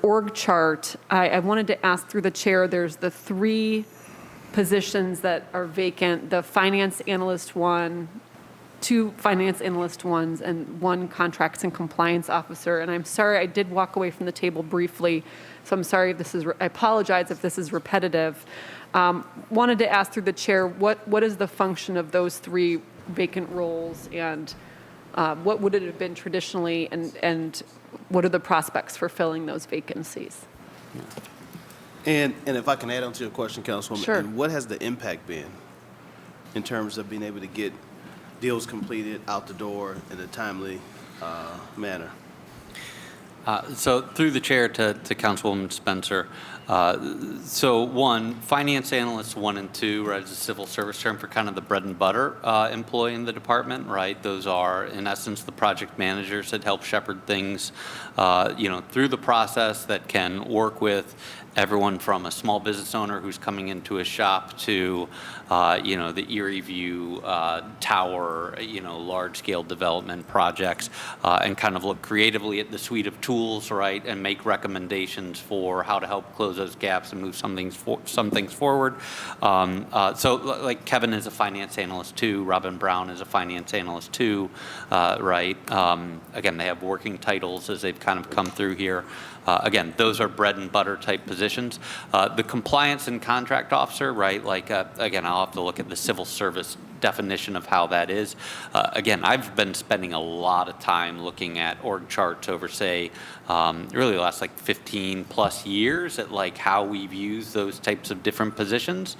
org chart, I wanted to ask through the chair, there's the 3 positions that are vacant, the finance analyst one, 2 finance analyst ones, and 1 contracts and compliance officer. And I'm sorry, I did walk away from the table briefly, so I'm sorry if this is, I apologize if this is repetitive. Wanted to ask through the chair, what is the function of those 3 vacant roles, and What would it have been traditionally, and what are the prospects for filling those vacancies? And if I can add on to your question, Councilwoman. Sure. And what has the impact been in terms of being able to get deals completed out the door in a timely manner? So through the chair to Councilwoman Spencer, so one, finance analysts 1 and 2, right, is a civil service term for kind of the bread and butter employee in the department, right? Those are, in essence, the project managers that help shepherd things, through the process, that can work with everyone from a small business owner who's coming into a shop to, the Erie View Tower, large-scale development projects, and kind of look creatively at the suite of tools, right, and make recommendations for how to help close those gaps and move some things forward. So, like Kevin is a finance analyst too, Robin Brown is a finance analyst too, right? Again, they have working titles as they've kind of come through here. Again, those are bread and butter type positions. The compliance and contract officer, right? Like, again, I'll have to look at the civil service definition of how that is. Again, I've been spending a lot of time looking at org charts over, say, really the last like 15 plus years at like how we've used those types of different positions.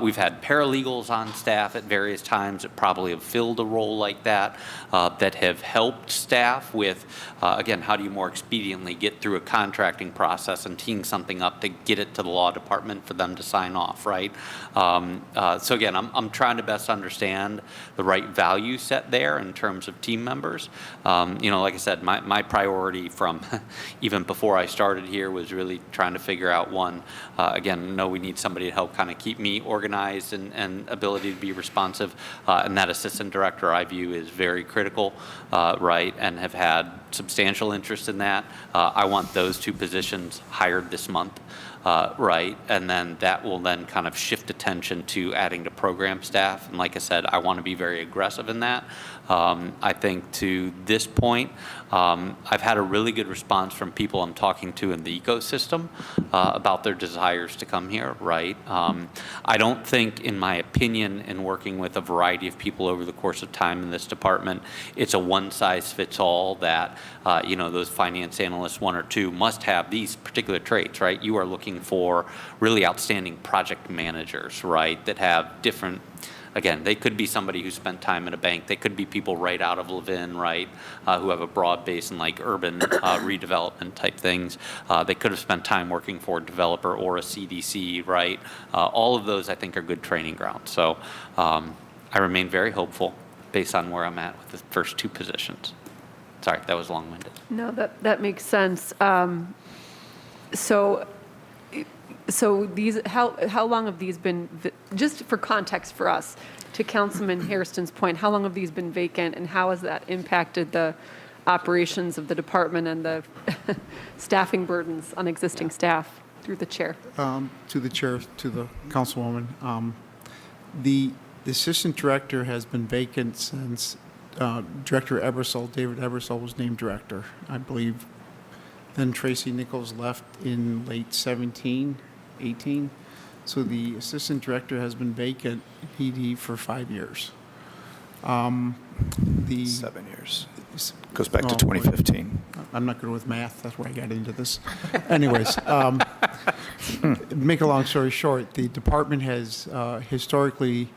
We've had paralegals on staff at various times that probably have filled a role like that, that have helped staff with, again, how do you more expediently get through a contracting process and teeing something up to get it to the law department for them to sign off, right? So again, I'm trying to best understand the right value set there in terms of team members. Like I said, my priority from even before I started here was really trying to figure out one, again, we need somebody to help kind of keep me organized and ability to be responsive. And that assistant director I view is very critical, right, and have had substantial interest in that. I want those 2 positions hired this month. Right, and then that will then kind of shift attention to adding to program staff. And like I said, I want to be very aggressive in that. I think to this point, I've had a really good response from people I'm talking to in the ecosystem about their desires to come here, right? I don't think, in my opinion, in working with a variety of people over the course of time in this department, it's a one-size-fits-all that, those finance analysts 1 or 2 must have these particular traits, right? You are looking for really outstanding project managers, right, that have different. Again, they could be somebody who spent time in a bank. They could be people right out of Levin, right, who have a broad base in like urban redevelopment type things. They could have spent time working for a developer or a CDC, right? All of those, I think, are good training grounds. So I remain very hopeful based on where I'm at with the first 2 positions. Sorry, that was long-winded. No, that makes sense. So these, how long have these been, just for context for us, to Councilman Hairston's point, how long have these been vacant, and how has that impacted the operations of the department and the staffing burdens on existing staff? Through the chair. To the chair, to the councilwoman. The assistant director has been vacant since Director Ebersol, David Ebersol, was named director, I believe. Then Tracy Nichols left in late 17, 18. So the assistant director has been vacant in PD for 5 years. 7 years. Goes back to 2015. I'm not good with math. That's why I got into this. Anyways, make a long story short, the department has historically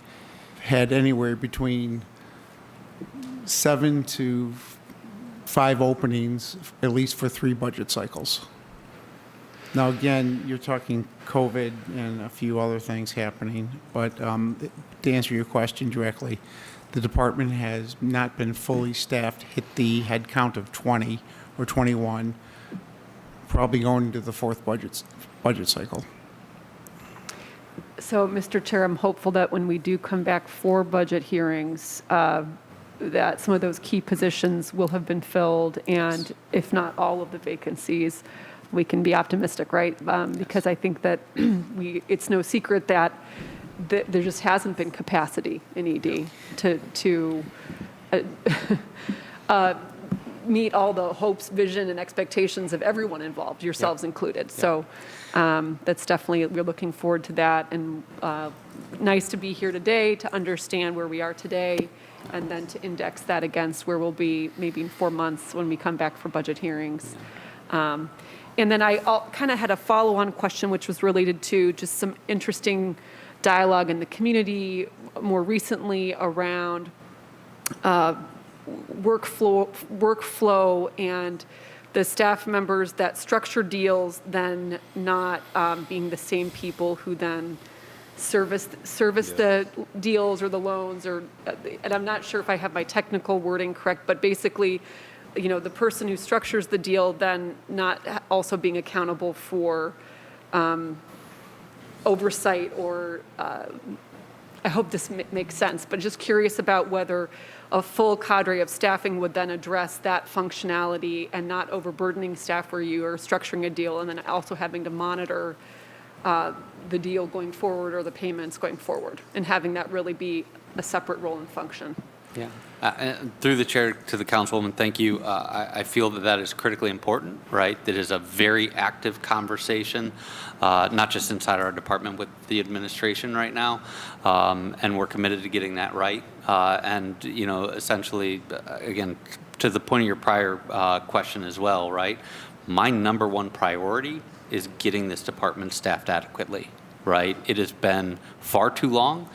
had anywhere between 7 to 5 openings, at least for 3 budget cycles. Now, again, you're talking COVID and a few other things happening, but to answer your question directly, the department has not been fully staffed, hit the head count of 20 or 21, probably going into the 4th budget cycle. So, Mr. Chair, I'm hopeful that when we do come back for budget hearings, that some of those key positions will have been filled, and if not all of the vacancies, we can be optimistic, right? Because I think that it's no secret that there just hasn't been capacity in ED to meet all the hopes, vision, and expectations of everyone involved, yourselves included. So that's definitely, we're looking forward to that, and nice to be here today to understand where we are today, and then to index that against where we'll be maybe in 4 months when we come back for budget hearings. And then I kind of had a follow-on question, which was related to just some interesting dialogue in the community more recently around workflow and the staff members that structure deals then not being the same people who then service the deals or the loans, or and I'm not sure if I have my technical wording correct, but basically, you know, the person who structures the deal then not also being accountable for oversight or I hope this makes sense, but just curious about whether a full cadre of staffing would then address that functionality and not overburdening staff where you are structuring a deal and then also having to monitor the deal going forward or the payments going forward, and having that really be a separate role and function. Yeah. And through the chair to the councilwoman, thank you. I feel that that is critically important, right? That is a very active conversation, not just inside our department with the administration right now, and we're committed to getting that right. And, you know, essentially, again, to the point of your prior question as well, right? My number one priority is getting this department staffed adequately, right? It has been far too long.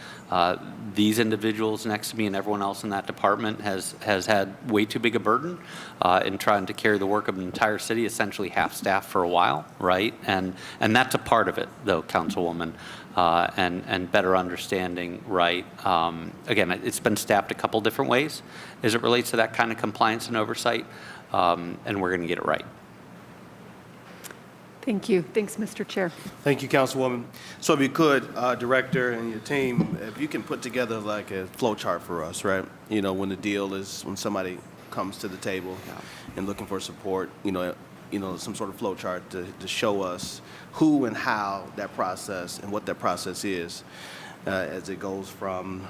These individuals next to me and everyone else in that department has had way too big a burden in trying to carry the work of an entire city, essentially half-staffed for a while, right? And that's a part of it, though, Councilwoman, and better understanding, right? Again, it's been staffed a couple different ways as it relates to that kind of compliance and oversight, and we're going to get it right. Thank you. Thanks, Mr. Chair. Thank you, Councilwoman. So if you could, Director and your team, if you can put together like a flow chart for us, right? You know, when the deal is, when somebody comes to the table and looking for support, you know, some sort of flow chart to show us who and how that process and what that process is as it goes from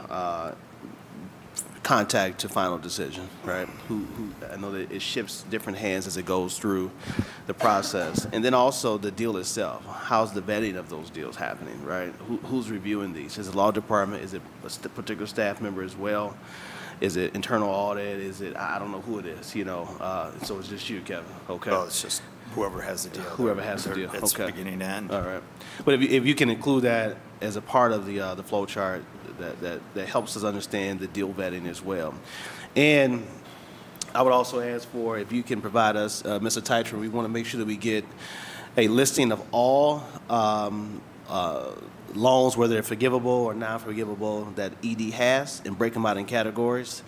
contact to final decision, right? Who I know that it shifts different hands as it goes through the process. And then also the deal itself. How's the vetting of those deals happening, right? Who's reviewing these? Is it law department? Is it a particular staff member as well? Is it internal audit? Is it, I don't know who it is, you know? So it's just you, Kevin, okay? Well, it's just whoever has the deal. Whoever has the deal, It's okay. beginning to end. All right. But if you can include that as a part of the flow chart, that helps us understand the deal vetting as well. And I would also ask for, if you can provide us, Mr. Titra, we want to make sure that we get a listing of all loans, whether they're forgivable or non-forgivable, that ED has, and break them out in categories,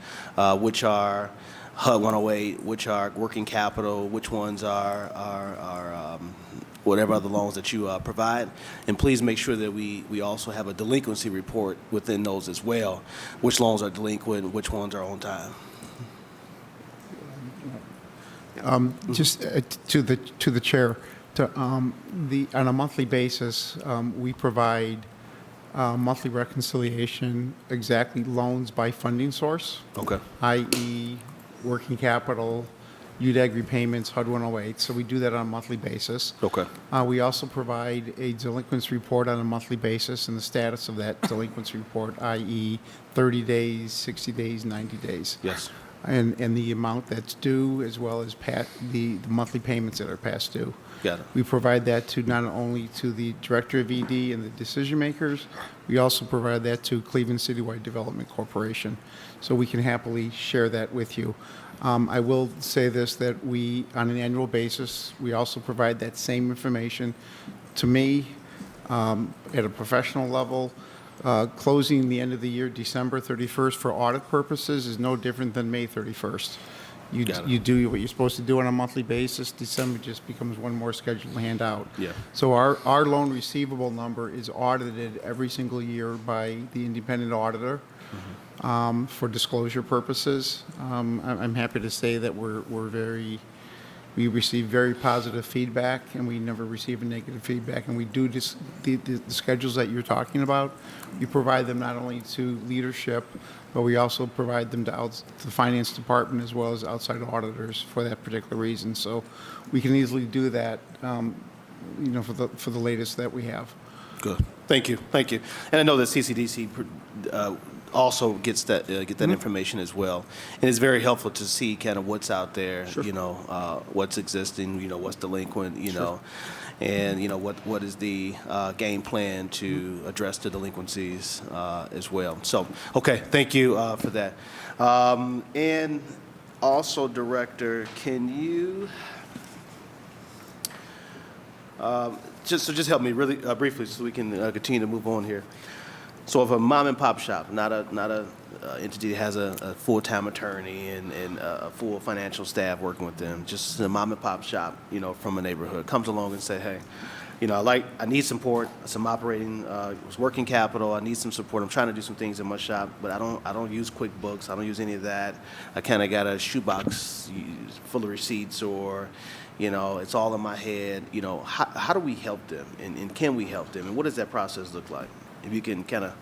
which are HUD 108, which are working capital, which ones are whatever other loans that you provide. And please make sure that we also have a delinquency report within those as well, which loans are delinquent, which ones are on time. Just to the chair, on a monthly basis, we provide monthly reconciliation, exactly loans by funding source. Okay. I.e. working capital, UDAG repayments, HUD 108. So we do that on a monthly basis. Okay. We also provide a delinquency report on a monthly basis and the status of that delinquency report, i.e. 30 days, 60 days, 90 days. Yes. And the amount that's due, as well as the monthly payments that are past due. Got it. We provide that to not only to the director of ED and the decision makers, we also provide that to Cleveland Citywide Development Corporation. So we can happily share that with you. I will say this, that we, on an annual basis, we also provide that same information to me at a professional level. Closing the end of the year, December 31st, for audit purposes is no different than May 31st. You do what you're supposed to do on a monthly basis. December just becomes one more schedule to hand out. Yeah. So our loan receivable number is audited every single year by the independent auditor. For disclosure purposes. I'm happy to say that we receive very positive feedback, and we never receive a negative feedback. And we do the schedules that you're talking about. We provide them not only to leadership, but we also provide them to the finance department as well as outside auditors for that particular reason. So we can easily do that, for the latest that we have. Good. Thank you. Thank you. And I know that CCDC also gets that information as well, and it's very helpful to see kind of what's out there. You know, what's existing. You know, what's delinquent. You know, and you know what is the game plan to address the delinquencies as well. So, okay, thank you for that. And also, Director, can you just help me really briefly so we can continue to move on here. So if a mom and pop shop, not a entity that has a full-time attorney and a full financial staff working with them, just a mom and pop shop, you know, from a neighborhood comes along and say, hey, you know, I need support, some operating, working capital. I need some support. I'm trying to do some things in my shop, but I don't use QuickBooks. I don't use any of that. I kind of got a shoebox full of receipts, or, you know, it's all in my head. You know, how do we help them, and can we help them, and what does that process look like? If you can kind of.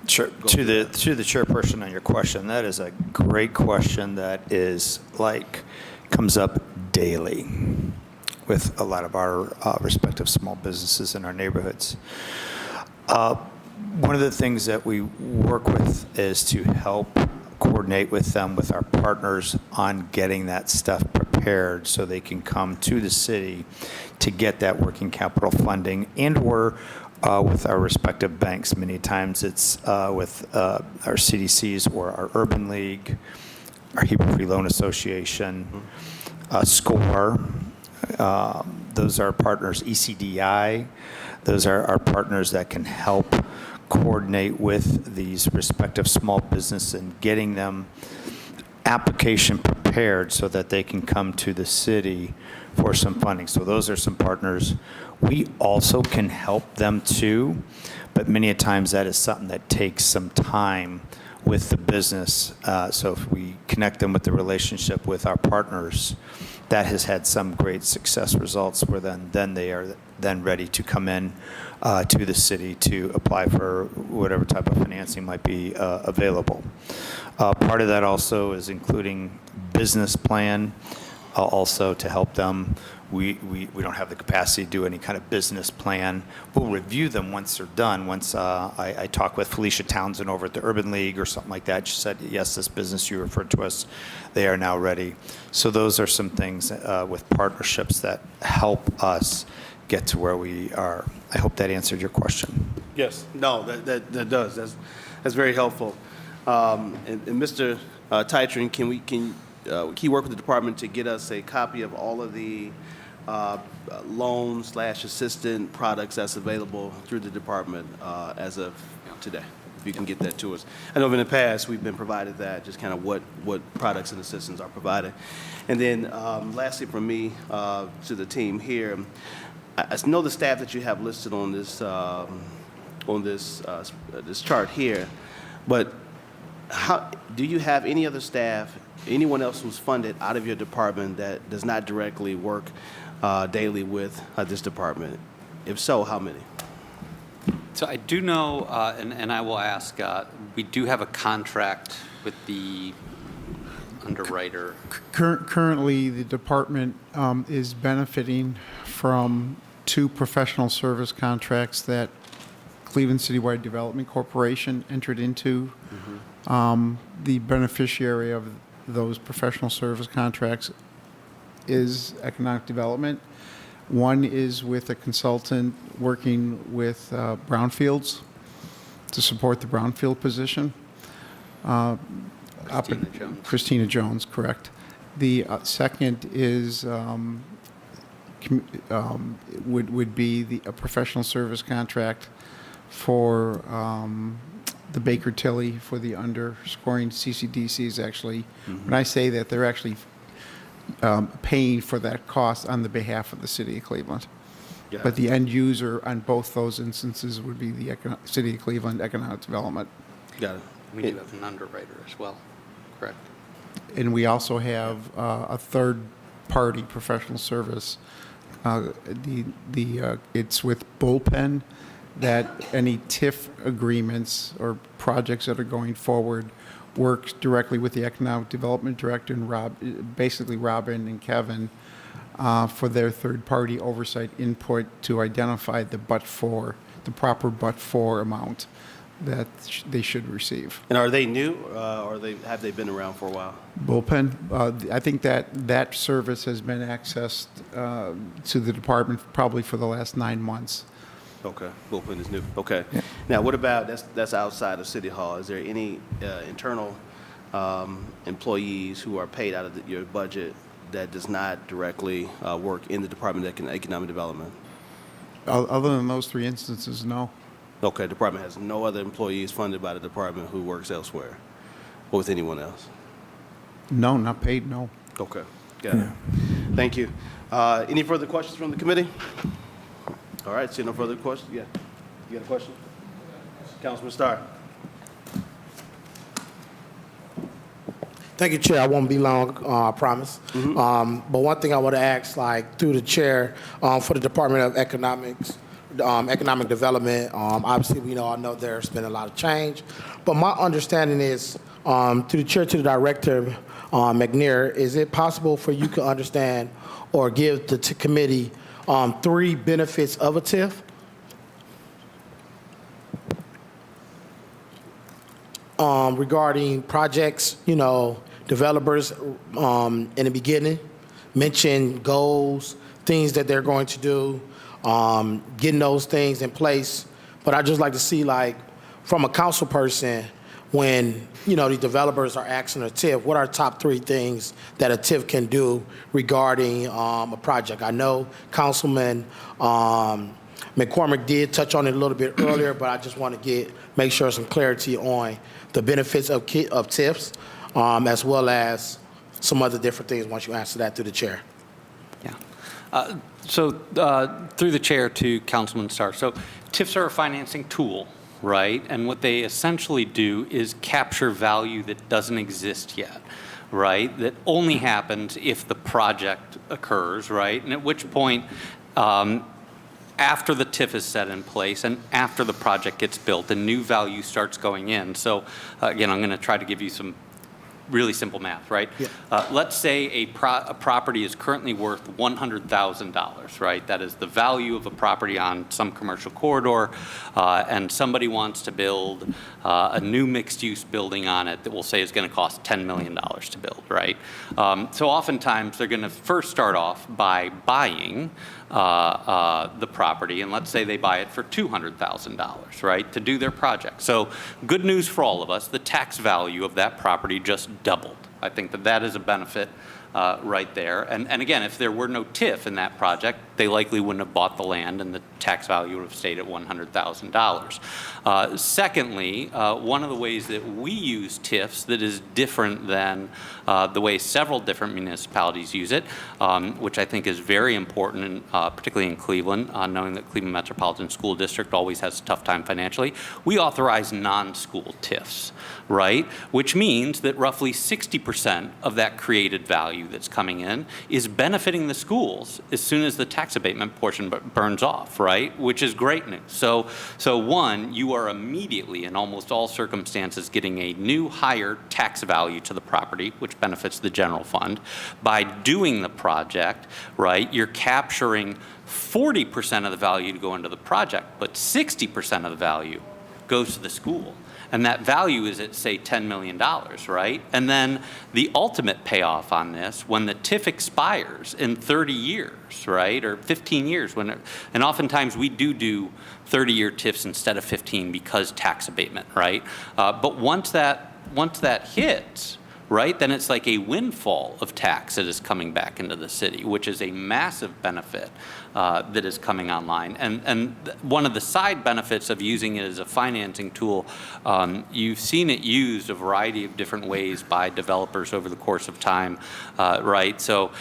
Sure. To the chairperson on your question, that is a great question that is comes up daily with a lot of our respective small businesses in our neighborhoods. One of the things that we work with is to help coordinate with them, with our partners, on getting that stuff prepared so they can come to the city to get that working capital funding, and or with our respective banks. Many times it's with our CDCs or our Urban League, our Hebrew Free Loan Association, SCORE. Those are partners, ECDI. Those are our partners that can help coordinate with these respective small businesses and getting them application prepared so that they can come to the city for some funding. So those are some partners. We also can help them too, but many a times that is something that takes some time with the business. So if we connect them with the relationship with our partners, that has had some great success results where then they are then ready to come in to the city to apply for whatever type of financing might be available. Part of that also is including business plan, also to help them. We don't have the capacity to do any kind of business plan. We'll review them once they're done. Once I talk with Felicia Townsend over at the Urban League or something like that, she said, yes, this business you referred to us, they are now ready. So those are some things with partnerships that help us get to where we are. I hope that answered your question. Yes. No, that does. That's very helpful. And Mr. Titron, can you work with the department to get us a copy of all of the loan/assistant products that's available through the department as of today? If you can get that to us. I know in the past we've been provided that, just kind of what products and assistants are provided. And then lastly from me to the team here, I know the staff that you have listed on this this chart here, but how do you have any other staff, anyone else who's funded out of your department that does not directly work daily with this department? If so, how many? So I do know, and I will ask, we do have a contract with the underwriter. Currently, the department is benefiting from 2 professional service contracts that Cleveland Citywide Development Corporation entered into. The beneficiary of those professional service contracts is economic development. One is with a consultant working with brownfields to support the brownfield position. Christina Jones. Christina Jones, correct. The second is would be a professional service contract for the Baker Tilly for the underscoring CCDCs. Actually, when I say that, they're actually paying for that cost on the behalf of the city of Cleveland. Yeah. But the end user on both those instances would be the city of Cleveland Economic Development. Got it. We do have an underwriter as well, correct? And we also have a third-party professional service. It's with Bullpen, that any TIF agreements or projects that are going forward works directly with the Economic Development Director and Robin and Kevin for their third-party oversight input to identify the proper but-for amount that they should receive. And are they new, or have they been around for a while? Bullpen, I think that service has been accessed to the department probably for the last 9 months. Okay, Bullpen is new. Okay. Now, what about, that's outside of City Hall. Is there any internal employees who are paid out of your budget that does not directly work in the Department of Economic Development? Other than those 3 instances, no. Okay, department has no other employees funded by the department who works elsewhere or with anyone else? No, not paid, no. Okay, got it. Thank you. Any further questions from the committee? All right, see no further questions? Yeah, you got a question? Councilman Starr. Thank you, Chair. I won't be long, I promise. But one thing I want to ask, like, through the Chair, for the Department of Economic Development, obviously, I know there's been a lot of change, but my understanding is, through the Chair to the Director, McNair, is it possible for you to understand or give the committee 3 benefits of a TIF? Regarding projects, developers in the beginning mention goals, things that they're going to do, getting those things in place. But I'd just like to see, like, from a council person, when, the developers are asking a TIF, what are top 3 things that a TIF can do regarding a project? I know Councilman McCormick did touch on it a little bit earlier, but I just want to make sure some clarity on the benefits of TIFs, as well as some other different things once you answer that through the Chair. Yeah. So through the Chair to Councilman Starr. So TIFs are a financing tool, right? And what they essentially do is capture value that doesn't exist yet, right? That only happens if the project occurs, right? And at which point, after the TIF is set in place and after the project gets built, a new value starts going in. So again, I'm going to try to give you some really simple math, right? Yeah. Let's say a property is currently worth $100,000, right? That is the value of a property on some commercial corridor, and somebody wants to build a new mixed-use building on it that we'll say is going to cost $10 million to build, right? So oftentimes they're going to first start off by buying the property, and let's say they buy it for $200,000, right, to do their project. So good news for all of us, the tax value of that property just doubled. I think that is a benefit right there. And again, if there were no TIF in that project, they likely wouldn't have bought the land and the tax value would have stayed at $100,000. Secondly, one of the ways that we use TIFs that is different than the way several different municipalities use it, which I think is very important, particularly in Cleveland, knowing that Cleveland Metropolitan School District always has a tough time financially, we authorize non-school TIFs, right? Which means that roughly 60% of that created value that's coming in is benefiting the schools as soon as the tax abatement portion burns off, right? Which is great news. So one, you are immediately, in almost all circumstances, getting a new higher tax value to the property, which benefits the general fund. By doing the project, right, you're capturing 40% of the value to go into the project, but 60% of the value goes to the school. And that value is at, say, $10 million, right? And then the ultimate payoff on this, when the TIF expires in 30 years, right, or 15 years, and oftentimes we do 30-year TIFs instead of 15 because tax abatement, right? But once that hits, right, then it's like a windfall of tax that is coming back into the city, which is a massive benefit that is coming online. And one of the side benefits of using it as a financing tool, you've seen it used a variety of different ways by developers over the course of time, right? So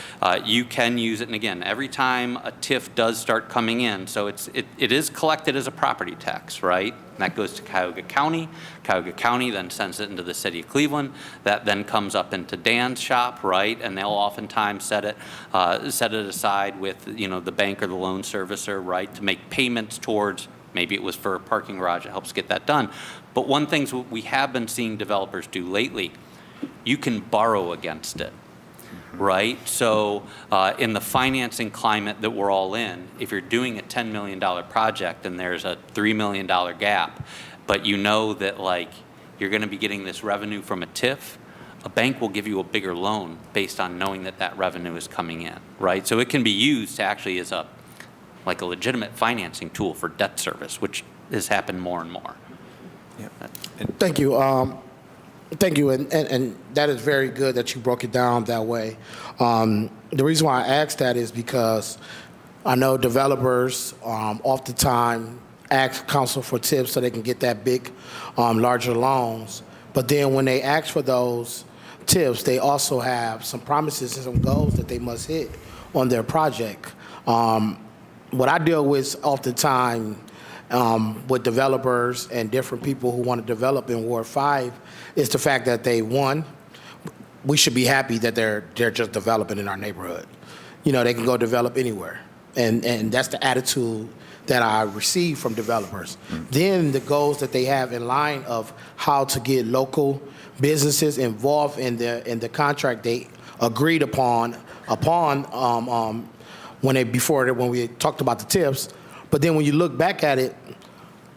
you can use it, and again, every time a TIF does start coming in, so it is collected as a property tax, right? And that goes to Cuyahoga County. Cuyahoga County then sends it into the city of Cleveland. That then comes up into Dan's shop, right? And they'll oftentimes set it aside with, the bank or the loan servicer, right, to make payments towards, maybe it was for a parking garage, it helps get that done. But one thing we have been seeing developers do lately, you can borrow against it, right? So in the financing climate that we're all in, if you're doing a $10 million project and there's a $3 million gap, but you know that like you're going to be getting this revenue from a TIF, a bank will give you a bigger loan based on knowing that that revenue is coming in, right? So it can be used to actually as a like a legitimate financing tool for debt service, which has happened more and more. Thank you. Thank you, and that is very good that you broke it down that way. The reason why I asked that is because I know developers oftentimes ask council for tips so they can get that big, larger loans. But then when they ask for those tips, they also have some promises and some goals that they must hit on their project. What I deal with oftentimes with developers and different people who want to develop in Ward 5 is the fact that we should be happy that they're just developing in our neighborhood. You know, they can go develop anywhere. And that's the attitude that I receive from developers. Then the goals that they have in line of how to get local businesses involved in the contract they agreed upon when we talked about the tips. But then when you look back at it,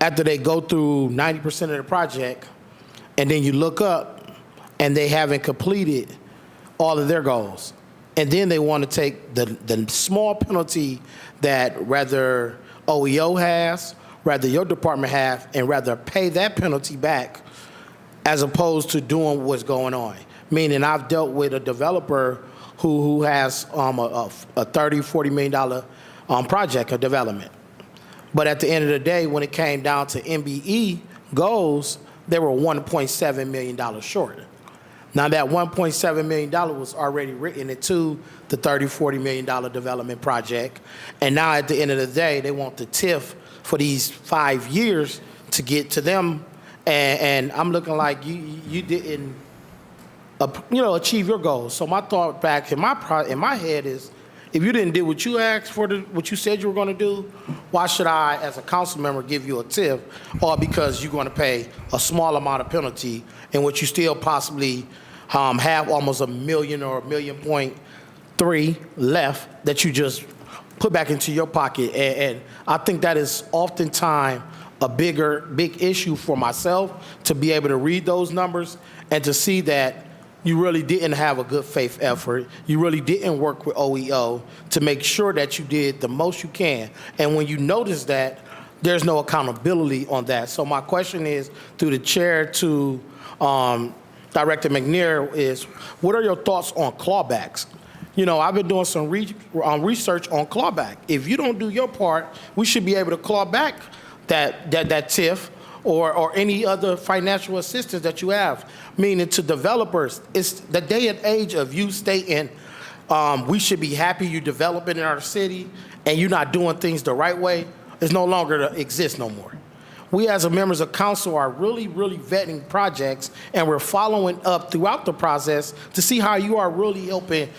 after they go through 90% of the project, and then you look up and they haven't completed all of their goals. And then they want to take the small penalty that rather OEO has, rather your department have, and rather pay that penalty back as opposed to doing what's going on. Meaning I've dealt with a developer who has a $30, $40 million project of development. But at the end of the day, when it came down to MBE goals, they were $1.7 million short. Now that $1.7 million was already written into the $30, $40 million development project. And now at the end of the day, they want the TIF for these 5 years to get to them. And I'm looking like you didn't achieve your goals. So my thought back in my head is, if you didn't do what you asked for, what you said you were going to do, why should I, as a council member, give you a tip, or because you're going to pay a small amount of penalty in which you still possibly have almost $1 million or $1.3 million left that you just put back into your pocket? And I think that is oftentimes a big issue for myself to be able to read those numbers and to see that you really didn't have a good faith effort. You really didn't work with OEO to make sure that you did the most you can. And when you notice that, there's no accountability on that. So my question is, through the chair to Director McNair, is what are your thoughts on clawbacks? You know, I've been doing some research on clawback. If you don't do your part, we should be able to claw back that TIF or any other financial assistance that you have. Meaning to developers, it's the day and age of you stating, we should be happy you developing in our city and you're not doing things the right way, is no longer exist no more. We as members of council are really, really vetting projects, and we're following up throughout the process to see how you are really helping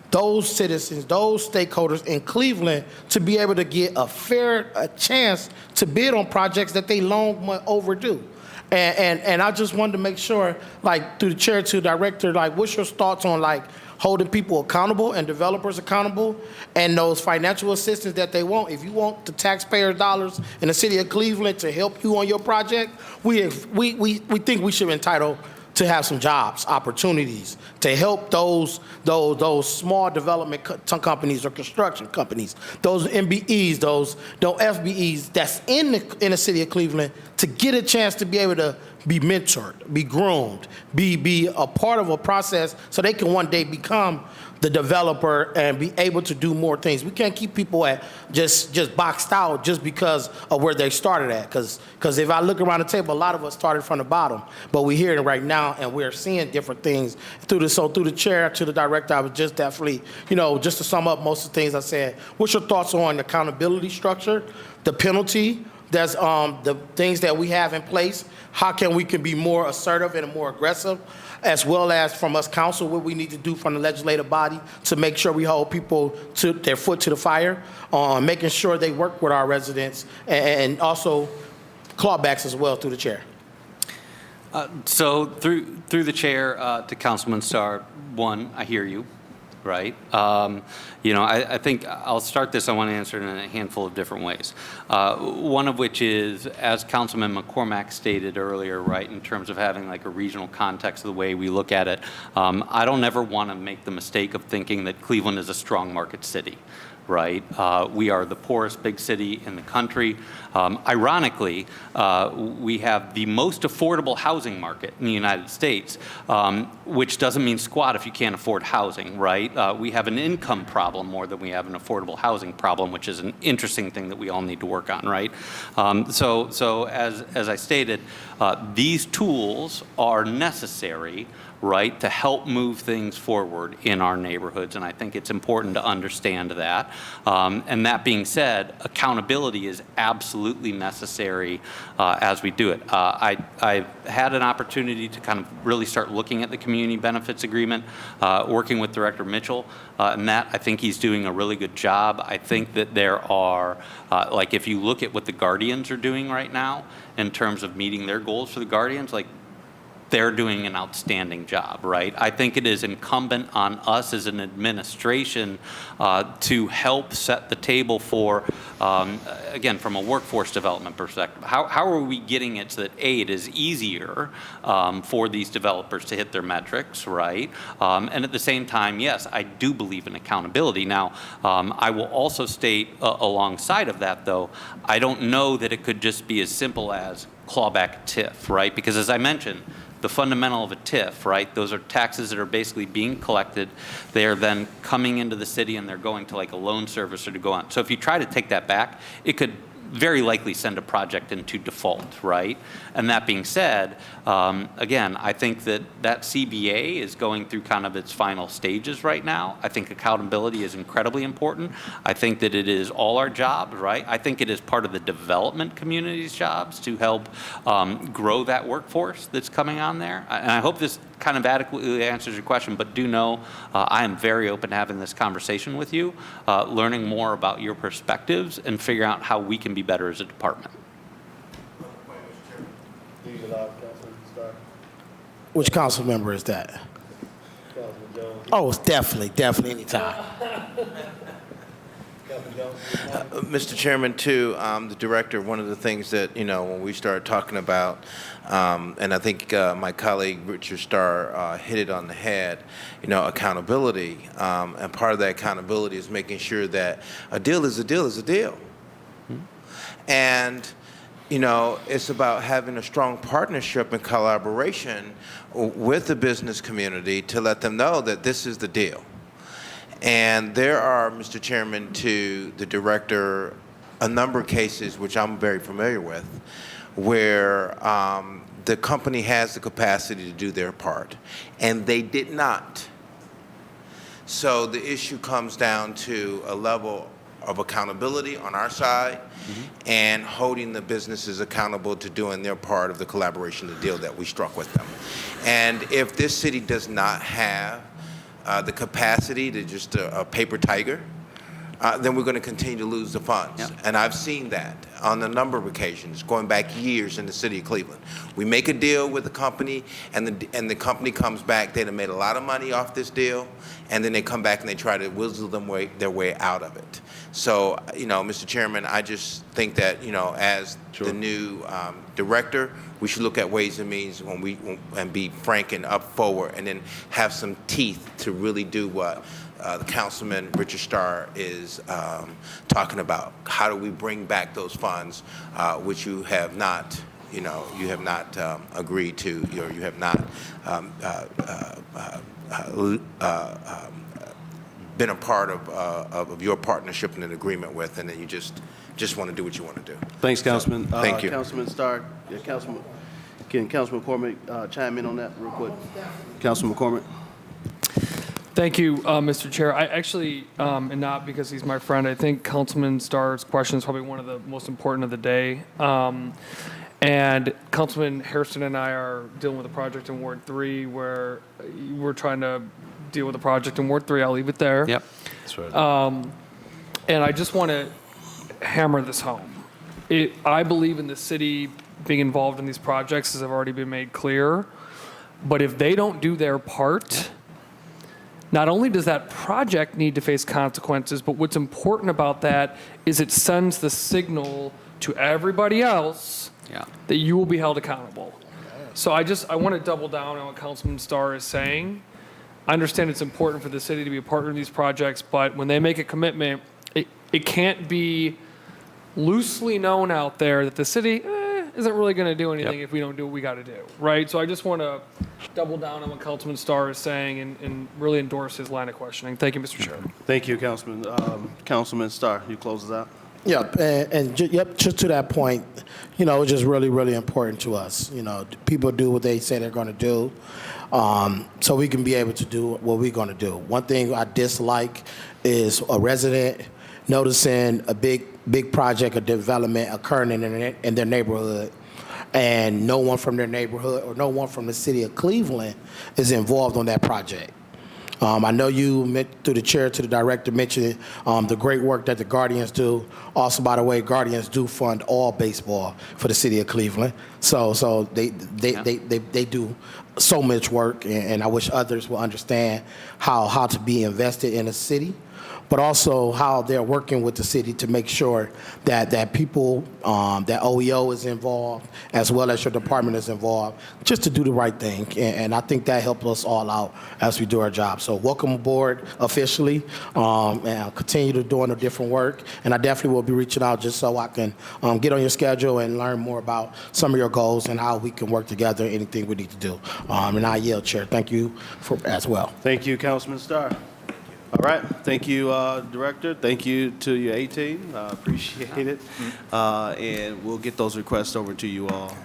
those citizens, those stakeholders in Cleveland to be able to get a chance to bid on projects that they long overdue. And I just wanted to make sure, like, through the chair to the director, like, what's your thoughts on, like, holding people accountable and developers accountable and those financial assistance that they want? If you want the taxpayer dollars in the city of Cleveland to help you on your project, we think we should be entitled to have some jobs, opportunities, to help those small development companies or construction companies, those MBEs, those FBEs that's in the city of Cleveland, to get a chance to be able to be mentored, be groomed, be a part of a process so they can one day become the developer and be able to do more things. We can't keep people at just boxed out just because of where they started at. Because if I look around the table, a lot of us started from the bottom, but we're here right now and we're seeing different things through the chair to the director. I was just definitely, just to sum up most of the things I said, what's your thoughts on the accountability structure, the penalty, that's the things that we have in place, how can we be more assertive and more aggressive, as well as from us council, what we need to do from the legislative body to make sure we hold people to their foot to the fire, making sure they work with our residents, and also clawbacks as well through the chair. So through the chair to Councilman Starr, one, I hear you. right? I think I'll start this. I want to answer it in a handful of different ways. One of which is, as Councilman McCormack stated earlier, right, in terms of having like a regional context of the way we look at it, I don't ever want to make the mistake of thinking that Cleveland is a strong market city. Right? We are the poorest big city in the country. Ironically, we have the most affordable housing market in the United States, which doesn't mean squat if you can't afford housing, right? We have an income problem more than we have an affordable housing problem, which is an interesting thing that we all need to work on, right? So as I stated, these tools are necessary, right, to help move things forward in our neighborhoods, and I think it's important to understand that. And that being said, accountability is absolutely necessary as we do it. I've had an opportunity to kind of really start looking at the community benefits agreement, working with Director Mitchell, and that I think he's doing a really good job. I think that there are, like if you look at what the Guardians are doing right now in terms of meeting their goals for the Guardians, like they're doing an outstanding job, right? I think it is incumbent on us as an administration to help set the table for, again, from a workforce development perspective. How are we getting it so that, A, it is easier for these developers to hit their metrics, right? And at the same time, yes, I do believe in accountability. Now, I will also state alongside of that, though, I don't know that it could just be as simple as clawback TIF, right? Because as I mentioned, the fundamental of a TIF, right? Those are taxes that are basically being collected. They are then coming into the city and they're going to like a loan servicer to go on. So if you try to take that back, it could very likely send a project into default, right? And that being said, again, I think that CBA is going through kind of its final stages right now. I think accountability is incredibly important. I think that it is all our jobs, right? I think it is part of the development community's jobs to help grow that workforce that's coming on there. And I hope this kind of adequately answers your question, but do know I am very open to having this conversation with you, learning more about your perspectives and figuring out how we can be better as a department. Which council member is that? Oh, it's definitely anytime. Mr. Chairman, too, the director, one of the things that, when we started talking about, and I think my colleague Richard Starr hit it on the head, accountability. And part of that accountability is making sure that a deal is a deal is a deal. And, it's about having a strong partnership and collaboration with the business community to let them know that this is the deal. And there are, Mr. Chairman, to the director, a number of cases which I'm very familiar with, where the company has the capacity to do their part, and they did not. So the issue comes down to a level of accountability on our side and holding the businesses accountable to doing their part of the collaboration, the deal that we struck with them. And if this city does not have the capacity to just a paper tiger, then we're going to continue to lose the funds. Yep. And I've seen that on a number of occasions, going back years in the city of Cleveland. We make a deal with the company, and the company comes back. They'd have made a lot of money off this deal, and then they come back and they try to whistle their way out of it. So, Mr. Chairman, I just think that, as the new director, we should look at ways and means and be frank and up forward, and then have some teeth to really do what the Councilman Richard Starr is talking about. How do we bring back those funds, which you have not, agreed to, or you have not been a part of your partnership and an agreement with, and then you just want to do what you want to do. Thanks, Councilman. Thank you. Councilman Starr, can Councilman McCormick chime in on that real quick? Councilman McCormick. Thank you, Mr. Chair. I actually, and not because he's my friend, I think Councilman Starr's question is probably one of the most important of the day. And Councilman Hairston and I are dealing with a project in Ward 3 where we're trying to deal with a project in Ward 3. I'll leave it there. Yep. That's right. And I just want to hammer this home. I believe in the city being involved in these projects, as have already been made clear. But if they don't do their part, not only does that project need to face consequences, but what's important about that is it sends the signal to everybody else that you will be held accountable. So I want to double down on what Councilman Starr is saying. I understand it's important for the city to be a partner in these projects, but when they make a commitment, it can't be loosely known out there that the city isn't really going to do anything if we don't do what we got to do, right? So I just want to double down on what Councilman Starr is saying and really endorse his line of questioning. Thank you, Mr. Chair. Thank you, Councilman. Councilman Starr, you close us out. Yep, just to that point, it's just really, really important to us. People do what they say they're going to do, so we can be able to do what we're going to do. One thing I dislike is a resident noticing a big project or development occurring in their neighborhood, and no one from their neighborhood or no one from the city of Cleveland is involved on that project. I know you, through the chair to the director, mentioned the great work that the Guardians do. Also, by the way, Guardians do fund all baseball for the city of Cleveland. So they do so much work, and I wish others will understand how to be invested in a city, but also how they're working with the city to make sure that people, that OEO is involved, as well as your department is involved, just to do the right thing. And I think that helps us all out as we do our job. So welcome aboard officially, and I'll continue to doing a different work. And I definitely will be reaching out just so I can get on your schedule and learn more about some of your goals and how we can work together, anything we need to do. And I yield, Chair. Thank you as well. Thank you, Councilman Starr. All right. Thank you, Director. Thank you to your A-team. Appreciate it. And we'll get those requests over to you all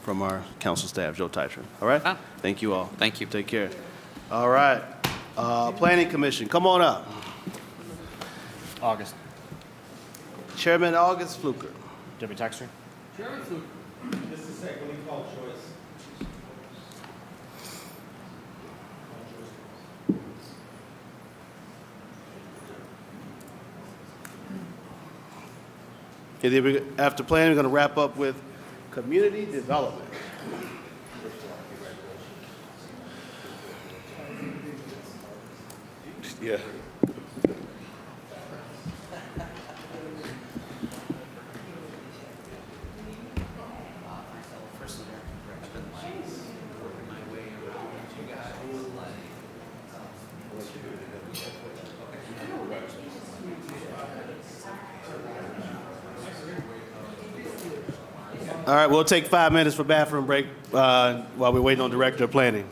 from our council staff, Joe Tytron. All right? Thank you all. Thank you. Take care. All right. Planning Commission, come on up. August. Chairman August Fluker. Deputy Texter. Chairman Fluker. Just a second, we call choice. Okay, then after planning, we're going to wrap up with community development. Yeah. All right, we'll take 5 minutes for bathroom break while we're waiting on Director of Planning.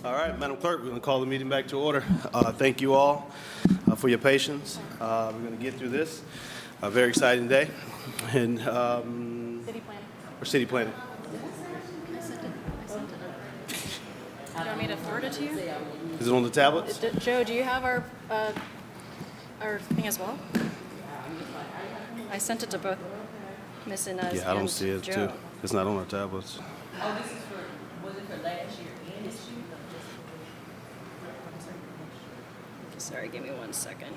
All right, Madam Clerk, we're going to call the meeting back to order. Thank you all for your patience. We're going to get through this. A very exciting day. And City planning. for city planning. Do you want me to forward it to you? Is it on the tablets? Joe, do you have our thing as well? I sent it to both Ms. Inez Yeah, I don't and see it Joe. too. It's not on our tablets. Oh, this is for, was it for last year and this year? Sorry, give me 1 second.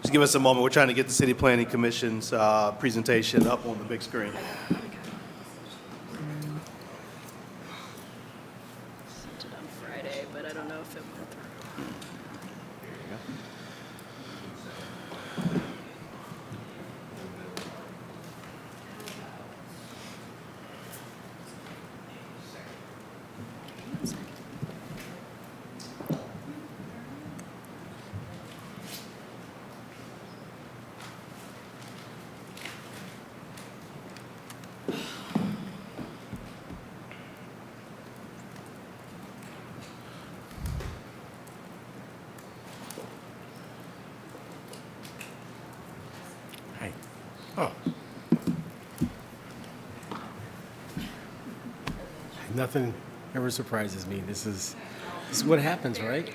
Just give us a moment. We're trying to get the City Planning Commission's presentation up on the big screen. Sent it on Friday, but I don't know if it went through. Hi. Oh. Nothing ever surprises me. This is what happens, right?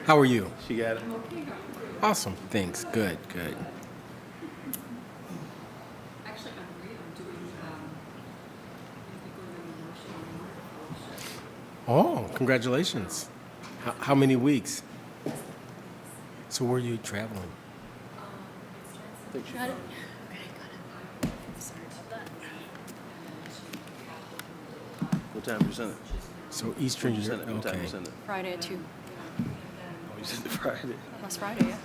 How are you? She got it. Awesome. Thanks. Good, good. Oh, congratulations. How many weeks? So where are you traveling? Got it? What time did you send it? So Eastern When did you Europe. send it? What time did Okay. you send it? Friday at 2. Oh, you sent it Friday. Last Friday, yeah.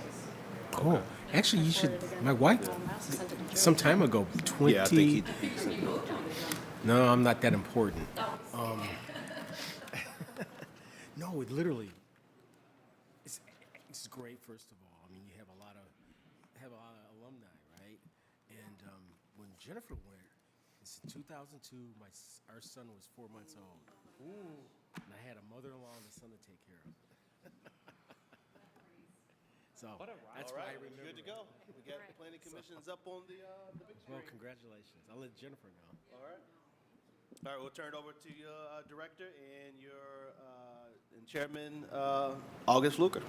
Cool. Actually, you should. My wife, Sent it to Joe. some time ago, 20. Yeah, I think he sent it. No, I'm not that important. No, it literally. It's great. First of all, I mean, you have a lot of alumni, right? And when Jennifer went, it's in 2002. Our son was 4 months old, and I had a mother-in-law and a son to take care of. So that's All why right, I remember. good to go. We got the planning commissions up on the big screen. Well, congratulations. I'll let Jennifer know. All right. All right, we'll turn it over to your director and your and chairman, August Fluker.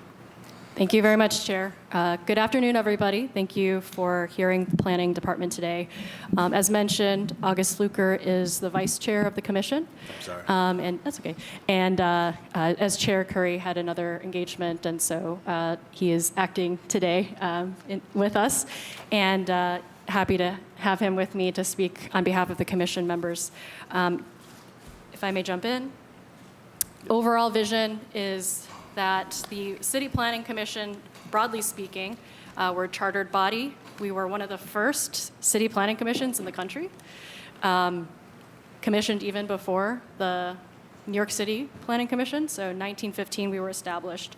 Thank you very much, Chair. Good afternoon, everybody. Thank you for hearing the Planning Department today. As mentioned, August Fluker is the Vice Chair of the Commission. I'm sorry. And that's okay. And as Chair, Curry had another engagement, and so he is acting today with us. And happy to have him with me to speak on behalf of the Commission members. If I may jump in. Overall vision is that the City Planning Commission, broadly speaking, we're a chartered body. We were one of the first city planning commissions in the country, commissioned even before the New York City Planning Commission. So 1915 we were established.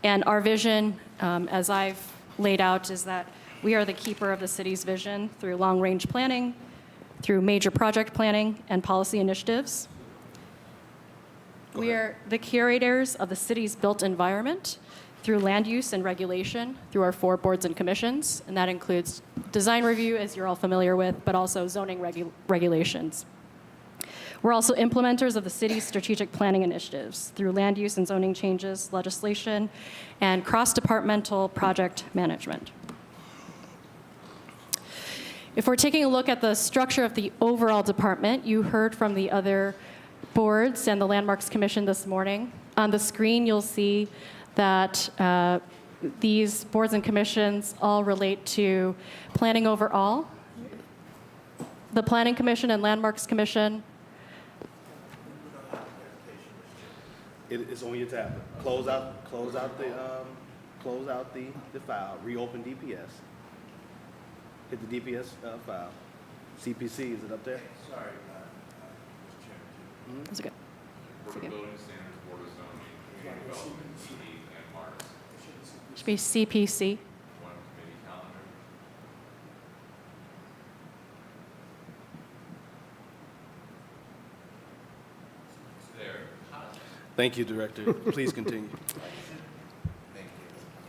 And our vision, as I've laid out, is that we are the keeper of the city's vision through long-range planning, through major project planning and policy initiatives. We are the curators of the city's built environment through land use and regulation through our 4 boards and commissions, and that includes design review, as you're all familiar with, but also zoning regulations. We're also implementers of the city's strategic planning initiatives through land use and zoning changes, legislation, and cross-departmental project management. If we're taking a look at the structure of the overall department, you heard from the other boards and the Landmarks Commission this morning. On the screen, you'll see that these boards and commissions all relate to planning overall, the Planning Commission and Landmarks Commission. It's on your tablet. Close out the file, reopen DPS. Hit the DPS file. CPC, is it up there? Sorry, That's good. Board of Building Standards, Board of Zoning, Development, PD, and Marks. Should be CPC. One committee calendar. It's there. Thank you, Director. Please continue.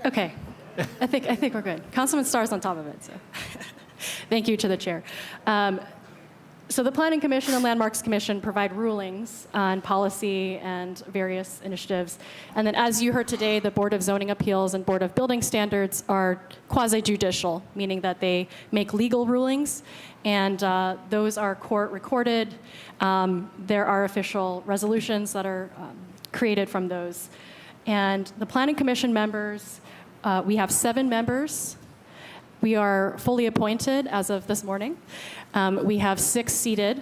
Okay. I think we're good. Councilman Starr's on top of it, so. Thank you to the chair. So the Planning Commission and Landmarks Commission provide rulings on policy and various initiatives. And then as you heard today, the Board of Zoning Appeals and Board of Building Standards are quasi-judicial, meaning that they make legal rulings, and those are court recorded. There are official resolutions that are created from those. And the Planning Commission members, we have 7 members. We are fully appointed as of this morning. We have 6 seated,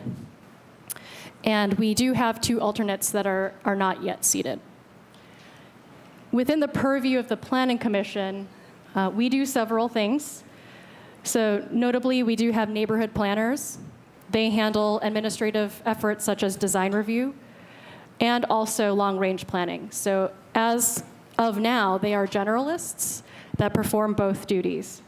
and we do have 2 alternates that are not yet seated. Within the purview of the Planning Commission, we do several things. So notably, we do have neighborhood planners. They handle administrative efforts such as design review and also long-range planning. So as of now, they are generalists that perform both duties.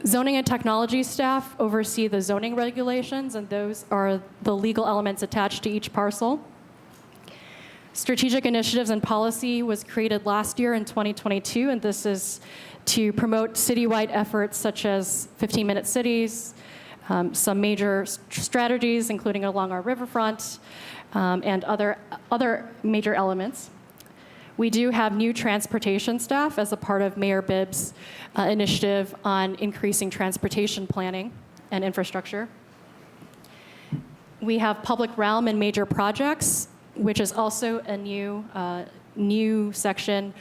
Zoning and technology staff oversee the zoning regulations, and those are the legal elements attached to each parcel. Strategic initiatives and policy was created last year in 2022, and this is to promote citywide efforts such as 15-minute cities, some major strategies, including along our riverfront, and other major elements. We do have new transportation staff as a part of Mayor Bibb's initiative on increasing transportation planning and infrastructure. We have public realm and major projects, which is also a new section.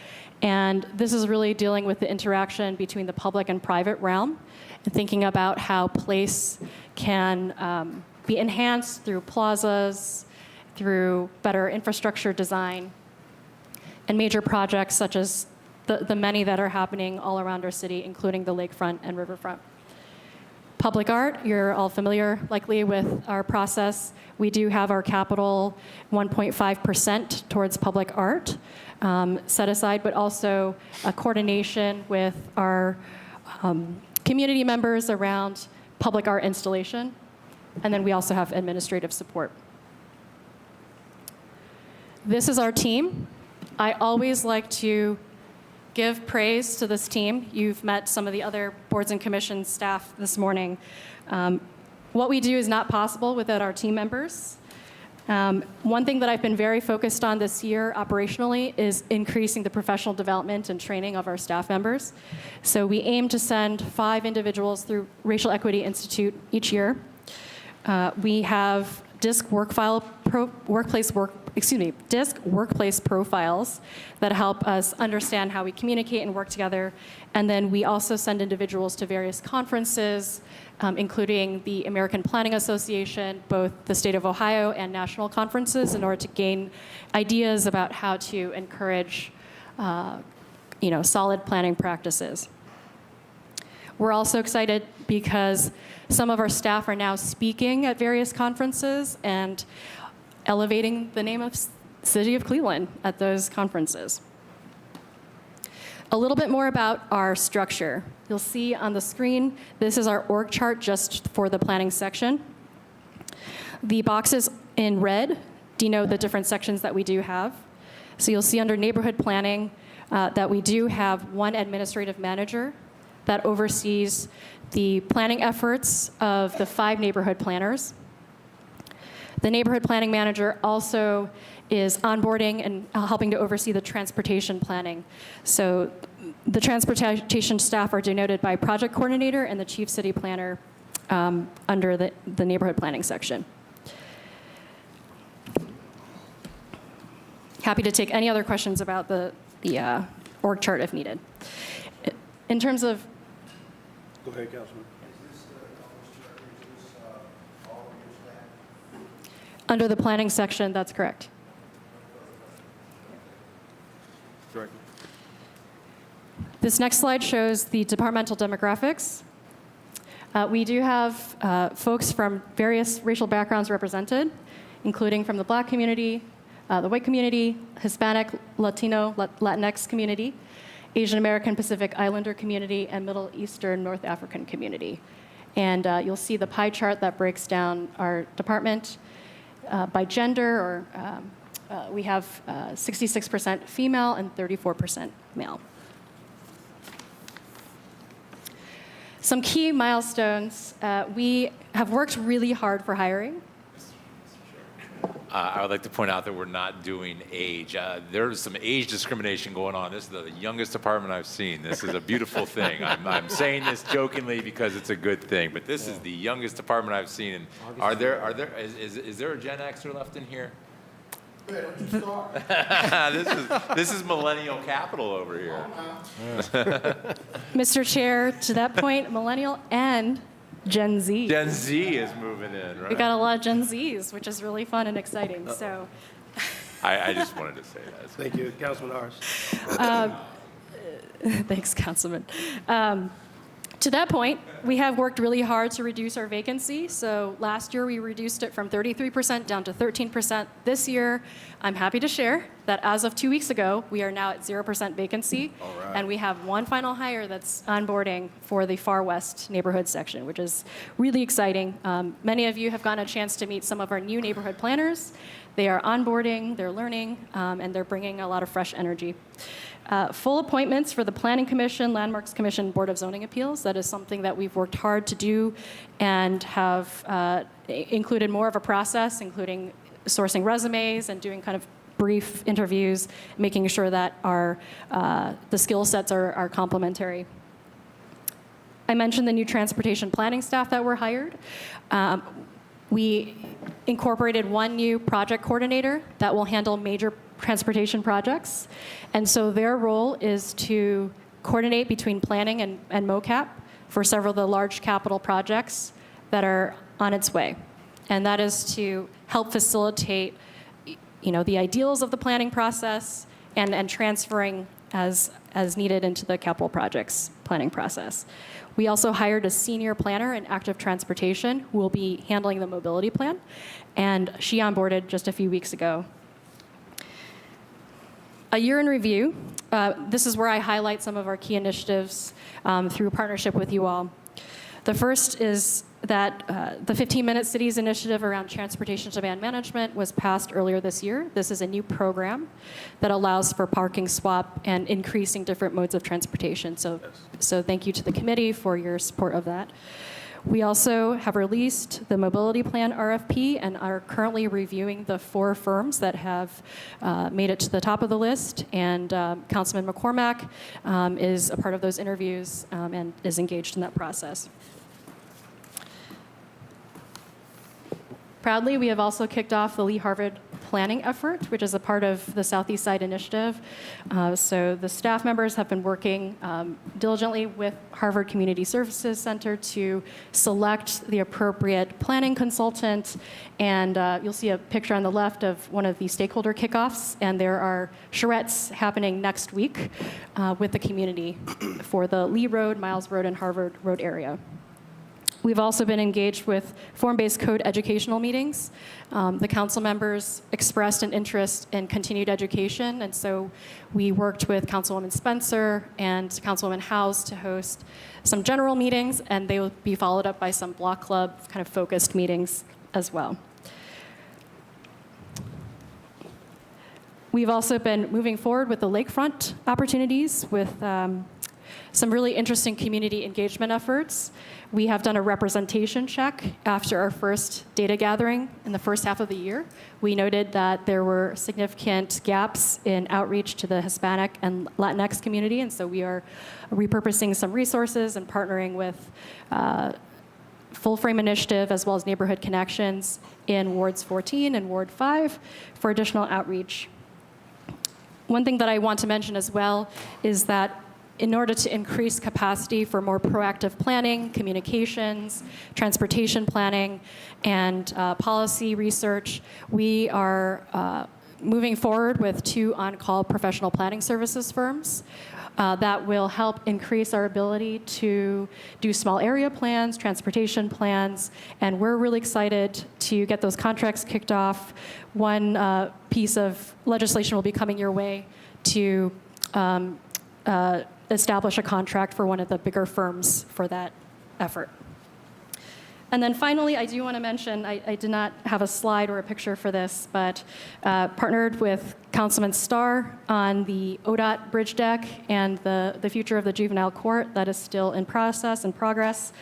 And this is really dealing with the interaction between the public and private realm and thinking about how place can be enhanced through plazas, through better infrastructure design, and major projects such as the many that are happening all around our city, including the lakefront and riverfront. Public art, you're all familiar likely with our process. We do have our capital 1.5% towards public art set aside, but also a coordination with our community members around public art installation. And then we also have administrative support. This is our team. I always like to give praise to this team. You've met some of the other boards and commissions staff this morning. What we do is not possible without our team members. One thing that I've been very focused on this year operationally is increasing the professional development and training of our staff members. So we aim to send 5 individuals through Racial Equity Institute each year. We have DISC workplace profiles that help us understand how we communicate and work together. And then we also send individuals to various conferences, including the American Planning Association, both the state of Ohio and national conferences, in order to gain ideas about how to encourage solid planning practices. We're also excited because some of our staff are now speaking at various conferences and elevating the name of City of Cleveland at those conferences. A little bit more about our structure. You'll see on the screen, this is our org chart just for the planning section. The boxes in red denote the different sections that we do have. So you'll see under neighborhood planning that we do have 1 administrative manager that oversees the planning efforts of the 5 neighborhood planners. The neighborhood planning manager also is onboarding and helping to oversee the transportation planning. So the transportation staff are denoted by project coordinator and the chief city planner under the neighborhood planning section. Happy to take any other questions about the org chart if needed. In terms of Go ahead, Councilman. Under the planning section, that's correct. Director. This next slide shows the departmental demographics. We do have folks from various racial backgrounds represented, including from the Black community, the white community, Hispanic, Latino, Latinx community, Asian American Pacific Islander community, and Middle Eastern North African community. And you'll see the pie chart that breaks down our department by gender, or we have 66% female and 34% male. Some key milestones. We have worked really hard for hiring. I would like to point out that we're not doing age. There's some age discrimination going on. This is the youngest department I've seen. This is a beautiful thing. I'm saying this jokingly because it's a good thing, but this is the youngest department I've seen. And is there a Gen Xer left in here? This is millennial capital over here. Mr. Chair, to that point, millennial and Gen Z. Gen Z is moving in, right? We got a lot of Gen Zs, which is really fun and exciting. So, I just wanted to say that. Thank you, Councilman Harris. thanks, Councilman. To that point, we have worked really hard to reduce our vacancy. So last year we reduced it from 33% down to 13%. This year, I'm happy to share that as of 2 weeks ago, we are now at 0% vacancy. All right. And we have one final hire that's onboarding for the Far West neighborhood section, which is really exciting. Many of you have gotten a chance to meet some of our new neighborhood planners. They are onboarding, they're learning, and they're bringing a lot of fresh energy. Full appointments for the Planning Commission, Landmarks Commission, Board of Zoning Appeals. That is something that we've worked hard to do and have included more of a process, including sourcing resumes and doing kind of brief interviews, making sure that the skill sets are complementary. I mentioned the new transportation planning staff that were hired. We incorporated one new project coordinator that will handle major transportation projects. And so their role is to coordinate between planning and MOCAP for several of the large capital projects that are on its way. And that is to help facilitate, the ideals of the planning process and transferring as needed into the capital projects planning process. We also hired a senior planner in active transportation who will be handling the mobility plan, and she onboarded just a few weeks ago. A year in review. This is where I highlight some of our key initiatives through partnership with you all. The first is that the 15-Minute Cities initiative around transportation demand management was passed earlier this year. This is a new program that allows for parking swap and increasing different modes of transportation. So thank you to the committee for your support of that. We also have released the mobility plan RFP and are currently reviewing the 4 firms that have made it to the top of the list. And Councilman McCormack is a part of those interviews and is engaged in that process. Proudly, we have also kicked off the Lee Harvard planning effort, which is a part of the Southeast Side Initiative. So the staff members have been working diligently with Harvard Community Services Center to select the appropriate planning consultant. And you'll see a picture on the left of one of the stakeholder kickoffs. And there are charrettes happening next week with the community for the Lee Road, Miles Road, and Harvard Road area. We've also been engaged with form-based code educational meetings. The council members expressed an interest in continued education, and so we worked with Councilwoman Spencer and Councilwoman House to host some general meetings, and they will be followed up by some block club kind of focused meetings as well. We've also been moving forward with the lakefront opportunities with some really interesting community engagement efforts. We have done a representation check after our first data gathering in the first half of the year. We noted that there were significant gaps in outreach to the Hispanic and Latinx community, and so we are repurposing some resources and partnering with Full Frame Initiative as well as Neighborhood Connections in Wards 14 and Ward 5 for additional outreach. One thing that I want to mention as well is that in order to increase capacity for more proactive planning, communications, transportation planning, and policy research, we are moving forward with 2 on-call professional planning services firms that will help increase our ability to do small area plans, transportation plans, and we're really excited to get those contracts kicked off. One piece of legislation will be coming your way to establish a contract for one of the bigger firms for that effort. And then finally, I do want to mention, I did not have a slide or a picture for this, but partnered with Councilman Starr on the ODOT bridge deck and the future of the juvenile court that is still in progress.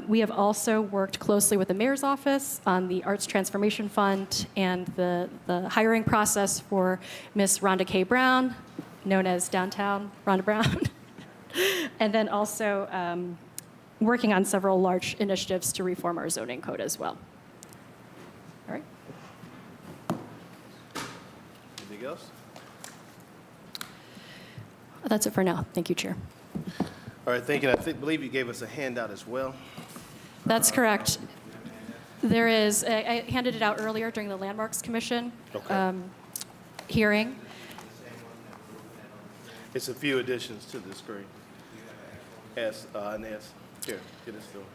We have also worked closely with the mayor's office on the Arts Transformation Fund and the hiring process for Miss Rhonda K. Brown, known as Downtown Rhonda Brown. And then also working on several large initiatives to reform our zoning code as well. All right. Anything else? That's it for now. Thank you, Chair. All right, thank you. I believe you gave us a handout as well. That's correct. There is, I handed it out earlier during the Landmarks Commission hearing. It's a few additions to the screen. Inez, here, get this to him.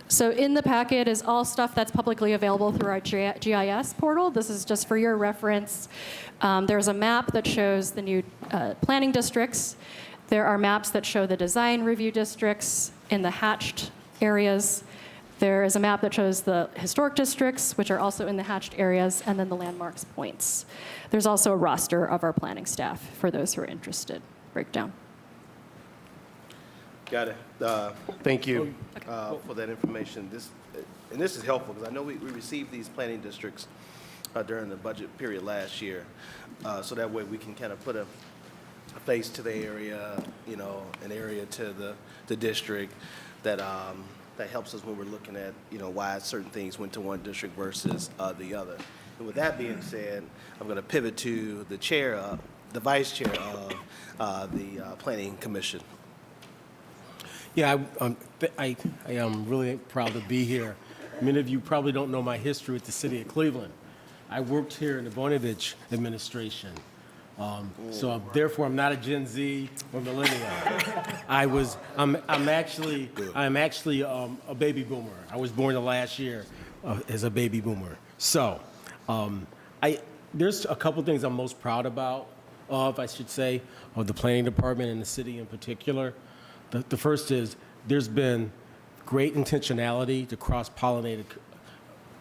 So in the packet is all stuff that's publicly available through our GIS portal. This is just for your reference. There's a map that shows the new planning districts. There are maps that show the design review districts in the hatched areas. There is a map that shows the historic districts, which are also in the hatched areas, and then the landmarks points. There's also a roster of our planning staff for those who are interested. Breakdown. Got it. Thank you for that information. This is helpful because I know we received these planning districts during the budget period last year, so that way we can kind of put a face to the area, you know, an area to the district that helps us when we're looking at, you know, why certain things went to one district versus the other. And with that being said, I'm going to pivot to the chair, the vice chair of the Planning Commission. Yeah, I am really proud to be here. Many of you probably don't know my history with the city of Cleveland. I worked here in the Voinovich administration. So therefore, I'm not a Gen Z or millennial. I'm actually a baby boomer. I was born the last year as a baby boomer. So there's a couple things I'm most proud of, I should say, of the planning department and the city in particular. The first is there's been great intentionality to cross-pollinate,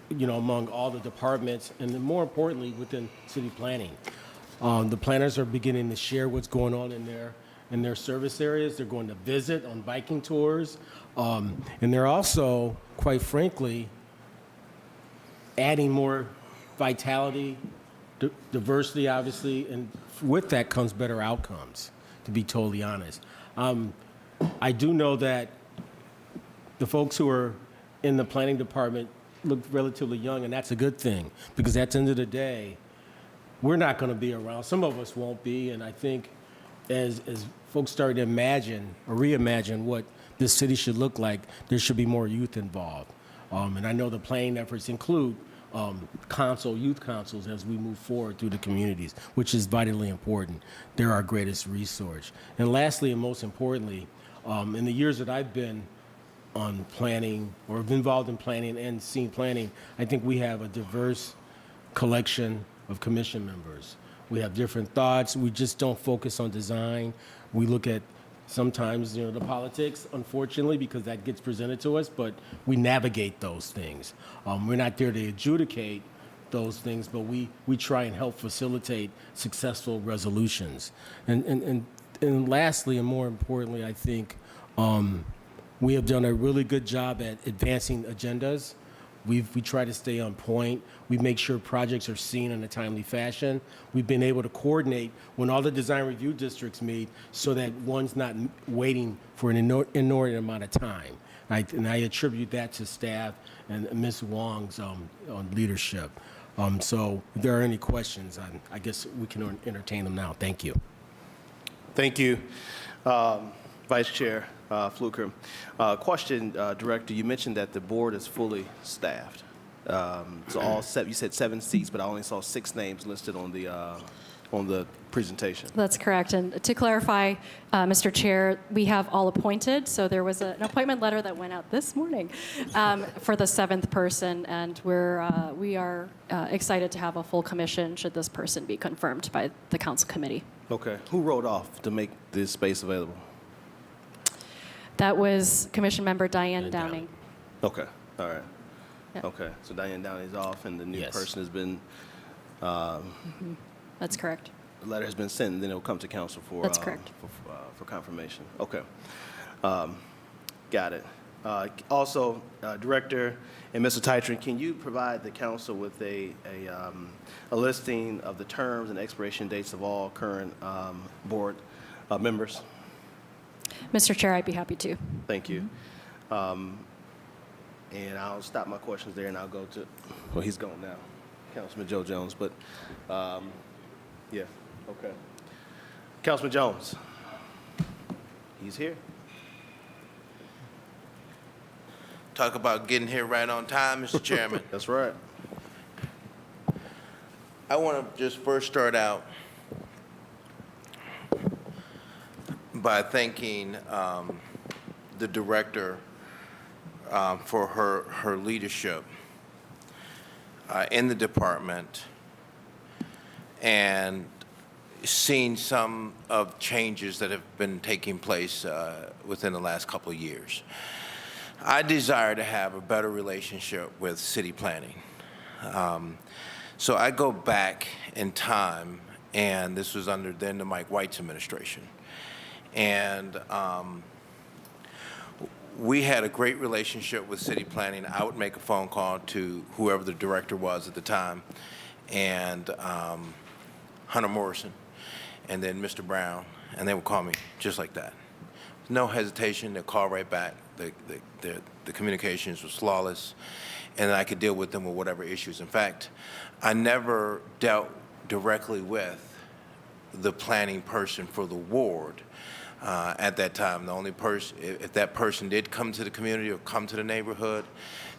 you know, among all the departments, and then more importantly, within city planning. The planners are beginning to share what's going on in their service areas. They're going to visit on biking tours, and they're also, quite frankly, adding more vitality, diversity, obviously, and with that comes better outcomes, to be totally honest. I do know that the folks who are in the planning department look relatively young, and that's a good thing, because at the end of the day, we're not going to be around. Some of us won't be, and I think as folks start to imagine or reimagine what this city should look like, there should be more youth involved. And I know the planning efforts include youth councils as we move forward through the communities, which is vitally important. They're our greatest resource. And lastly, and most importantly, in the years that I've been on planning or been involved in planning and seen planning, I think we have a diverse collection of commission members. We have different thoughts. We just don't focus on design. We look at sometimes, you know, the politics, unfortunately, because that gets presented to us, but we navigate those things. We're not there to adjudicate those things, but we try and help facilitate successful resolutions. And lastly, and more importantly, I think we have done a really good job at advancing agendas. We try to stay on point. We make sure projects are seen in a timely fashion. We've been able to coordinate when all the design review districts meet so that one's not waiting for an inordinate amount of time. And I attribute that to staff and Ms. Wong's leadership. So if there are any questions, I guess we can entertain them now. Thank you. Thank you. Vice Chair Fluker. Question, Director, you mentioned that the board is fully staffed. So all you said 7 seats, but I only saw 6 names listed on the presentation. That's correct. And to clarify, Mr. Chair, we have all appointed. So there was an appointment letter that went out this morning for the 7th person, and we are excited to have a full commission should this person be confirmed by the council committee. Okay. Who wrote off to make this space available? That was Commission Member Diane Downing. Okay. All right. Yep. Okay. So Diane Downey's off, and the new Yes. person has been. That's correct. The letter has been sent, and then it will come to council for. That's correct. For confirmation. Okay. Got it. Also, Director and Mr. Titron, can you provide the council with a listing of the terms and expiration dates of all current board members? Mr. Chair, I'd be happy to. Thank you. And I'll stop my questions there, and I'll go to, well, he's gone now, Councilman Joe Jones, but, yeah, okay. Councilman Jones. He's here. Talk about getting here right on time, Mr. Chairman. That's right. I want to just first start out by thanking the director for her leadership in the department and seeing some of changes that have been taking place within the last couple of years. I desire to have a better relationship with city planning. So I go back in time, and this was under then the Mike White's administration. And we had a great relationship with city planning. I would make a phone call to whoever the director was at the time, and Hunter Morrison, and then Mr. Brown, and they would call me just like that. No hesitation, they'd call right back. The communications was flawless, and I could deal with them with whatever issues. In fact, I never dealt directly with the planning person for the ward at that time. The only person, if that person did come to the community or come to the neighborhood,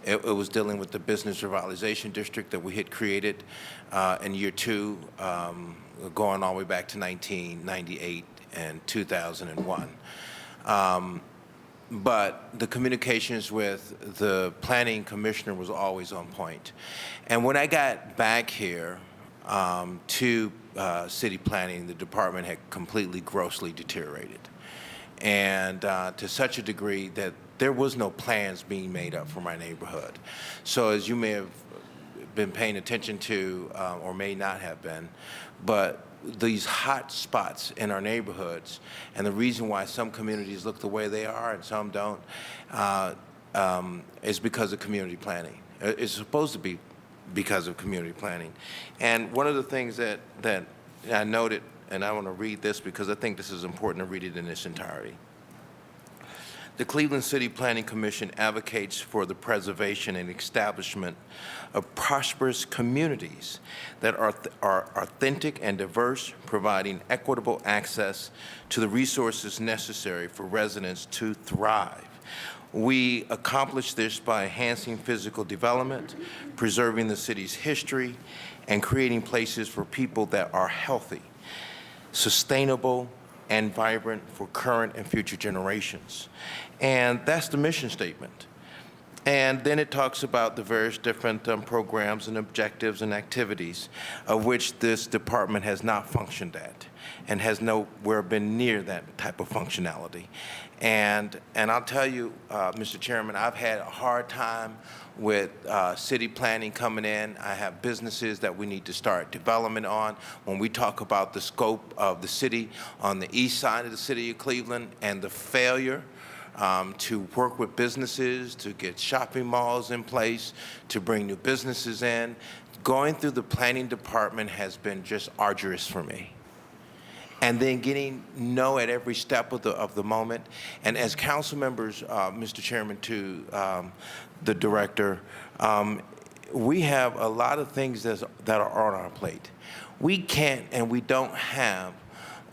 it was dealing with the business revitalization district that we had created in year 2, going all the way back to 1998 and 2001. But the communications with the planning commissioner was always on point. And when I got back here to city planning, the department had completely grossly deteriorated. And to such a degree that there was no plans being made up for my neighborhood. So as you may have been paying attention to, or may not have been, but these hot spots in our neighborhoods, and the reason why some communities look the way they are and some don't, is because of community planning. It's supposed to be because of community planning. And one of the things that I noted, and I want to read this because I think this is important to read it in its entirety. The Cleveland City Planning Commission advocates for the preservation and establishment of prosperous communities that are authentic and diverse, providing equitable access to the resources necessary for residents to thrive. We accomplish this by enhancing physical development, preserving the city's history, and creating places for people that are healthy, sustainable, and vibrant for current and future generations. And that's the mission statement. And then it talks about the various different programs and objectives and activities of which this department has not functioned at and has nowhere been near that type of functionality. And I'll tell you, Mr. Chairman, I've had a hard time with city planning coming in. I have businesses that we need to start development on. When we talk about the scope of the city on the east side of the city of Cleveland and the failure to work with businesses, to get shopping malls in place, to bring new businesses in, going through the planning department has been just arduous for me. And then getting no at every step of the moment. And as council members, Mr. Chairman, to the director, we have a lot of things that are on our plate. We can't and we don't have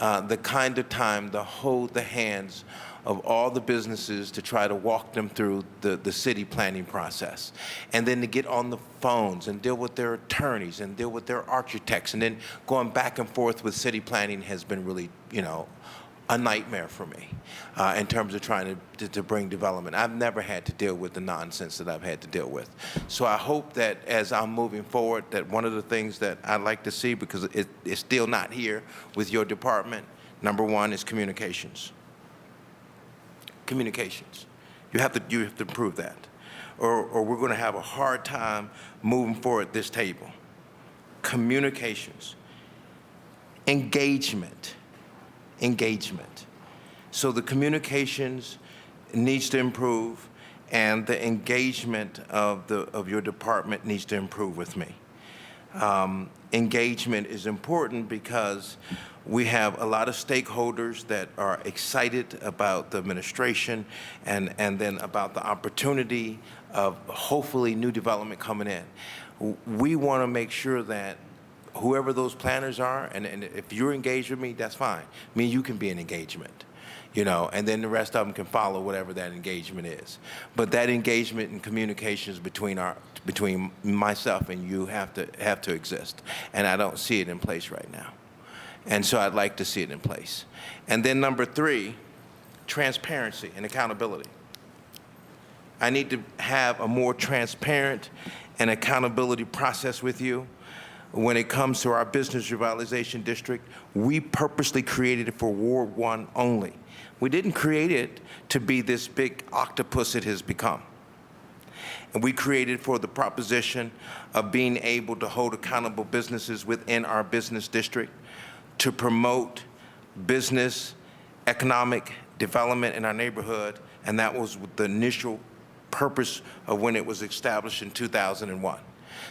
the kind of time to hold the hands of all the businesses to try to walk them through the city planning process. And then to get on the phones and deal with their attorneys and deal with their architects. And then going back and forth with city planning has been really, a nightmare for me in terms of trying to bring development. I've never had to deal with the nonsense that I've had to deal with. So I hope that as I'm moving forward, that one of the things that I'd like to see, because it's still not here with your department, number one is communications. Communications. You have to improve that, or we're going to have a hard time moving forward at this table. Communications. Engagement. So the communications needs to improve, and the engagement of your department needs to improve with me. Engagement is important because we have a lot of stakeholders that are excited about the administration and then about the opportunity of hopefully new development coming in. We want to make sure that whoever those planners are, and if you're engaged with me, that's fine. Me and you can be in engagement, and then the rest of them can follow whatever that engagement is. But that engagement and communications between myself and you have to exist, and I don't see it in place right now. And so I'd like to see it in place. And then number 3, transparency and accountability. I need to have a more transparent and accountability process with you. When it comes to our business revitalization district, we purposely created it for Ward 1 only. We didn't create it to be this big octopus it has become. And we created for the proposition of being able to hold accountable businesses within our business district, to promote business, economic development in our neighborhood, and that was the initial purpose of when it was established in 2001.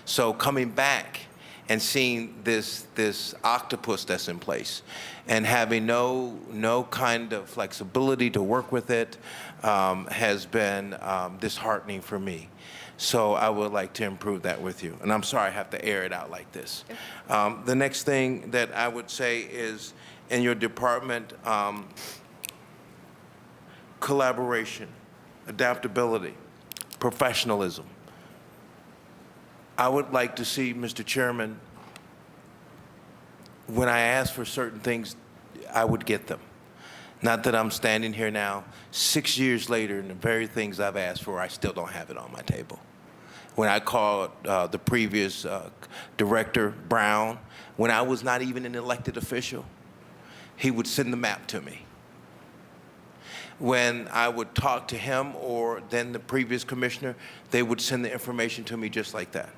So coming back and seeing this octopus that's in place and having no kind of flexibility to work with it has been disheartening for me. So I would like to improve that with you. And I'm sorry I have to air it out like this. The next thing that I would say is in your department, collaboration, adaptability, professionalism. I would like to see, Mr. Chairman, when I ask for certain things, I would get them. Not that I'm standing here now, 6 years later, and the very things I've asked for, I still don't have it on my table. When I called the previous director, Brown, when I was not even an elected official, he would send the map to me. When I would talk to him or then the previous commissioner, they would send the information to me just like that.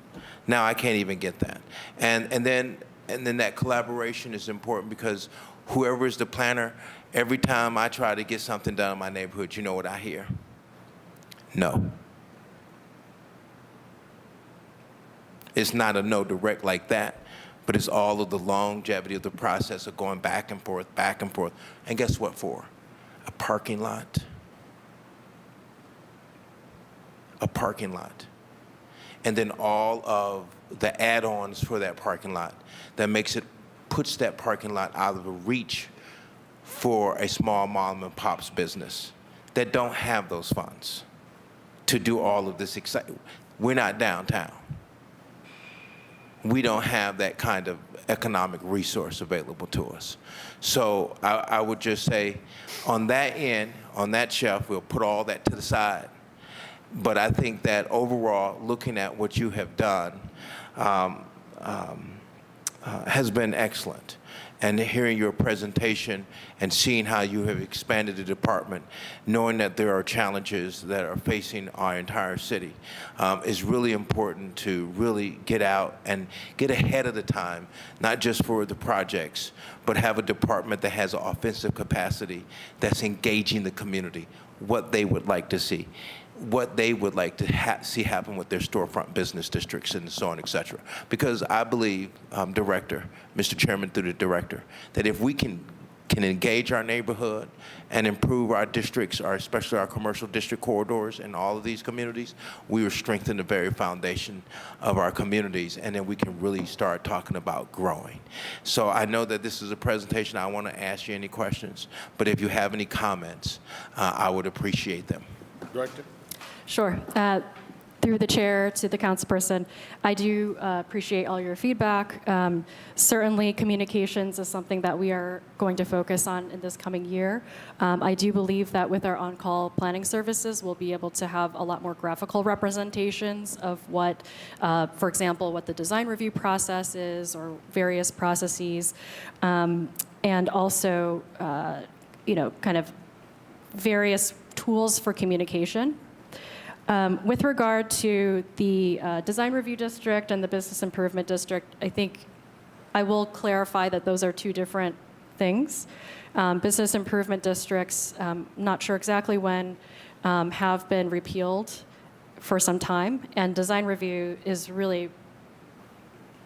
Now I can't even get that. And then that collaboration is important because whoever is the planner, every time I try to get something done in my neighborhood, you know what I hear? No. It's not a no direct like that, but it's all of the longevity of the process of going back and forth, back and forth. And guess what for? A parking lot. A parking lot. And then all of the add-ons for that parking lot that puts that parking lot out of the reach for a small mom and pop's business that don't have those funds to do all of this exciting. We're not downtown. We don't have that kind of economic resource available to us. So I would just say on that end, on that shelf, we'll put all that to the side. But I think that overall, looking at what you have done has been excellent. And hearing your presentation and seeing how you have expanded the department, knowing that there are challenges that are facing our entire city, is really important to really get out and get ahead of the time, not just for the projects, but have a department that has an offensive capacity that's engaging the community, what they would like to see, what they would like to see happen with their storefront business districts and so on, et cetera. Because I believe, Director, Mr. Chairman, through the Director, that if we can can engage our neighborhood and improve our districts, especially our commercial district corridors in all of these communities, we will strengthen the very foundation of our communities, and then we can really start talking about growing. So I know that this is a presentation. I want to ask you any questions, but if you have any comments, I would appreciate them. Director? Sure. Through the chair to the councilperson, I do appreciate all your feedback. Certainly, communications is something that we are going to focus on in this coming year. I do believe that with our on-call planning services, we'll be able to have a lot more graphical representations of what, for example, what the design review process is or various processes, and also, kind of various tools for communication. With regard to the Design Review District and the Business Improvement District, I think I will clarify that those are two different things. Business Improvement Districts, not sure exactly when, have been repealed for some time, and Design Review is really,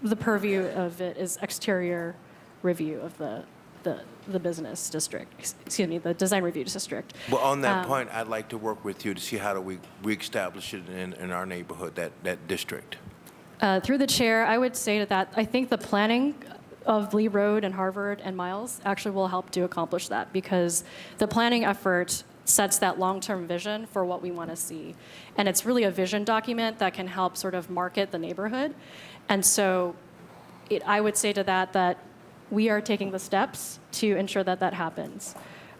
the purview of it is exterior review of the business district, the design review district. Well, on that point, I'd like to work with you to see how do we reestablish it in our neighborhood, that district. Through the chair, I would say that I think the planning of Lee Road and Harvard and Miles actually will help to accomplish that, because the planning effort sets that long-term vision for what we want to see. And it's really a vision document that can help sort of market the neighborhood. And so I would say to that we are taking the steps to ensure that that happens.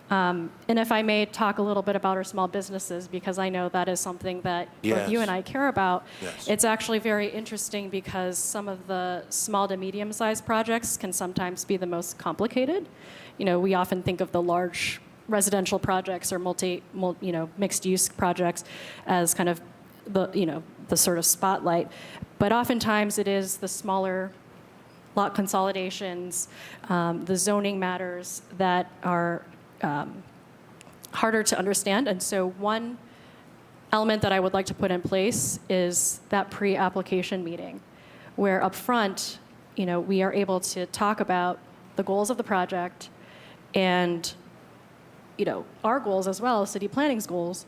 And if I may talk a little bit about our small businesses, because I know that is something that both you and I care about. Yes. It's actually very interesting because some of the small to medium-sized projects can sometimes be the most complicated. We often think of the large residential projects or mixed-use projects as kind of the sort of spotlight. But oftentimes it is the smaller lot consolidations, the zoning matters that are harder to understand. And so one element that I would like to put in place is that pre-application meeting, where up front, we are able to talk about the goals of the project and, our goals as well, city planning's goals,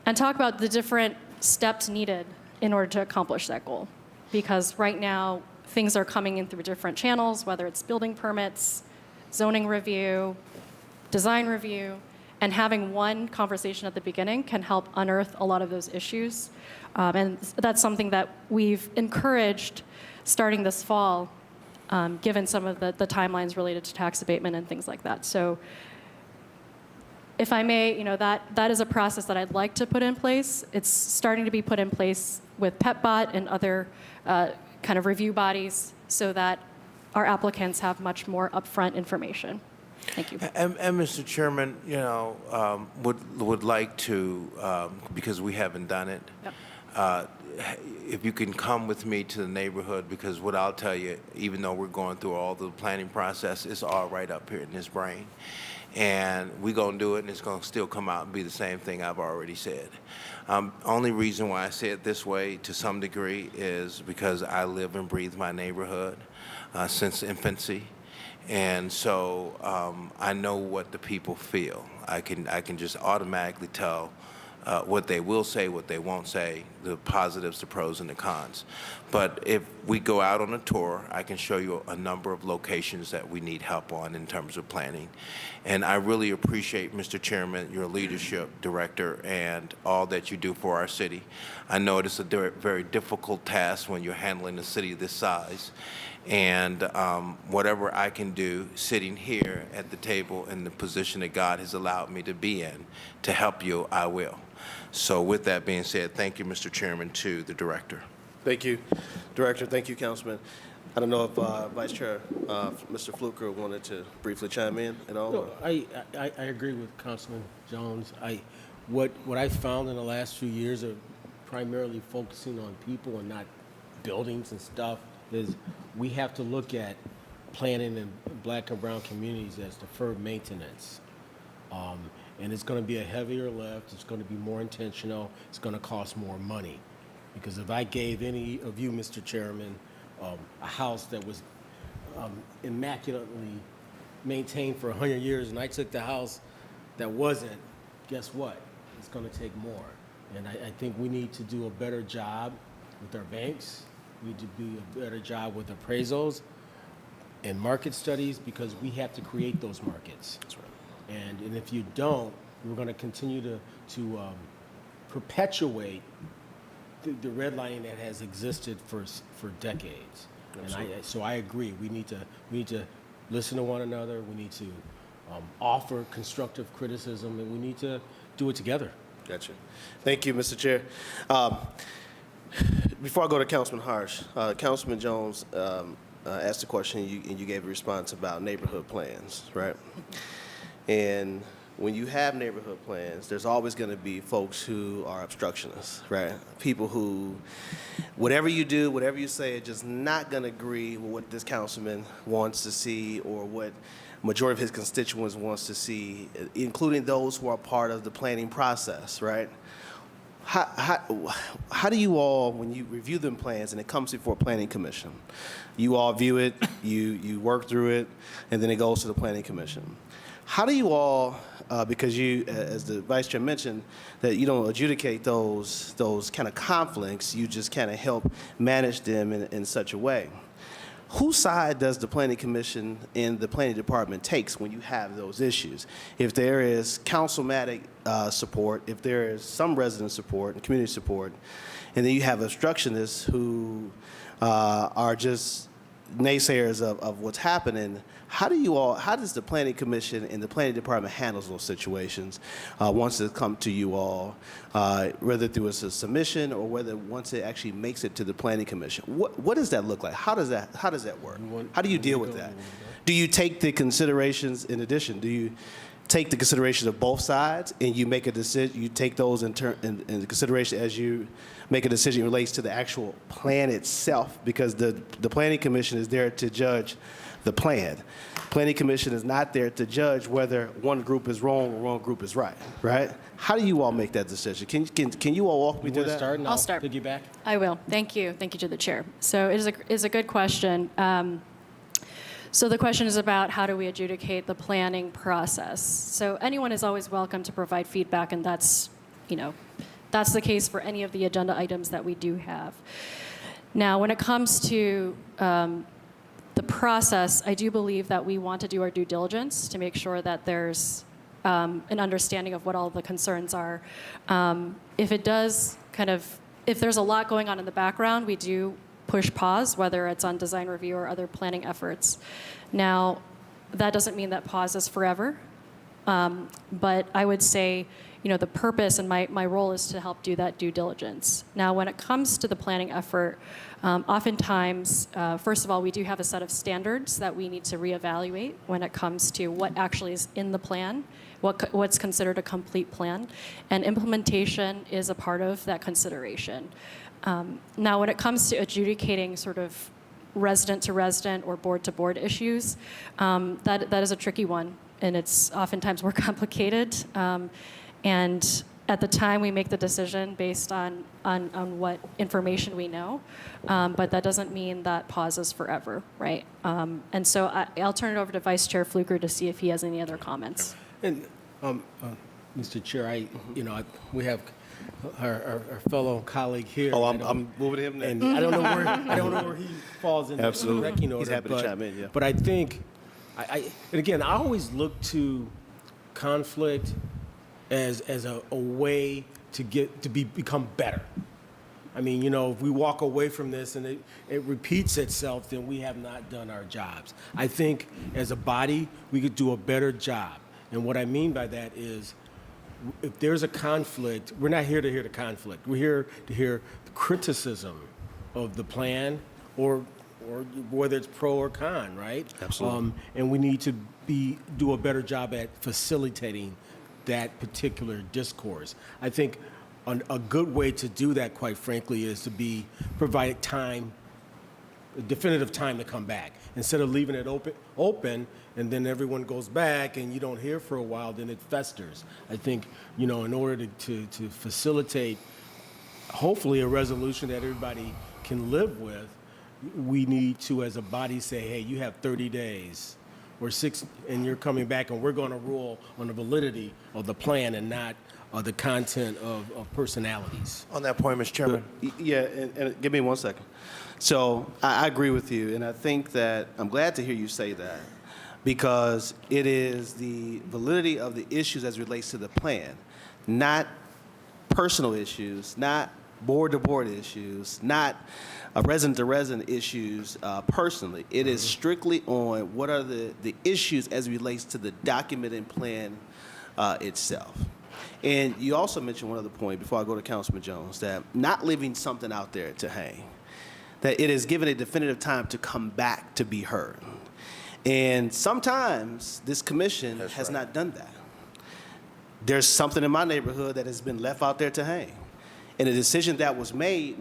and talk about the different steps needed in order to accomplish that goal. Because right now, things are coming in through different channels, whether it's building permits, zoning review, design review, and having one conversation at the beginning can help unearth a lot of those issues. And that's something that we've encouraged starting this fall, given some of the timelines related to tax abatement and things like that. So if I may, that is a process that I'd like to put in place. It's starting to be put in place with PEPBOT and other kind of review bodies so that our applicants have much more upfront information. Thank you. And Mr. Chairman, would like to, because we haven't done it, if you can come with me to the neighborhood, because what I'll tell you, even though we're going through all the planning process, it's all right up here in his brain. And we're going to do it, and it's going to still come out and be the same thing I've already said. Only reason why I say it this way to some degree is because I live and breathe my neighborhood since infancy. And so I know what the people feel. I can just automatically tell what they will say, what they won't say, the positives, the pros, and the cons. But if we go out on a tour, I can show you a number of locations that we need help on in terms of planning. And I really appreciate, Mr. Chairman, your leadership, Director, and all that you do for our city. I know it is a very difficult task when you're handling a city this size. And whatever I can do sitting here at the table in the position that God has allowed me to be in to help you, I will. So with that being said, thank you, Mr. Chairman, to the Director. Thank you, Director. Thank you, Councilman. I don't know if Vice Chair, Mr. Fluker wanted to briefly chime in at all. No, I agree with Councilman Jones. What I found in the last few years of primarily focusing on people and not buildings and stuff is we have to look at planning in Black and brown communities as deferred maintenance. And it's going to be a heavier lift. It's going to be more intentional. It's going to cost more money. Because if I gave any of you, Mr. Chairman, a house that was immaculately maintained for 100 years and I took the house that wasn't, guess what? It's going to take more. And I think we need to do a better job with our banks. We need to do a better job with appraisals and market studies because we have to create those markets. That's right. And if you don't, we're going to continue to perpetuate the redlining that has existed for decades. Absolutely. And so I agree. We need to listen to one another. We need to offer constructive criticism, and we need to do it together. Gotcha. Thank you, Mr. Chair. Before I go to Councilman Harsh, Councilman Jones asked a question, and you gave a response about neighborhood plans, right? And when you have neighborhood plans, there's always going to be folks who are obstructionists, right? People who, whatever you do, whatever you say, are just not going to agree with what this councilman wants to see or what majority of his constituents wants to see, including those who are part of the planning process, right? How do you all, when you review them plans and it comes before Planning Commission, you all view it, you work through it, and then it goes to the Planning Commission. How do you all, because you, as the Vice Chair mentioned, that you don't adjudicate those kind of conflicts, you just kind of help manage them in such a way. Whose side does the Planning Commission and the Planning Department takes when you have those issues? If there is councilmatic support, if there is some resident support and community support, and then you have obstructionists who are just naysayers of what's happening, how does the Planning Commission and the Planning Department handle those situations once it comes to you all, whether through a submission or whether once it actually makes it to the Planning Commission? What does that look like? How does that work? How do you deal with that? Do you take the considerations in addition? Do you take the consideration of both sides and you make a decision, you take those in consideration as you make a decision relates to the actual plan itself? Because the Planning Commission is there to judge the plan. Planning Commission is not there to judge whether one group is wrong or one group is right, right? How do you all make that decision? Can you all walk me through that? I'll start. Piggyback. I will. Thank you. Thank you to the chair. So it is a good question. So the question is about how do we adjudicate the planning process. So anyone is always welcome to provide feedback, and that's the case for any of the agenda items that we do have. Now, when it comes to the process, I do believe that we want to do our due diligence to make sure that there's an understanding of what all the concerns are. If there's a lot going on in the background, we do push pause, whether it's on design review or other planning efforts. Now, that doesn't mean that pause is forever, but I would say, the purpose and my role is to help do that due diligence. Now, when it comes to the planning effort, oftentimes, first of all, we do have a set of standards that we need to reevaluate when it comes to what actually is in the plan, what's considered a complete plan, and implementation is a part of that consideration. Now, when it comes to adjudicating sort of resident to resident or board to board issues, that is a tricky one, and it's oftentimes more complicated. And at the time, we make the decision based on what information we know, but that doesn't mean that pause is forever, right? And so I'll turn it over to Vice Chair Fluker to see if he has any other comments. And Mr. Chair, we have our fellow colleague here. Oh, I'm moving him now. And I don't know where he falls in Absolutely. the ranking order. He's happy to chime in, yeah. But I think, and again, I always look to conflict as a way to become better. I mean, if we walk away from this and it repeats itself, then we have not done our jobs. I think as a body, we could do a better job. And what I mean by that is, if there's a conflict, we're not here to hear the conflict. We're here to hear the criticism of the plan or whether it's pro or con, right? Absolutely. And we need to do a better job at facilitating that particular discourse. I think a good way to do that, quite frankly, is to provide time, a definitive time to come back. Instead of leaving it open and then everyone goes back and you don't hear for a while, then it festers. I think, in order to facilitate, hopefully, a resolution that everybody can live with, we need to, as a body, say, hey, you have 30 days or 6, and you're coming back and we're going to rule on the validity of the plan and not the content of personalities. On that point, Mr. Chairman. Yeah, and give me 1 second. So I agree with you, and I think that I'm glad to hear you say that, because it is the validity of the issues as it relates to the plan, not personal issues, not board-to-board issues, not resident-to-resident issues personally. It is strictly on what are the issues as it relates to the document and plan itself. And you also mentioned one other point before I go to Councilman Jones, that not leaving something out there to hang, that it is given a definitive time to come back to be heard. And sometimes this commission has not done that. There's something in my neighborhood that has been left out there to hang. And a decision that was made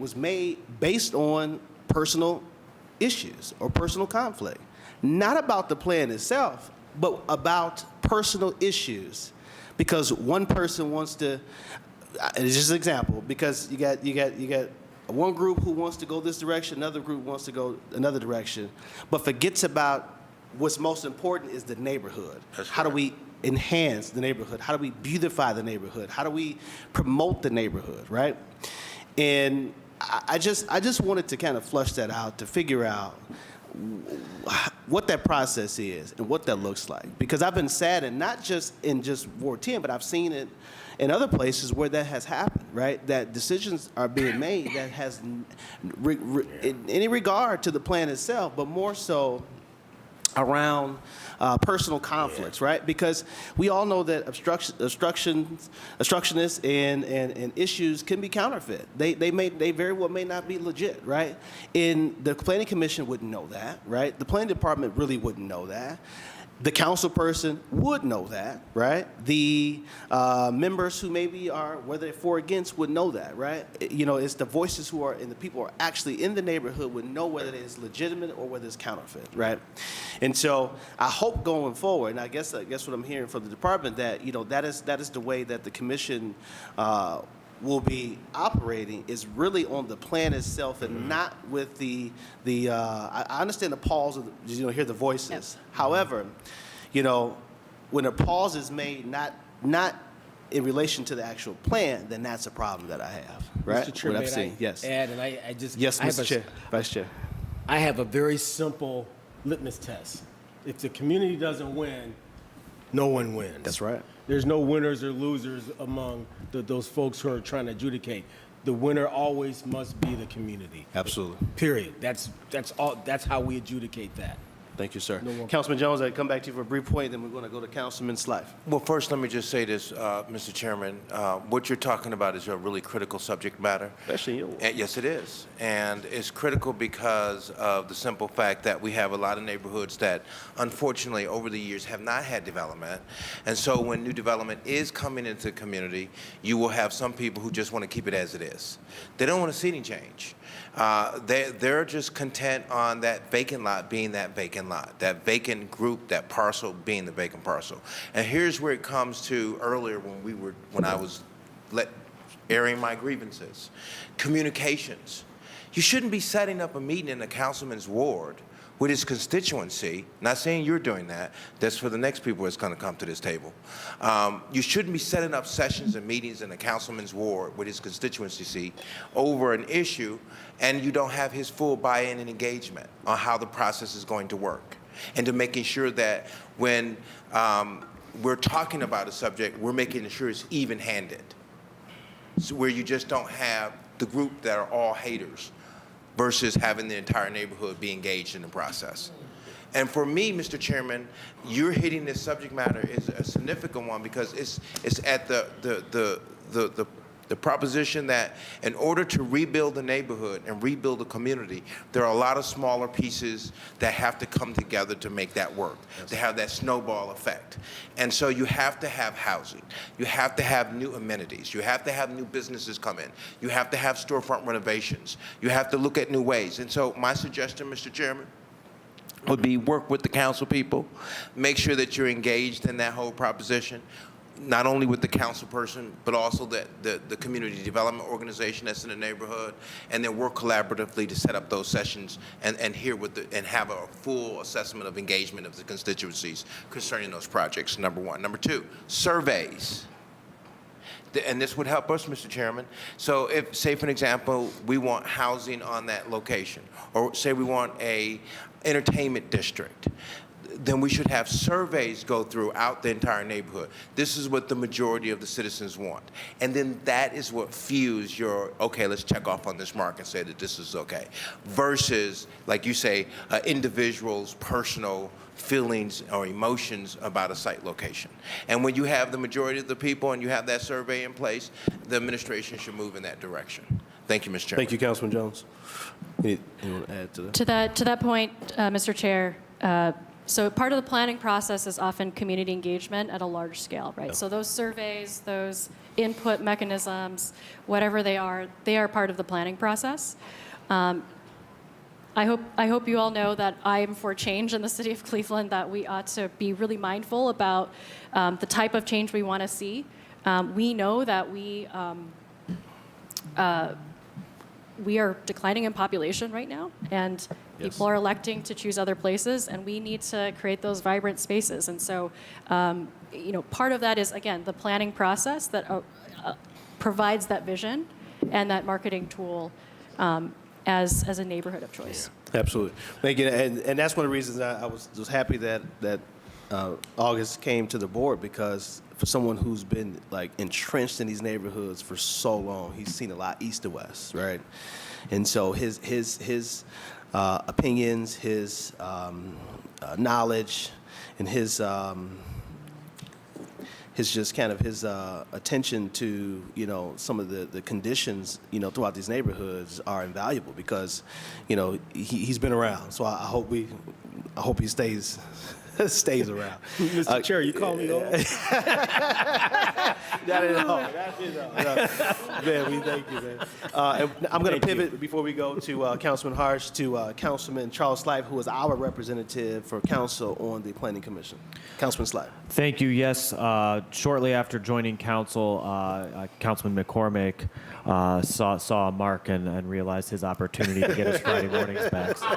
based on personal issues or personal conflict. Not about the plan itself, but about personal issues. Because one person wants to, it's just an example, because you got one group who wants to go this direction, another group wants to go another direction, but forgets about what's most important is the neighborhood. How do we enhance the neighborhood? How do we beautify the neighborhood? How do we promote the neighborhood, right? And I just wanted to kind of flush that out to figure out what that process is and what that looks like. Because I've been saddened, not just in just Ward 10, but I've seen it in other places where that has happened, right? That decisions are being made that has in any regard to the plan itself, but more so around personal conflicts, right? Because we all know that obstructionists and issues can be counterfeit. They very well may not be legit, right? And the Planning Commission wouldn't know that, right? The Planning Department really wouldn't know that. The council person would know that, right? The members who maybe are, whether they're for or against, would know that, right? You know, it's the voices who are, and the people who are actually in the neighborhood would know whether it is legitimate or whether it's counterfeit, right? And so I hope going forward, and I guess what I'm hearing from the department, that, you know, that is the way that the commission will be operating, is really on the plan itself and not with I understand the pause, hear the voices. Yep. However, you know, when a pause is made not in relation to the actual plan, then that's a problem that I have, right? Mr. Chair, what I've may seen. I Yes. add, and I just... Yes, Mr. Chair. Vice Chair. I have a very simple litmus test. If the community doesn't win, no one wins. That's right. There's no winners or losers among those folks who are trying to adjudicate. The winner always must be the community. Absolutely. Period. That's all. That's how we adjudicate that. Thank you, sir. No more. Councilman Jones, I'll come back to you for a brief point, then we're going to go to Councilman Slife. Well, first, let me just say this, Mr. Chairman. What you're talking about is a really critical subject matter. Especially you. Yes, it is. And it's critical because of the simple fact that we have a lot of neighborhoods that, unfortunately, over the years have not had development. And so when new development is coming into the community, you will have some people who just want to keep it as it is. They don't want to see any change. They're just content on that vacant lot being that vacant lot, that vacant group, that parcel being the vacant parcel. And here's where it comes to earlier when I was airing my grievances. Communications. You shouldn't be setting up a meeting in a councilman's ward with his constituency, not saying you're doing that, that's for the next people that's going to come to this table. You shouldn't be setting up sessions and meetings in a councilman's ward with his constituency seat over an issue, and you don't have his full buy-in and engagement on how the process is going to work, and to making sure that when we're talking about a subject, we're making sure it's even-handed, so where you just don't have the group that are all haters versus having the entire neighborhood be engaged in the process. And for me, Mr. Chairman, you're hitting this subject matter is a significant one because it's at the proposition that in order to rebuild the neighborhood and rebuild the community, there are a lot of smaller pieces that have to come together to make that work, to have that snowball effect. And so you have to have housing. You have to have new amenities. You have to have new businesses come in. You have to have storefront renovations. You have to look at new ways. And so my suggestion, Mr. Chairman, would be work with the council people, make sure that you're engaged in that whole proposition, not only with the council person, but also the community development organization that's in the neighborhood, and then work collaboratively to set up those sessions and hear and have a full assessment of engagement of the constituencies concerning those projects, number one. Number two, surveys. And this would help us, Mr. Chairman. So if, say for an example, we want housing on that location, or say we want a entertainment district, then we should have surveys go throughout the entire neighborhood. This is what the majority of the citizens want. And then that is what fuels your, okay, let's check off on this mark and say that this is okay. Versus, like you say, individuals' personal feelings or emotions about a site location. And when you have the majority of the people and you have that survey in place, the administration should move in that direction. Thank you, Mr. Chairman. Thank you, Councilman Jones. You want to add to that? To that point, Mr. Chair, so part of the planning process is often community engagement at a large scale, right? So those surveys, those input mechanisms, whatever they are part of the planning process. I hope you all know that I am for change in the city of Cleveland, that we ought to be really mindful about the type of change we want to see. We know that we are declining in population right now, and people are electing to choose other places, and we need to create those vibrant spaces. And so, part of that is, again, the planning process that provides that vision and that marketing tool as a neighborhood of choice. Yeah, absolutely. Thank you. And that's one of the reasons I was happy that August came to the board, because for someone who's been like entrenched in these neighborhoods for so long, he's seen a lot east to west, right? And so his opinions, his knowledge, and his just kind of his attention to some of the conditions throughout these neighborhoods are invaluable, because he's been around. So I hope he stays around. Mr. Chair, you call me old? Not at all. Man, we thank you, man. And I'm going to pivot before we go to Councilman Harsh to Councilman Charles Slive, who is our representative for council on the Planning Commission. Councilman Slive. Thank you. Yes, shortly after joining council, Councilman McCormick saw Mark and realized his opportunity to get his Friday mornings back. So,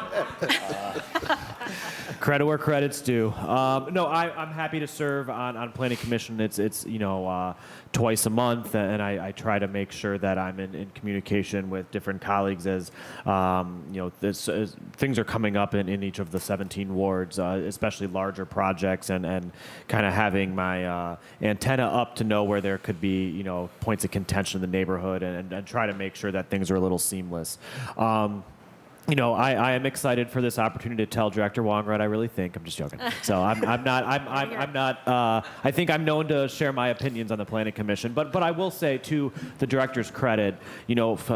credit where credit's due. No, I'm happy to serve on Planning Commission. It's twice a month, and I try to make sure that I'm in communication with different colleagues as things are coming up in each of the 17 wards, especially larger projects, and kind of having my antenna up to know where there could be points of contention in the neighborhood, and try to make sure that things are a little seamless. I am excited for this opportunity to tell Director Wongrad I really think. I'm just joking. So I'm not. I think I'm known to share my opinions on the Planning Commission, but I will say, to the director's credit,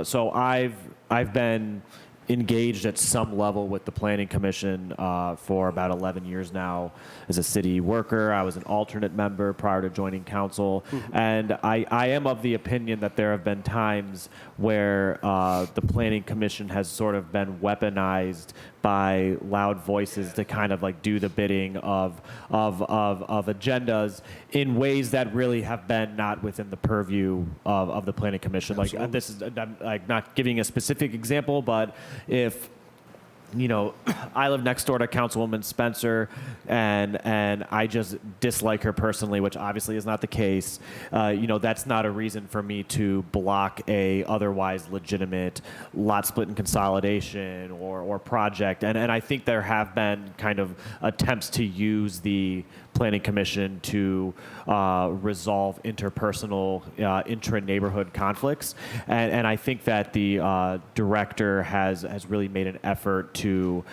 so I've been engaged at some level with the Planning Commission for about 11 years now as a city worker. I was an alternate member prior to joining council. Mm-hmm. And I am of the opinion that there have been times where the Planning Commission has sort of been weaponized by loud voices to kind of like do the bidding of agendas in ways that really have been not within the purview of the Planning Commission. Absolutely. Like this is, I'm like not giving a specific example, but if I live next door to Councilwoman Spencer, and I just dislike her personally, which obviously is not the case. That's not a reason for me to block a otherwise legitimate lot split and consolidation or project. And I think there have been kind of attempts to use the Planning Commission to resolve interpersonal, intra-neighborhood conflicts. And I think that the director has really made an effort to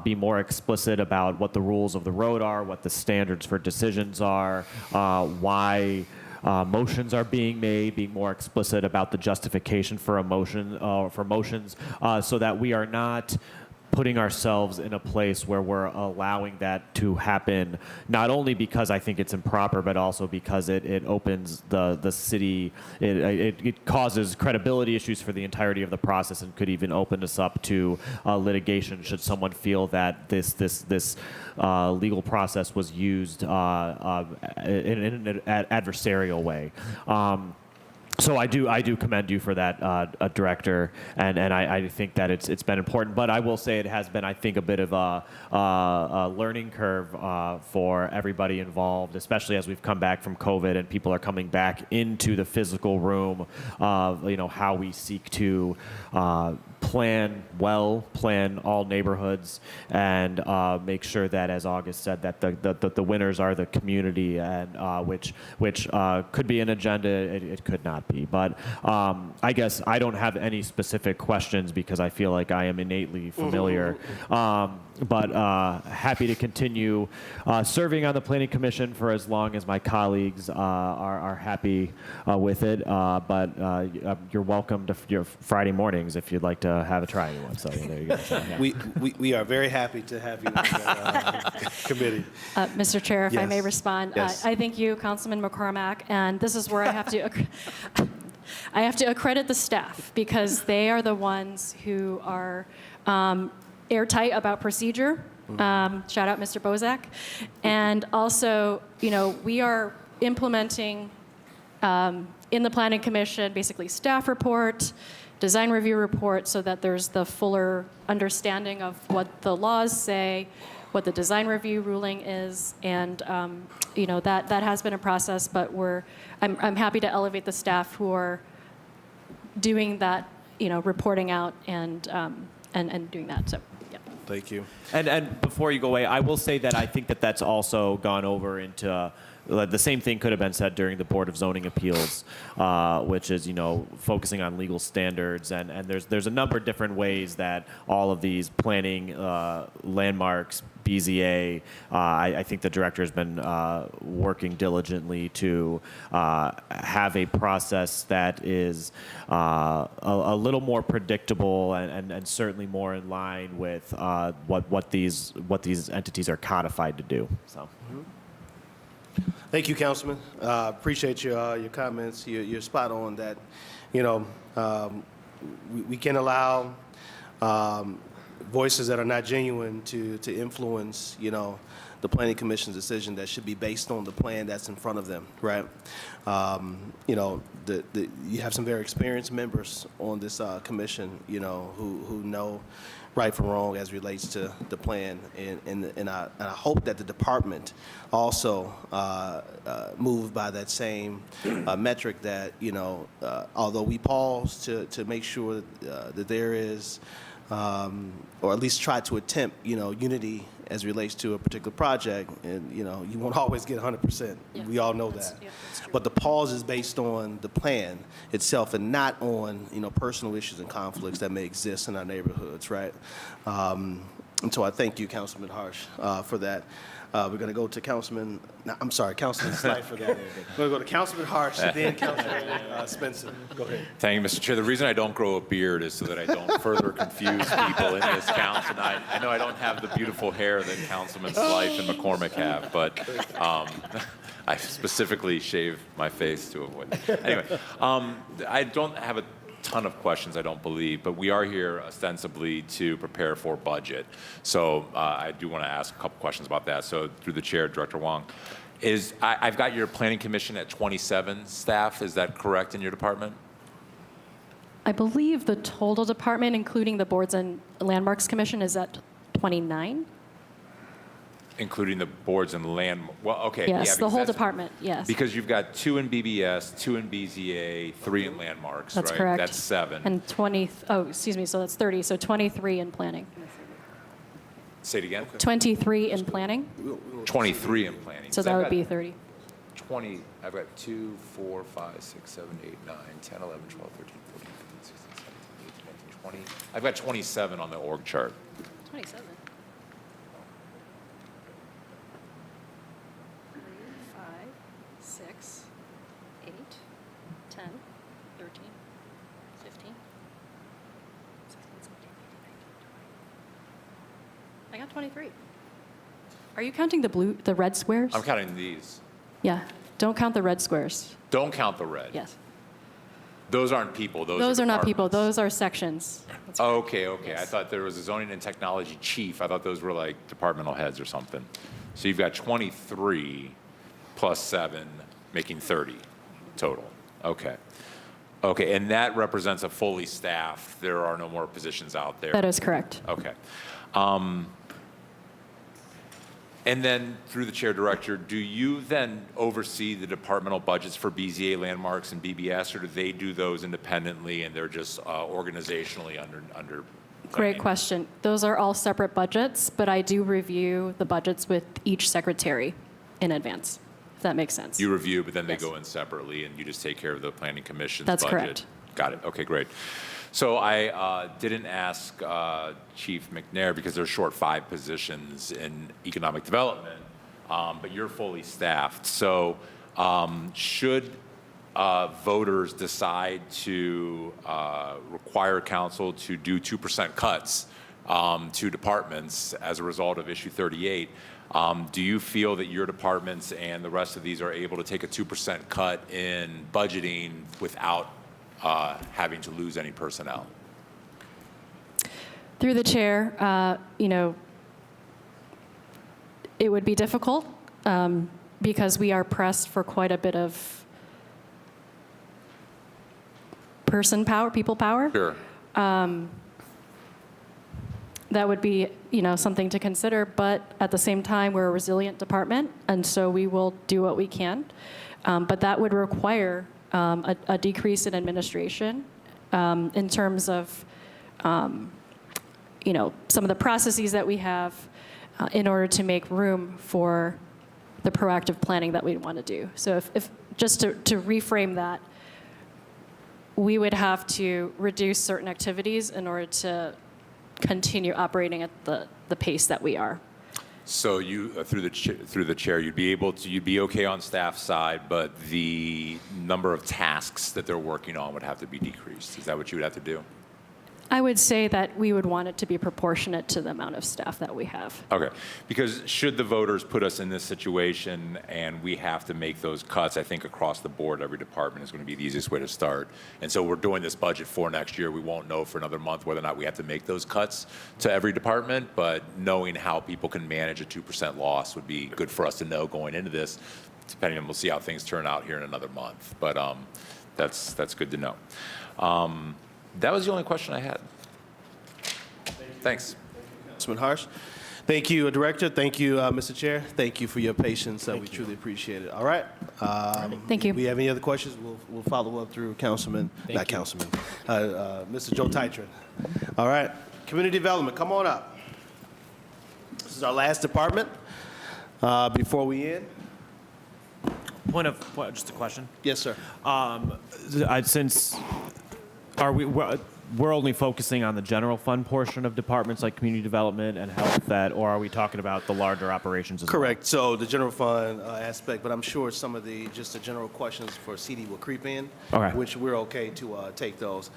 be more explicit about what the rules of the road are, what the standards for decisions are, why motions are being made, being more explicit about the justification for a motion, for motions, so that we are not putting ourselves in a place where we're allowing that to happen, not only because I think it's improper, but also because it opens the city, it causes credibility issues for the entirety of the process and could even open us up to litigation should someone feel that this legal process was used in an adversarial way. So I do commend you for that, Director, and I think that it's been important. But I will say it has been, I think, a bit of a learning curve for everybody involved, especially as we've come back from COVID and people are coming back into the physical room of how we seek to plan all neighborhoods, and make sure that, as August said, that the winners are the community, and which could be an agenda, it could not be. But I guess I don't have any specific questions because I feel like I am innately familiar. But happy to continue serving on the Planning Commission for as long as my colleagues are happy with it. But you're welcome to your Friday mornings if you'd like to have a try anyone. So there you go. So, yeah. We are very happy to have you on the committee. Mr. Chair, if I may Yes. respond. Yes. I thank you, Councilman McCormack, and this is where I have to I have to accredit the staff because they are the ones who are airtight about procedure. Shout out Mr. Bozak. And also, we are implementing in the Planning Commission basically staff report, design review report, so that there's the fuller understanding of what the laws say, what the design review ruling is, and that has been a process. But I'm happy to elevate the staff who are doing that, reporting out and doing that. So. Thank you. And before you go away, I will say that I think that that's also gone over into the same thing could have been said during the Board of Zoning Appeals, which is focusing on legal standards, and there's a number of different ways that all of these planning landmarks, BZA, I think the director has been working diligently to have a process that is a little more predictable and certainly more in line with what these entities are codified to do. So. Thank you, Councilman. Appreciate your comments. You're spot on that. We can allow voices that are not genuine to influence, the Planning Commission's decision that should be based on the plan that's in front of them, right? You have some very experienced members on this commission, who know right from wrong as relates to the plan, and I hope that the department also moved by that same metric that although we pause to make sure that there is or at least try to attempt unity as relates to a particular project, and you won't always get 100%. Yeah, we all know that. Yeah, that's true. But the pause is based on the plan itself and not on personal issues and conflicts that may exist in our neighborhoods, right? And so I thank you, Councilman Harsh, for that. We're going to go to Councilman Slight for that. We're going to go to Councilman Harsh and then Councilman Spencer. Go ahead. Thank you, Mr. Chair. The reason I don't grow a beard is so that I don't further confuse people in this council. And I know I don't have the beautiful hair that Councilman Slife and McCormick have, but I specifically shave my face to avoid. Anyway, I don't have a ton of questions, I don't believe, but we are here ostensibly to prepare for budget. So I do want to ask a couple questions about that. So through the chair, Director Wong, I've got your Planning Commission at 27 staff. Is that correct in your department? I believe the total department, including the Boards and Landmarks Commission, is at 29. Including the boards and land, well, okay. Yes, yeah, the whole that's- department, yes. Because you've got 2 in BBS, 2 in BZA, 3 in landmarks, That's right? correct. That's 7. And so that's 30, so 23 in planning. Say it again? 23 in planning, 23 in planning. so that I've would got be 30. 20, I've got 2, 4, 5, 6, 7, 8, 9, 10, 11, 12, 13, 14, 15, 16, 17, 18, 19, 20. I've got 27 on the org chart. 27. 5, 6, 8, 10, 13, 15, 16, 17, 18, 19, 20. I got 23. Are you counting the red squares? I'm counting these. Yeah. Don't count the red squares. Don't count the red. Yes. Those aren't people. Those are not people. Those are sections. Okay. I thought there was a zoning and technology chief. I thought those were like departmental heads or something. So you've got 23 plus 7, making 30 total. Okay, and that represents a fully staffed, there are no more positions out there? That is correct. Okay. And then, through the chair director, do you then oversee the departmental budgets for BZA landmarks and BBS, or do they do those independently and they're just organizationally under? Great question. Those are all separate budgets, but I do review the budgets with each secretary in advance, if that makes sense. You review, but then they go in separately and you just take care of the planning commission's That's budget? correct. Got it. Okay, great. So I didn't ask Chief McNair because there's short 5 positions in economic development, but you're fully staffed. So should voters decide to require council to do 2% cuts to departments as a result of issue 38, do you feel that your departments and the rest of these are able to take a 2% cut in budgeting without having to lose any personnel? Through the chair, it would be difficult because we are pressed for quite a bit of people power. Sure. That would be, something to consider. But at the same time, we're a resilient department, and so we will do what we can. But that would require a decrease in administration in terms of, some of the processes that we have in order to make room for the proactive planning that we want to do. So if just to reframe that, we would have to reduce certain activities in order to continue operating at the pace that we are. So you, through the chair, you'd be okay on staff side, but the number of tasks that they're working on would have to be decreased. Is that what you would have to do? I would say that we would want it to be proportionate to the amount of staff that we have. Okay, because should the voters put us in this situation and we have to make those cuts, I think across the board, every department is going to be the easiest way to start. And so we're doing this budget for next year. We won't know for another month whether or not we have to make those cuts to every department, but knowing how people can manage a 2% loss would be good for us to know going into this, depending on, we'll see how things turn out here in another month. But that's good to know. That was the only question I had. Thanks. Councilman Harsh. Thank you, Director. Thank you, Mr. Chair. Thank you for your patience. We truly appreciate it. All right. Thank you. If we have any other questions, we'll follow up through Mr. Joe Titron. All right. Community Development, come on up. This is our last department. Before we end. Just a question. Yes, sir. Since we're only focusing on the general fund portion of departments like community development and health, or are we talking about the larger operations as well? Correct. So the general fund aspect, but I'm sure some of the general questions for CD will creep in, Okay. which we're okay to take those.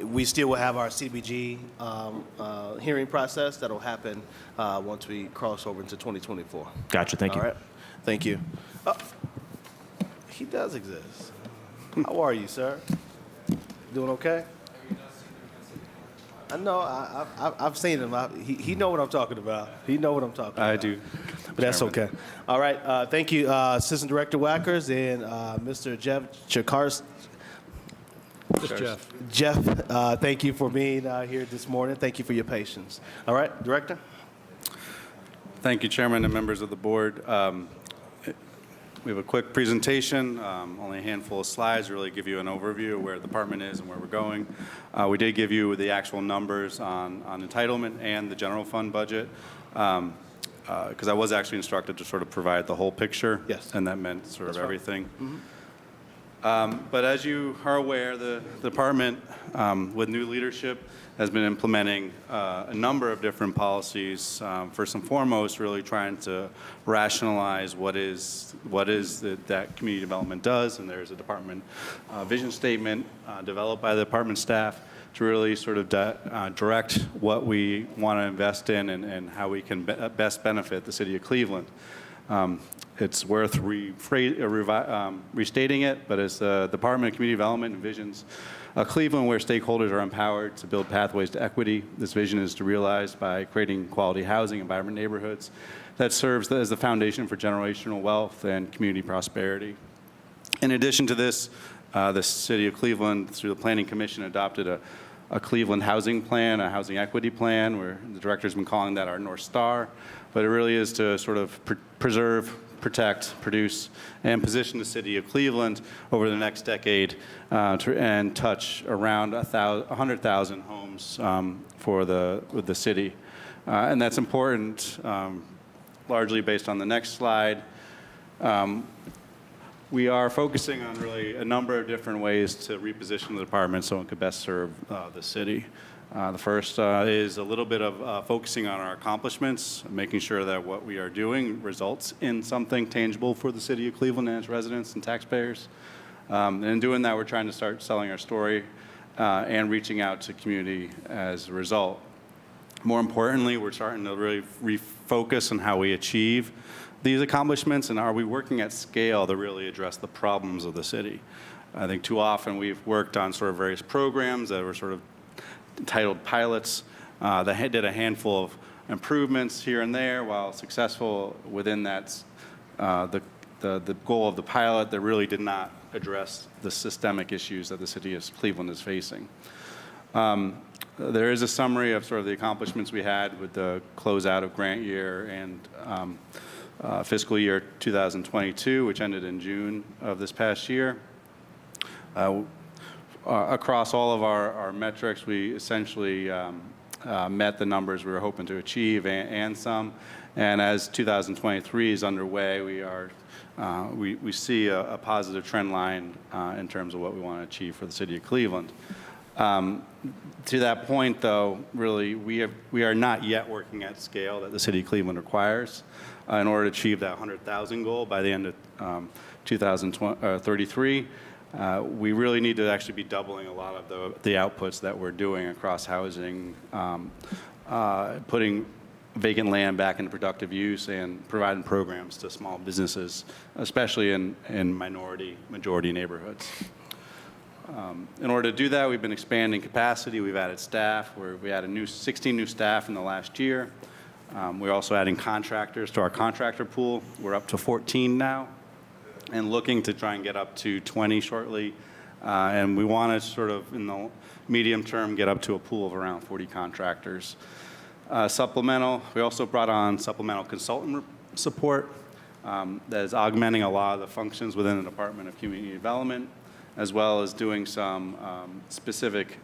We still will have our CDBG hearing process that'll happen once we cross over into 2024. Gotcha. Thank you. All right. Thank you. He does exist. How are you, sir? Doing okay? I know. I've seen him. He know what I'm talking about. He know what I'm talking about. I do. But that's okay. All right. Thank you, Assistant Director Wackers and Mr. Jeff Chakars. Jeff, thank you for being here this morning. Thank you for your patience. All right, Director. Thank you, Chairman and members of the board. We have a quick presentation, only a handful of slides, really give you an overview of where the department is and where we're going. We did give you the actual numbers on entitlement and the general fund budget, because I was actually instructed to sort of provide the whole picture. Yes. And that meant sort of everything. Mm-hmm. But as you are aware, the department, with new leadership, has been implementing a number of different policies. First and foremost, really trying to rationalize what is that community development does, and there's a department vision statement developed by the department staff to really sort of direct what we want to invest in and how we can best benefit the city of Cleveland. It's worth restating it, but as the Department of Community Development envisions a Cleveland where stakeholders are empowered to build pathways to equity. This vision is to realize by creating quality housing and vibrant neighborhoods that serves as the foundation for generational wealth and community prosperity. In addition to this, the City of Cleveland, through the Planning Commission, adopted a Cleveland housing plan, a housing equity plan, where the director's been calling that our North Star. But it really is to sort of preserve, protect, produce, and position the city of Cleveland over the next decade and touch around 100,000 homes with the city. And that's important, largely based on the next slide. We are focusing on really a number of different ways to reposition the department so it could best serve the city. The first is a little bit of focusing on our accomplishments, making sure that what we are doing results in something tangible for the city of Cleveland and its residents and taxpayers. And in doing that, we're trying to start selling our story and reaching out to community as a result. More importantly, we're starting to really refocus on how we achieve these accomplishments and are we working at scale to really address the problems of the city. I think too often we've worked on sort of various programs that were sort of titled pilots that did a handful of improvements here and there. While successful within that, the goal of the pilot that really did not address the systemic issues that the city of Cleveland is facing. There is a summary of sort of the accomplishments we had with the closeout of grant year and fiscal year 2022, which ended in June of this past year. Across all of our metrics, we essentially met the numbers we were hoping to achieve and some. And as 2023 is underway, we see a positive trend line in terms of what we want to achieve for the city of Cleveland. To that point, though, really, we are not yet working at scale that the city of Cleveland requires in order to achieve that 100,000 goal by the end of 2033. We really need to actually be doubling a lot of the outputs that we're doing across housing, putting vacant land back into productive use and providing programs to small businesses, especially in majority neighborhoods. In order to do that, we've been expanding capacity. We've added staff. We added 16 new staff in the last year. We're also adding contractors to our contractor pool. We're up to 14 now and looking to try and get up to 20 shortly. And we want to sort of, in the medium term, get up to a pool of around 40 contractors. Supplemental, we also brought on supplemental consultant support that is augmenting a lot of the functions within the Department of Community Development, as well as doing some specific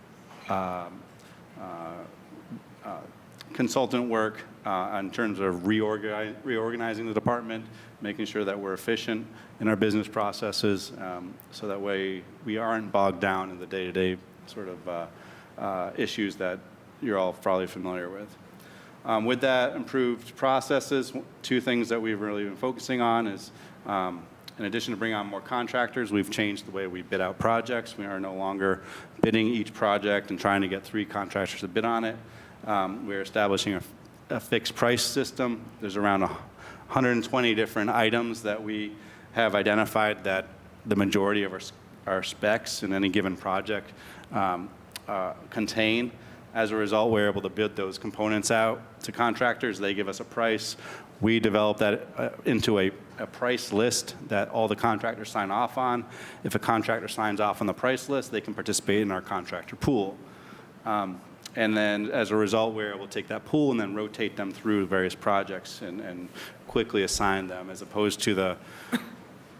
consultant work in terms of reorganizing the department, making sure that we're efficient in our business processes, so that way we aren't bogged down in the day-to-day sort of issues that you're all probably familiar with. With that, improved processes, two things that we've really been focusing on is, in addition to bringing on more contractors, we've changed the way we bid out projects. We are no longer bidding each project and trying to get 3 contractors to bid on it. We're establishing a fixed price system. There's around 120 different items that we have identified that the majority of our specs in any given project contain. As a result, we're able to bid those components out to contractors. They give us a price. We develop that into a price list that all the contractors sign off on. If a contractor signs off on the price list, they can participate in our contractor pool. And then as a result, we're able to take that pool and then rotate them through various projects and quickly assign them, as opposed to the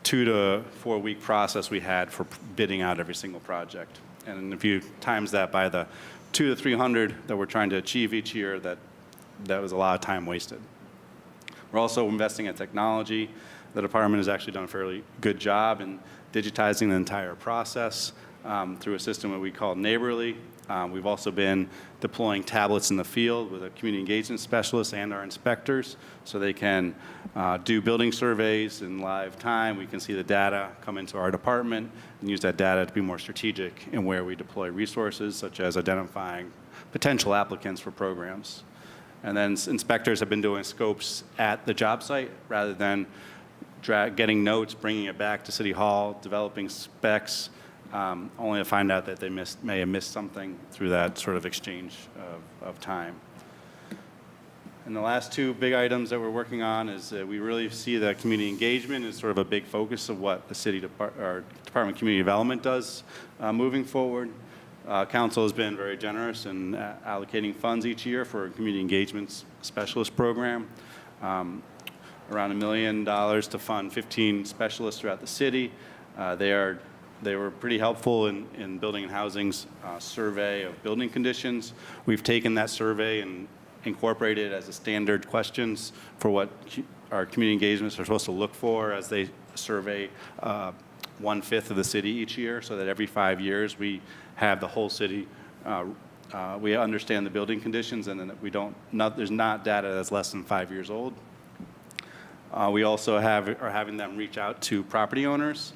2 to 4 week process we had for bidding out every single project. And if you times that by the 200 to 300 that we're trying to achieve each year, that was a lot of time wasted. We're also investing in technology. The department has actually done a fairly good job in digitizing the entire process. through a system that we call Neighborly. We've also been deploying tablets in the field with a community engagement specialist and our inspectors so they can do building surveys in live time. We can see the data come into our department and use that data to be more strategic in where we deploy resources, such as identifying potential applicants for programs. And then inspectors have been doing scopes at the job site rather than getting notes, bringing it back to City Hall, developing specs, only to find out that they may have missed something through that sort of exchange of time. And the last two big items that we're working on is we really see that community engagement is sort of a big focus of what the Department of Community Development does moving forward. Council has been very generous in allocating funds each year for a community engagement specialist program. Around $1 million to fund 15 specialists throughout the city. They were pretty helpful in Building and Housing's survey of building conditions. We've taken that survey and incorporated it as a standard questions for what our community engagements are supposed to look for as they survey 1/5 of the city each year, so that every 5 years we have the whole city. We understand the building conditions, and then there's not data that's less than 5 years old. We also are having them reach out to property owners.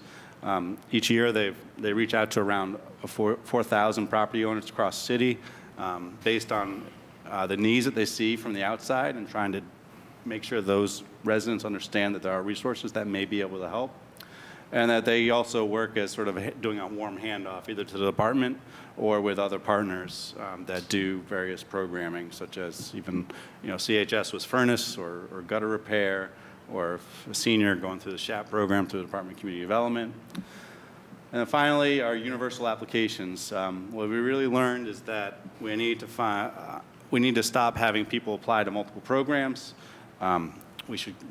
Each year they reach out to around 4,000 property owners across the city based on the needs that they see from the outside and trying to make sure those residents understand that there are resources that may be able to help. And that they also work as sort of doing a warm handoff either to the department or with other partners that do various programming, such as even CHS with furnace or gutter repair, or a senior going through the SHAP program through the Department of Community Development. And then finally, our universal applications. What we really learned is that we need to stop having people apply to multiple programs.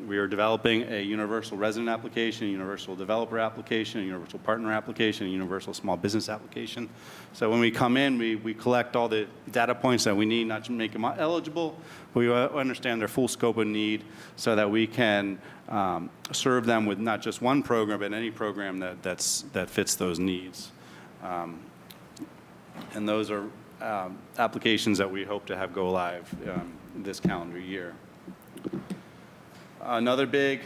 We are developing a universal resident application, a universal developer application, a universal partner application, a universal small business application. So when we come in, we collect all the data points that we need, not to make them eligible, but we understand their full scope of need so that we can serve them with not just one program, but any program that fits those needs. And those are applications that we hope to have go live this calendar year. Another big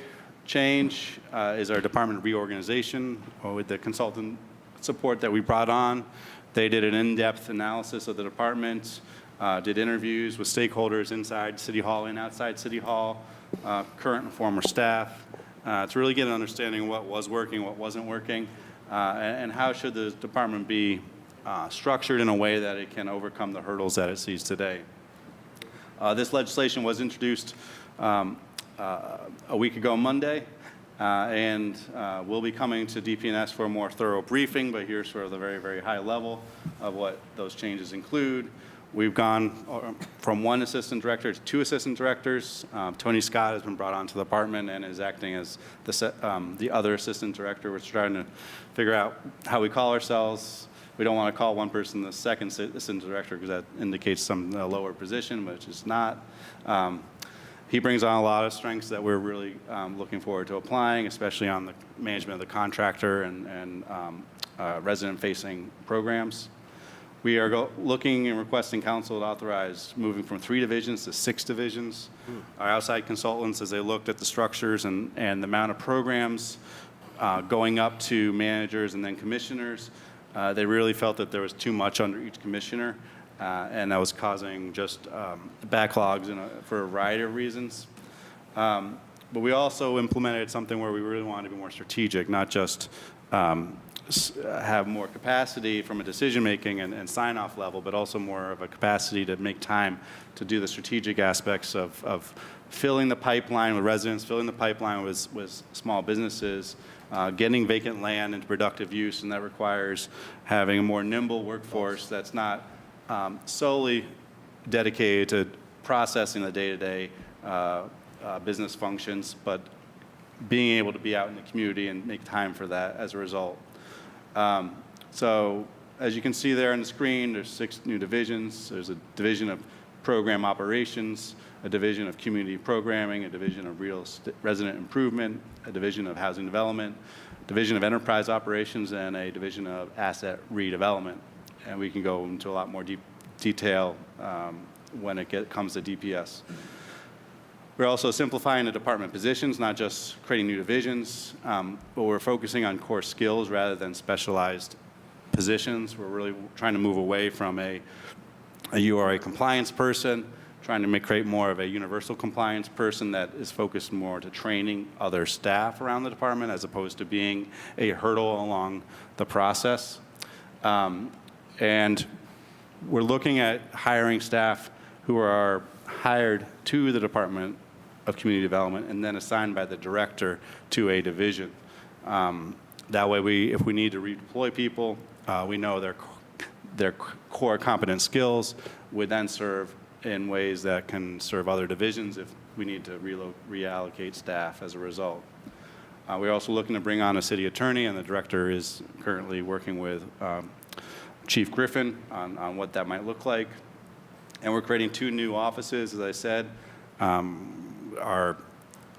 change is our department reorganization with the consultant support that we brought on. They did an in-depth analysis of the department, did interviews with stakeholders inside City Hall and outside City Hall, current and former staff, to really get an understanding of what was working, what wasn't working, and how should the department be structured in a way that it can overcome the hurdles that it sees today. This legislation was introduced a week ago Monday, and we'll be coming to DP&S for a more thorough briefing, but here's sort of the very, very high level of what those changes include. We've gone from one assistant director to 2 assistant directors. Tony Scott has been brought onto the department and is acting as the other assistant director. We're trying to figure out how we call ourselves. We don't want to call one person the second assistant director because that indicates some lower position, which is not. He brings on a lot of strengths that we're really looking forward to applying, especially on the management of the contractor and resident-facing programs. We are looking and requesting council to authorize moving from 3 divisions to 6 divisions. Our outside consultants, as they looked at the structures and the amount of programs going up to managers and then commissioners, they really felt that there was too much under each commissioner. And that was causing just backlogs for a variety of reasons. But we also implemented something where we really wanted to be more strategic, not just have more capacity from a decision-making and sign-off level, but also more of a capacity to make time to do the strategic aspects of filling the pipeline with residents, filling the pipeline with small businesses, getting vacant land into productive use, and that requires having a more nimble workforce that's not solely dedicated to processing the day-to-day business functions, but being able to be out in the community and make time for that as a result. So as you can see there on the screen, there's 6 new divisions. There's a division of program operations, a division of community programming, a division of resident improvement, a division of housing development, Division of Enterprise Operations and a Division of Asset Redevelopment. And we can go into a lot more detail when it comes to DPS. We're also simplifying the department positions, not just creating new divisions, but we're focusing on core skills rather than specialized positions. We're really trying to move away from a URA compliance person, trying to create more of a universal compliance person that is focused more to training other staff around the department as opposed to being a hurdle along the process. And we're looking at hiring staff who are hired to the Department of Community Development and then assigned by the director to a division. That way, if we need to redeploy people, we know their core competent skills would then serve in ways that can serve other divisions if we need to reallocate staff as a result. We're also looking to bring on a city attorney, and the director is currently working with Chief Griffin on what that might look like. And we're creating 2 new offices, as I said, are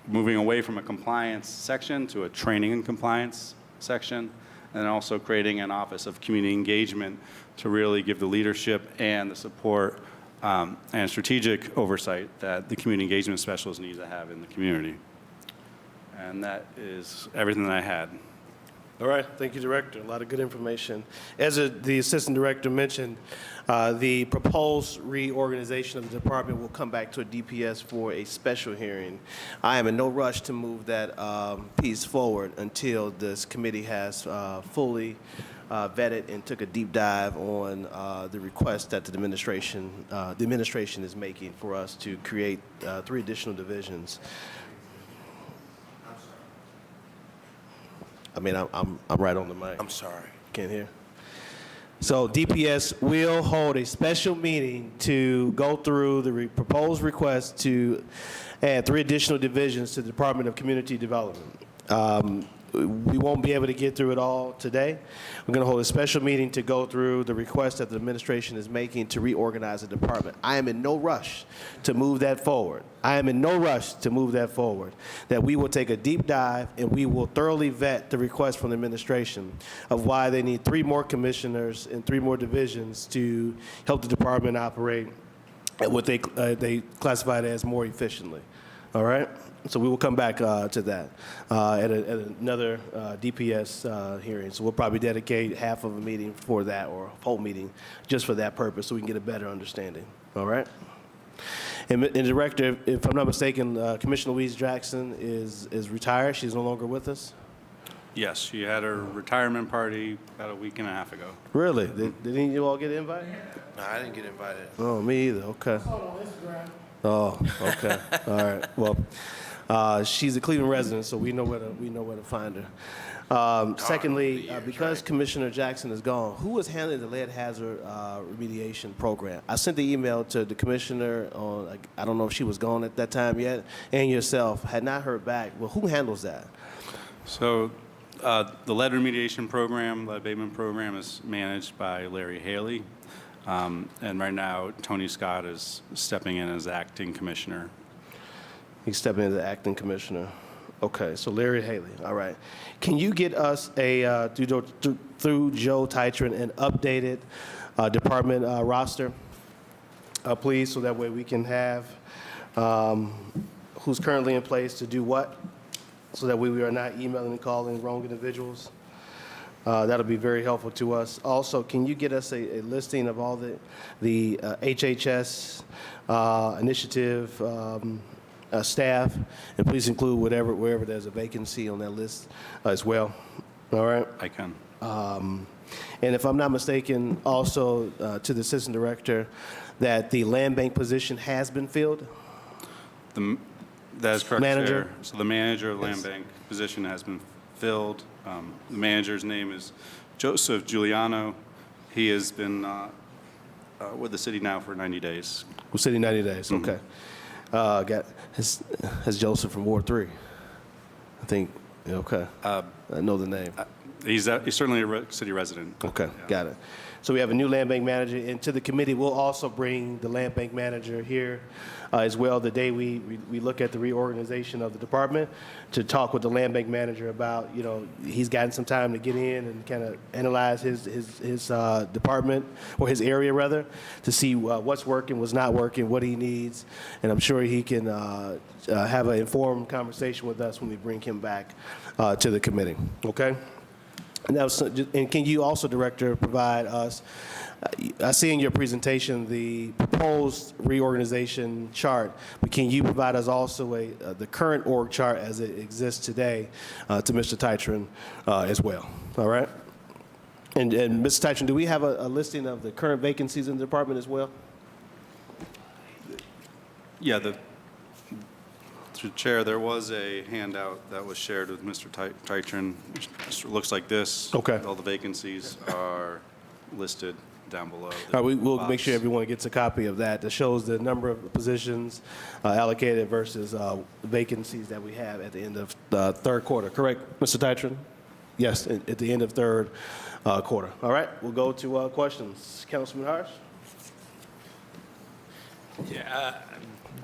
moving away from a compliance section to a training and compliance section, and also creating an office of community engagement to really give the leadership and the support and strategic oversight that the community engagement specialists need to have in the community. And that is everything that I had. All right, thank you, Director. A lot of good information. As the Assistant Director mentioned, the proposed reorganization of the department will come back to a DPS for a special hearing. I am in no rush to move that piece forward until this committee has fully vetted and took a deep dive on the request that the administration is making for us to create 3 additional divisions. I mean, I'm right on the mic. I'm sorry. Can't hear. So DPS will hold a special meeting to go through the proposed request to add 3 additional divisions to the Department of Community Development. We won't be able to get through it all today. We're going to hold a special meeting to go through the request that the administration is making to reorganize the department. I am in no rush to move that forward. I am in no rush to move that forward. That we will take a deep dive and we will thoroughly vet the request from the administration of why they need 3 more commissioners and 3 more divisions to help the department operate at what they classified as more efficiently. All right? So we will come back to that at another DPS hearing. So we'll probably dedicate half of a meeting for that, or a whole meeting just for that purpose, so we can get a better understanding. All right? And Director, if I'm not mistaken, Commissioner Louise Jackson is retired. She's no longer with us. Yes, she had her retirement party about a week and a half ago. Really? Didn't you all get invited? No, I didn't get invited. Oh, me either. Okay. Oh, okay. All right. Well, she's a Cleveland resident, so we know where to find her. Secondly, because Commissioner Jackson is gone, who is handling the lead hazard remediation program? I sent the email to the commissioner on, I don't know if she was gone at that time yet, and yourself. Had not heard back. Well, who handles that? So the lead remediation program, lead abatement program, is managed by Larry Haley. And right now, Tony Scott is stepping in as acting commissioner. He's stepping in as acting commissioner. Okay, so Larry Haley. All right. Can you get us through Joe Titron an updated department roster, please, so that way we can have who's currently in place to do what, so that way we are not emailing and calling wrong individuals? That'll be very helpful to us. Also, can you get us a listing of all the HHS initiative staff, and please include wherever there's a vacancy on that list as well. All right? I can. And if I'm not mistaken, also to the Assistant Director, that the land bank position has been filled? That is correct, Manager? Chair. So the manager of the land bank position has been filled. The manager's name is Joseph Giuliano. He has been with the city now for 90 days. With city 90 days, okay. Has Joseph from Ward 3, I think. Okay. know the name? He's certainly a city resident. Okay, got it. So we have a new land bank manager, and to the committee, we'll also bring the land bank manager here as well the day we look at the reorganization of the department to talk with the land bank manager about, he's gotten some time to get in and kind of analyze his department, or his area rather, to see what's working, what's not working, what he needs, and I'm sure he can have an informed conversation with us when we bring him back to the committee, okay? And can you also, Director, provide us, I see in your presentation the proposed reorganization chart, but can you provide us also the current org chart as it exists today to Mr. Titron as well, all right? And Mr. Titron, do we have a listing of the current vacancies in the department as well? Yeah, through the chair, there was a handout that was shared with Mr. Titron. It looks like this. Okay. All the vacancies are listed down below. All right, we'll make sure everyone gets a copy of that. That shows the number of positions allocated versus vacancies that we have at the end of the third quarter. Correct, Mr. Titron? Yes, at the end of third quarter. All right, we'll go to questions. Councilman Harsh? Yeah,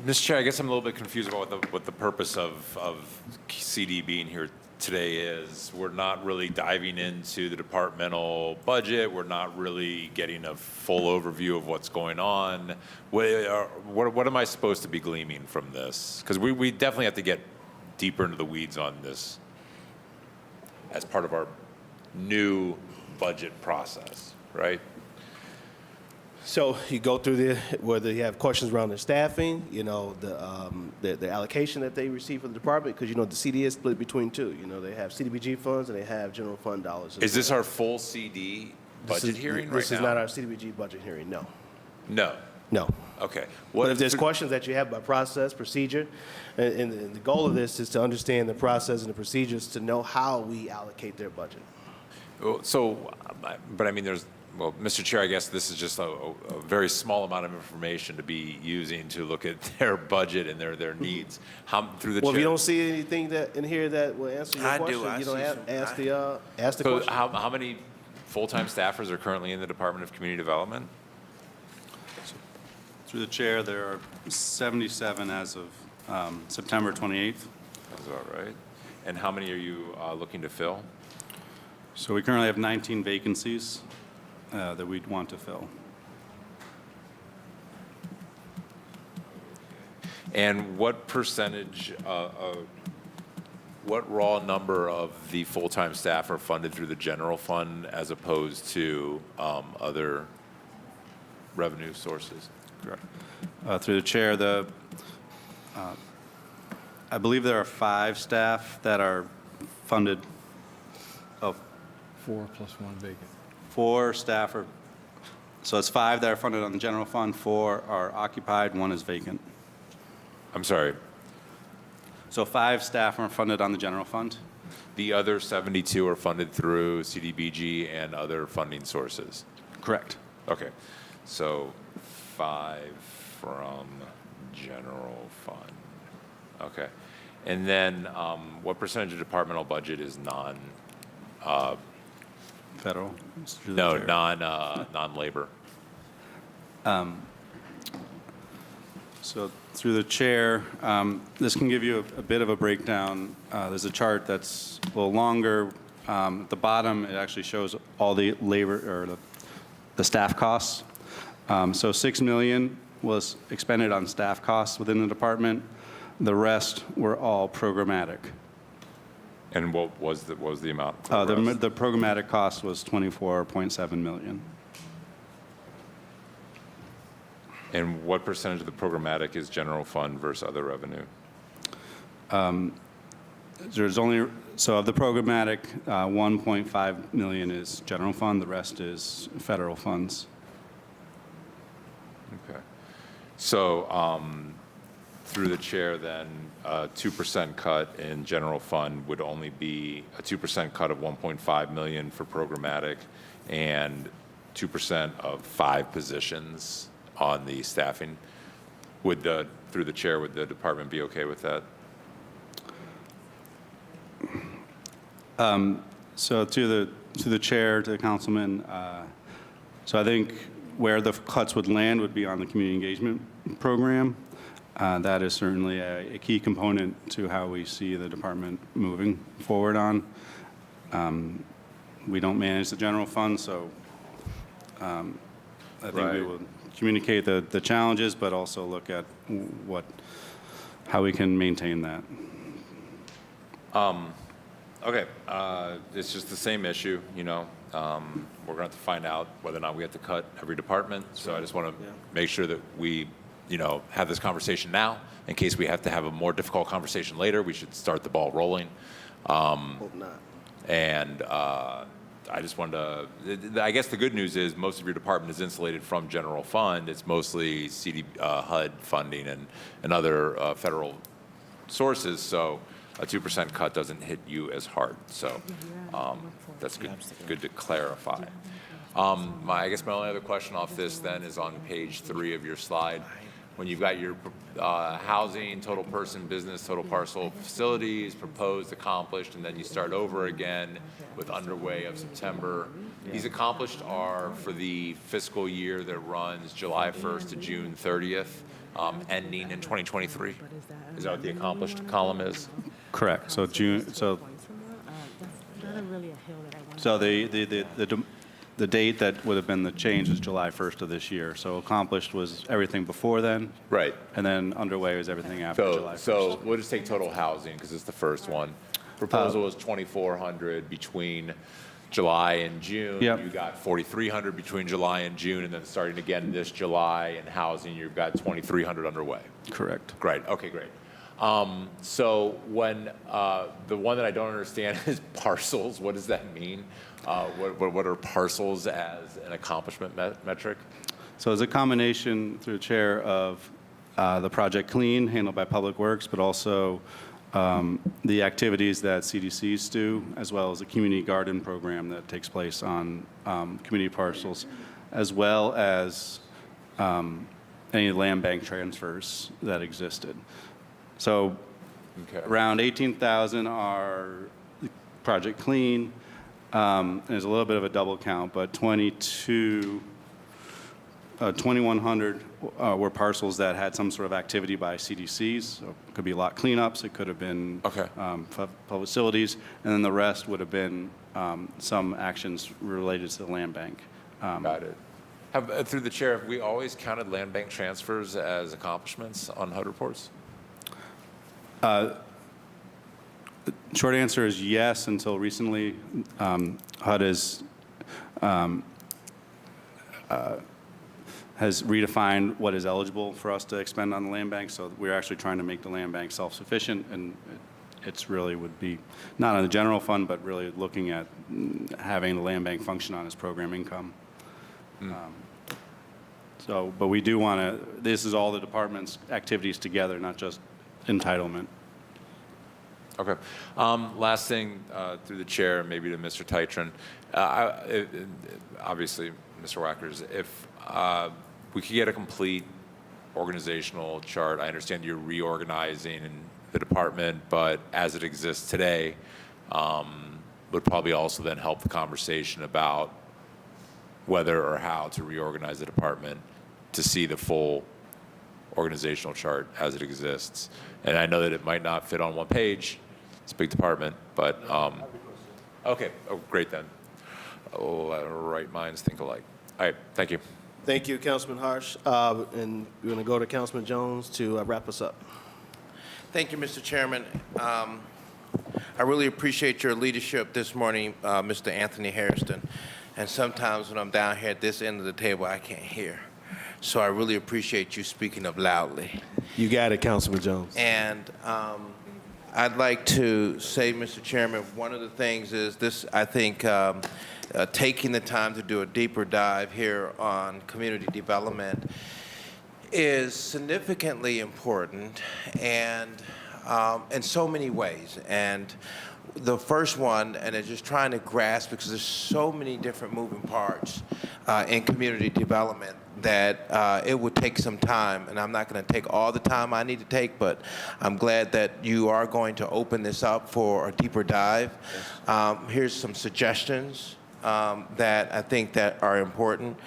Mr. Chair, I guess I'm a little bit confused about what the purpose of CD being here today is. We're not really diving into the departmental budget. We're not really getting a full overview of what's going on. What am I supposed to be gleaming from this? Because we definitely have to get deeper into the weeds on this as part of our new budget process, right? So you go through whether you have questions around the staffing, the allocation that they receive from the department, because the CD is split between two. They have CDBG funds and they have general fund dollars. Is this our full CD budget hearing right now? This is not our CDBG budget hearing, no. No. No. Okay. But if there's questions that you have about process, procedure, and the goal of this is to understand the process and the procedures to know how we allocate their budget. But I mean, well, Mr. Chair, I guess this is just a very small amount of information to be using to look at their budget and their needs. Through the chair. Well, if you don't see anything in here that will answer your question, you don't ask the question. So how many full-time staffers are currently in the Department of Community Development? Through the chair, there are 77 as of September 28th. That's about right. And how many are you looking to fill? So we currently have 19 vacancies that we'd want to fill. And what percentage, what raw number of the full-time staff are funded through the general fund as opposed to other revenue sources? Correct. Through the chair, I believe there are 5 staff that are funded. 4 plus 1 vacant. 4 staff are, so it's 5 that are funded on the general fund, 4 are occupied, 1 is vacant. I'm sorry. So 5 staff are funded on the general fund. The other 72 are funded through CDBG and other funding sources? Correct. Okay. So 5 from general fund. Okay. And then what percentage of departmental budget is federal? No, non-labor. So through the chair, this can give you a bit of a breakdown. There's a chart that's a little longer. At the bottom, it actually shows all the labor or the staff costs. So $6 million was expended on staff costs within the department. The rest were all programmatic. And what was the amount? The programmatic cost was $24.7 million. And what percentage of the programmatic is general fund versus other revenue? There's only, so of the programmatic, 1.5 million is general fund, the rest is federal funds. Okay. So through the chair then, 2% cut in general fund would only be a 2% cut of 1.5 million for programmatic and 2% of 5 positions on the staffing. Through the chair, would the department be okay with that? So to the chair, to the councilman, so I think where the cuts would land would be on the community engagement program. That is certainly a key component to how we see the department moving forward on. We don't manage the general fund, so I think we will communicate the challenges, but also look at how we can maintain that. Okay, it's just the same issue, you know. We're going to have to find out whether or not we have to cut every department. So I just want to make sure that we, you know, have this conversation now. In case we have to have a more difficult conversation later, we should start the ball rolling. Hope not. And I just wanted to, I guess the good news is most of your department is insulated from general fund. It's mostly HUD funding and other federal sources. So a 2% cut doesn't hit you as hard. So that's good to clarify. I guess my only other question off this then is on page 3 of your slide. When you've got your housing, total person, business, total parcel, facilities, proposed, accomplished, and then you start over again with underway of September. These accomplished are for the fiscal year that runs July 1st to June 30th, ending in 2023. Is that what the accomplished column is? Correct. So the date that would have been the change is July 1st of this year. So accomplished was everything before then. Right. And then underway was everything after July 1st. So we'll just take total housing because it's the first one. Proposal was 2,400 between July and June. Yep. You got 4,300 between July and June, and then starting again this July in housing, you've got 2,300 underway. Correct. Great. Okay, great. So when the one that I don't understand is parcels, what does that mean? What are parcels as an accomplishment metric? So it's a combination through the chair of the Project Clean handled by Public Works, but also the activities that CDCs do, as well as the community garden program that takes place on community parcels, as well as any land bank transfers that existed. So around 18,000 are Project Clean. There's a little bit of a double count, but 2,100 were parcels that had some sort of activity by CDCs. So it could be lot cleanups, it could have been public facilities, and then the rest would have been some actions related to the land bank. Got it. Through the chair, have we always counted land bank transfers as accomplishments on HUD reports? The short answer is yes, until recently. HUD has redefined what is eligible for us to expend on the land bank, so we're actually trying to make the land bank self-sufficient, and it's really would be not on the general fund, but really looking at having the land bank function on its program income. But we do want to, this is all the department's activities together, not just entitlement. Okay. Last thing through the chair, maybe to Mr. Tytron. Obviously, Mr. Wackers, if we could get a complete organizational chart. I understand you're reorganizing the department, but as it exists today, would probably also then help the conversation about whether or how to reorganize the department to see the full organizational chart as it exists. And I know that it might not fit on one page. It's a big department, but okay. Oh, great then. Right minds think alike. All right, thank you. Thank you, Councilman Harsh. And we're going to go to Councilman Jones to wrap us up. Thank you, Mr. Chairman. I really appreciate your leadership this morning, Mr. Anthony Hairston. And sometimes when I'm down here at this end of the table, I can't hear. So I really appreciate you speaking up loudly. You got it, Councilman Jones. And I'd like to say, Mr. Chairman, one of the things is this, I think, taking the time to do a deeper dive here on community development is significantly important and in so many ways. And The first one, and it's just trying to grasp, because there's so many different moving parts in community development, that it would take some time, and I'm not going to take all the time I need to take, but I'm glad that you are going to open this up for a deeper dive. Here's some suggestions that I think that are important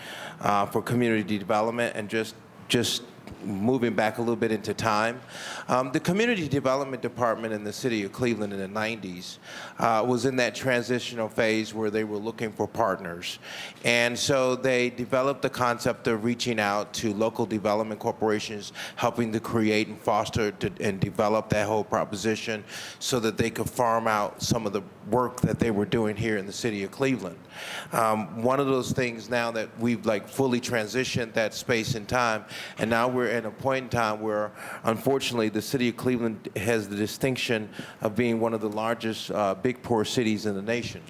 for community development, and just moving back a little bit into time. The Community Development Department in the city of Cleveland in the 90s was in that transitional phase where they were looking for partners. And so they developed the concept of reaching out to local development corporations, helping to create and foster and develop that whole proposition so that they could farm out some of the work that they were doing here in the city of Cleveland. One of those things now that we've fully transitioned that space and time, and now we're at a point in time where, unfortunately, the city of Cleveland has the distinction of being one of the largest big poor cities in the nation.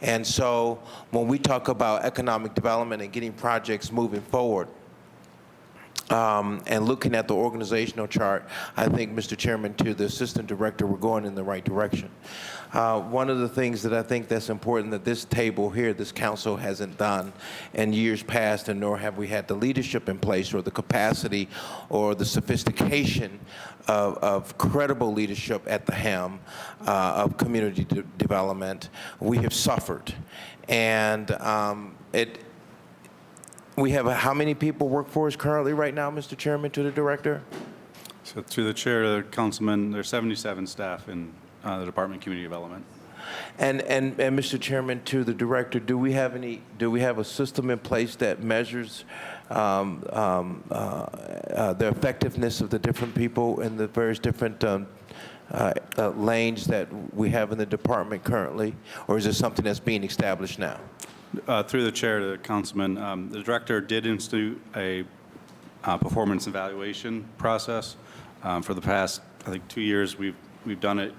And so when we talk about economic development and getting projects moving forward, and looking at the organizational chart, I think, Mr. Chairman, to the Assistant Director, we're going in the right direction. One of the things that I think that's important that this table here, this council hasn't done in years past, and nor have we had the leadership in place or the capacity or the sophistication of credible leadership at the helm of community development, we have suffered. And we have how many people work for us currently right now, Mr. Chairman, to the Director? So through the chair, Councilman, there's 77 staff in the Department of Community Development. And Mr. Chairman, to the Director, do we have a system in place that measures the effectiveness of the different people in the various different lanes that we have in the department currently, or is it something that's being established now? Through the chair to the Councilman, the Director did institute a performance evaluation process. For the past, I think, 2 years, we've done it.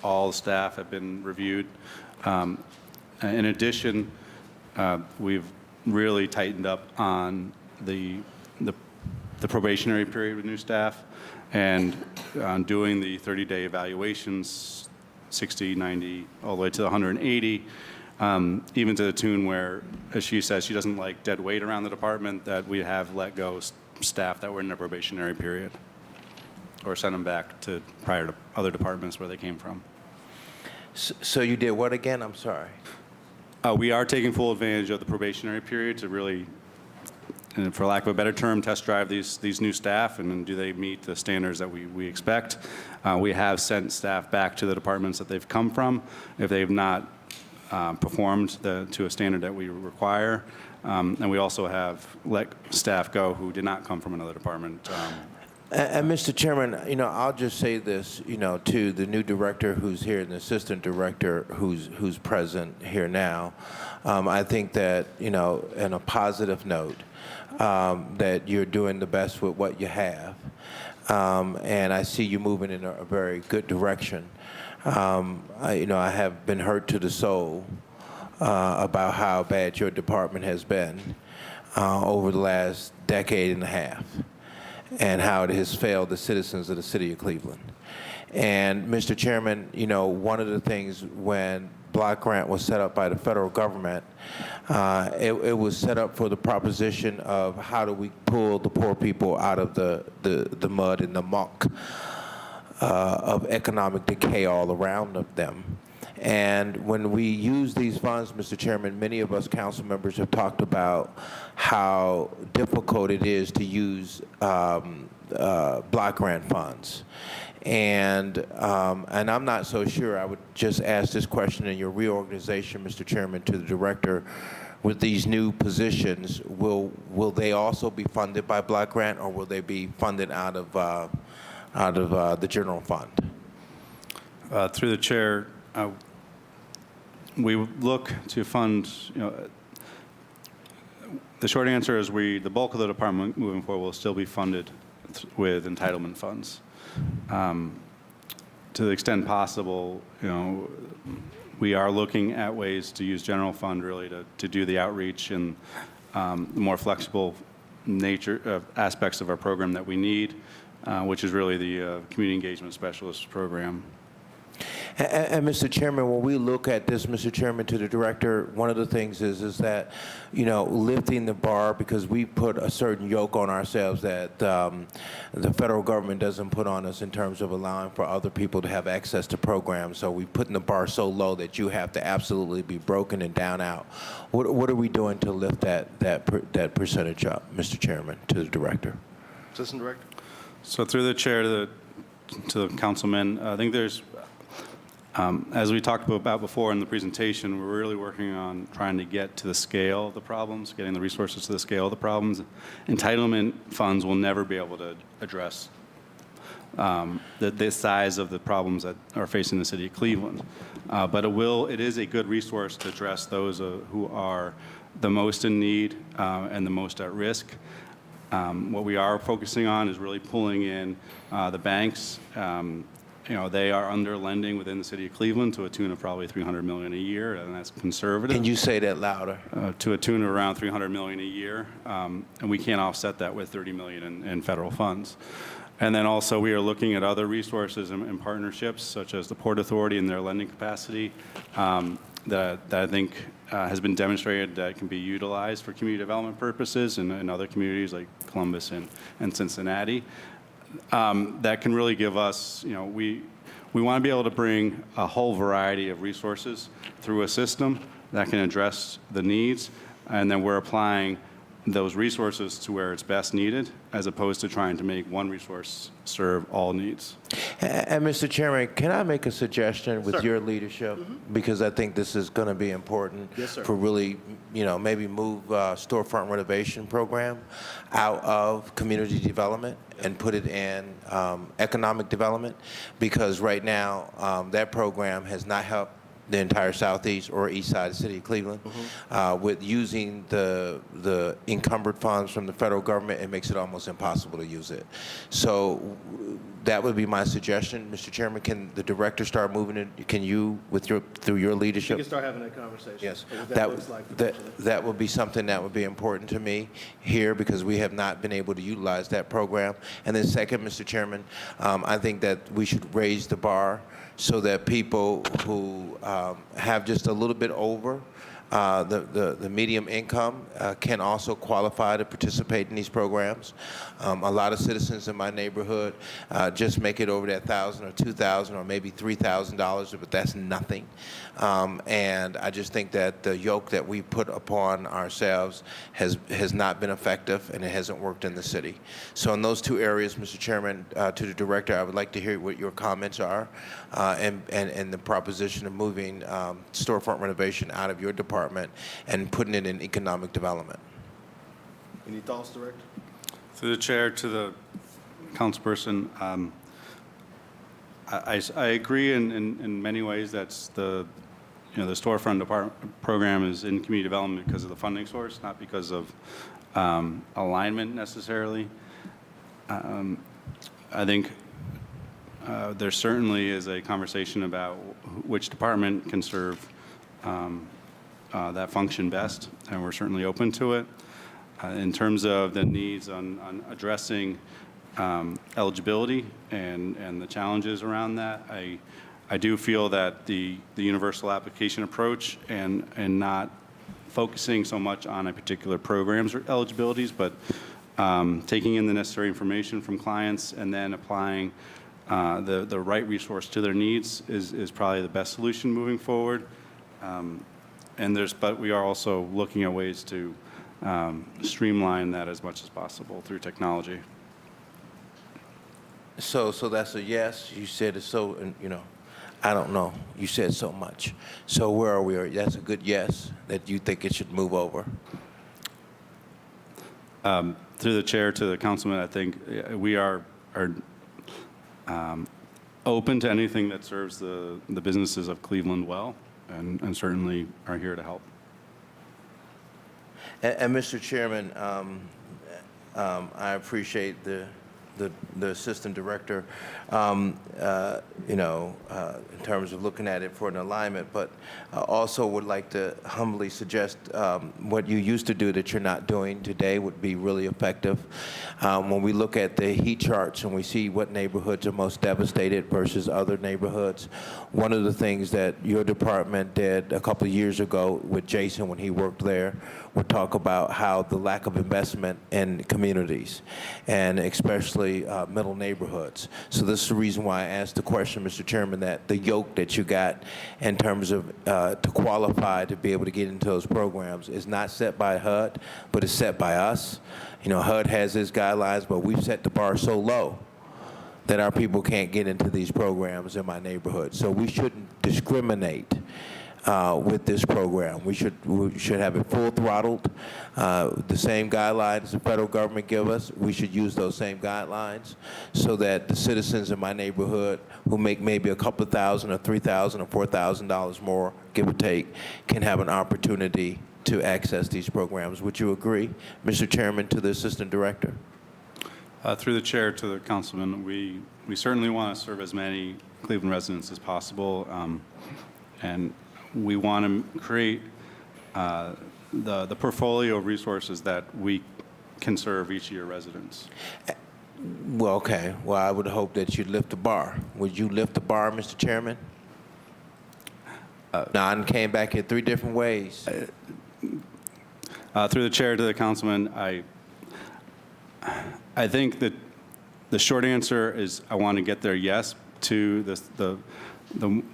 All the staff have been reviewed. In addition, we've really tightened up on the probationary period with new staff, and on doing the 30-day evaluations, 60, 90, all the way to 180, even to the tune where, as she says, she doesn't like dead weight around the department, that we have let go staff that were in their probationary period or send them back to prior to other departments where they came from. So you did what again? I'm sorry. We are taking full advantage of the probationary period to really, and for lack of a better term, test drive these new staff, and do they meet the standards that we expect. We have sent staff back to the departments that they've come from if they've not performed to a standard that we require. And we also have let staff go who did not come from another department. And Mr. Chairman, I'll just say this, to the new director who's here and the assistant director who's present here now. I think that, in a positive note, that you're doing the best with what you have. And I see you moving in a very good direction. I have been hurt to the soul about how bad your department has been over the last decade and a half, and how it has failed the citizens of the city of Cleveland. And Mr. Chairman, one of the things when block grant was set up by the federal government, it was set up for the proposition of how do we pull the poor people out of the mud and the muck of economic decay all around of them. And when we use these funds, Mr. Chairman, many of us council members have talked about how difficult it is to use block grant funds. And I'm not so sure. I would just ask this question in your reorganization, Mr. Chairman, to the director. With these new positions, will they also be funded by block grant, or will they be funded out of the general fund? Through the chair, we look to fund, the short answer is the bulk of the department moving forward will still be funded with entitlement funds. To the extent possible, we are looking at ways to use general fund really to do the outreach and the more flexible nature of aspects of our program that we need, which is really the Community Engagement Specialist program. And Mr. Chairman, when we look at this, Mr. Chairman, to the director, one of the things is that, you know, lifting the bar, because we put a certain yoke on ourselves that the federal government doesn't put on us in terms of allowing for other people to have access to programs. So we're putting the bar so low that you have to absolutely be broken and down out. What are we doing to lift that percentage up, Mr. Chairman, to the director? Assistant Director. So through the chair to the councilman, I think there's, as we talked about before in the presentation, we're really working on trying to get to the scale of the problems, getting the resources to the scale of the problems. Entitlement funds will never be able to address the size of the problems that are facing the city of Cleveland. But it is a good resource to address those who are the most in need and the most at risk. What we are focusing on is really pulling in the banks. You know, they are under lending within the city of Cleveland to a tune of probably $300 million a year, and that's conservative. Can you say that louder? To a tune of around $300 million a year, and we can't offset that with $30 million in federal funds. And then also we are looking at other resources and partnerships, such as the Port Authority and their lending capacity, that I think has been demonstrated that can be utilized for community development purposes in other communities like Columbus and Cincinnati. That can really give us, you know, we want to be able to bring a whole variety of resources through a system that can address the needs, and then we're applying those resources to where it's best needed, as opposed to trying to make one resource serve all needs. And Mr. Chairman, can I make a suggestion with Sir. your leadership? Because I think this is going to be important Yes, sir. for really, you know, maybe move storefront renovation program out of community development and put it in economic development, because right now that program has not helped the entire southeast or east side of the city of Cleveland. With using the encumbered funds from the federal government, it makes it almost impossible to use it. So that would be my suggestion, Mr. Chairman. Can the director start moving it? Can you, through your You leadership? can start having that conversation. Yes, of what that looks like potentially. that would be something that would be important to me here, because we have not been able to utilize that program. And then second, Mr. Chairman, I think that we should raise the bar so that people who have just a little bit over the medium income can also qualify to participate in these programs. A lot of citizens in my neighborhood just make it over that $1,000 or $2,000 or maybe $3,000, but that's nothing. And I just think that the yoke that we put upon ourselves has not been effective, and it hasn't worked in the city. So in those two areas, Mr. Chairman, to the director, I would like to hear what your comments are, and the proposition of moving storefront renovation out of your department and putting it in economic development. Any thoughts, Director? Through the chair to the councilperson, I agree in many ways that's the storefront program is in community development because of the funding source, not because of alignment necessarily. I think there certainly is a conversation about which department can serve that function best, and we're certainly open to it. In terms of the needs on addressing eligibility and the challenges around that, I do feel that the universal application approach and not focusing so much on a particular program's eligibilities, but taking in the necessary information from clients and then applying the right resource to their needs is probably the best solution moving forward. But we are also looking at ways to streamline that as much as possible through technology. So that's a yes. You said it's so, I don't know. You said so much. So where are we? That's a good yes, that you think it should move over. Through the chair to the councilman, I think we are open to anything that serves the businesses of Cleveland well, and certainly are here to help. And Mr. Chairman, I appreciate the the assistant director, in terms of looking at it for an alignment, but also would like to humbly suggest what you used to do that you're not doing today would be really effective. When we look at the heat charts and we see what neighborhoods are most devastated versus other neighborhoods, one of the things that your department did a couple of years ago with Jason when he worked there would talk about how the lack of investment in communities, and especially middle neighborhoods. So this is the reason why I asked the question, Mr. Chairman, that the yoke that you got in terms of to qualify to be able to get into those programs is not set by HUD, but it's set by us. You know, HUD has its guidelines, but we've set the bar so low that our people can't get into these programs in my neighborhood. So we shouldn't discriminate with this program. We should have it full throttled. The same guidelines the federal government give us, we should use those same guidelines so that the citizens in my neighborhood who make maybe a couple of thousand or $3,000 or $4,000 more, give or take, can have an opportunity to access these programs. Would you agree, Mr. Chairman, to the Assistant Director? Through the chair to the councilman, we certainly want to serve as many Cleveland residents as possible, and we want to create the portfolio of resources that we can serve each of your residents. Well, okay. Well, I would hope that you'd lift the bar. Would you lift the bar, Mr. Chairman? Don came back in 3 different ways. Through the chair to the councilman, I think that the short answer is I want to get there, yes. To the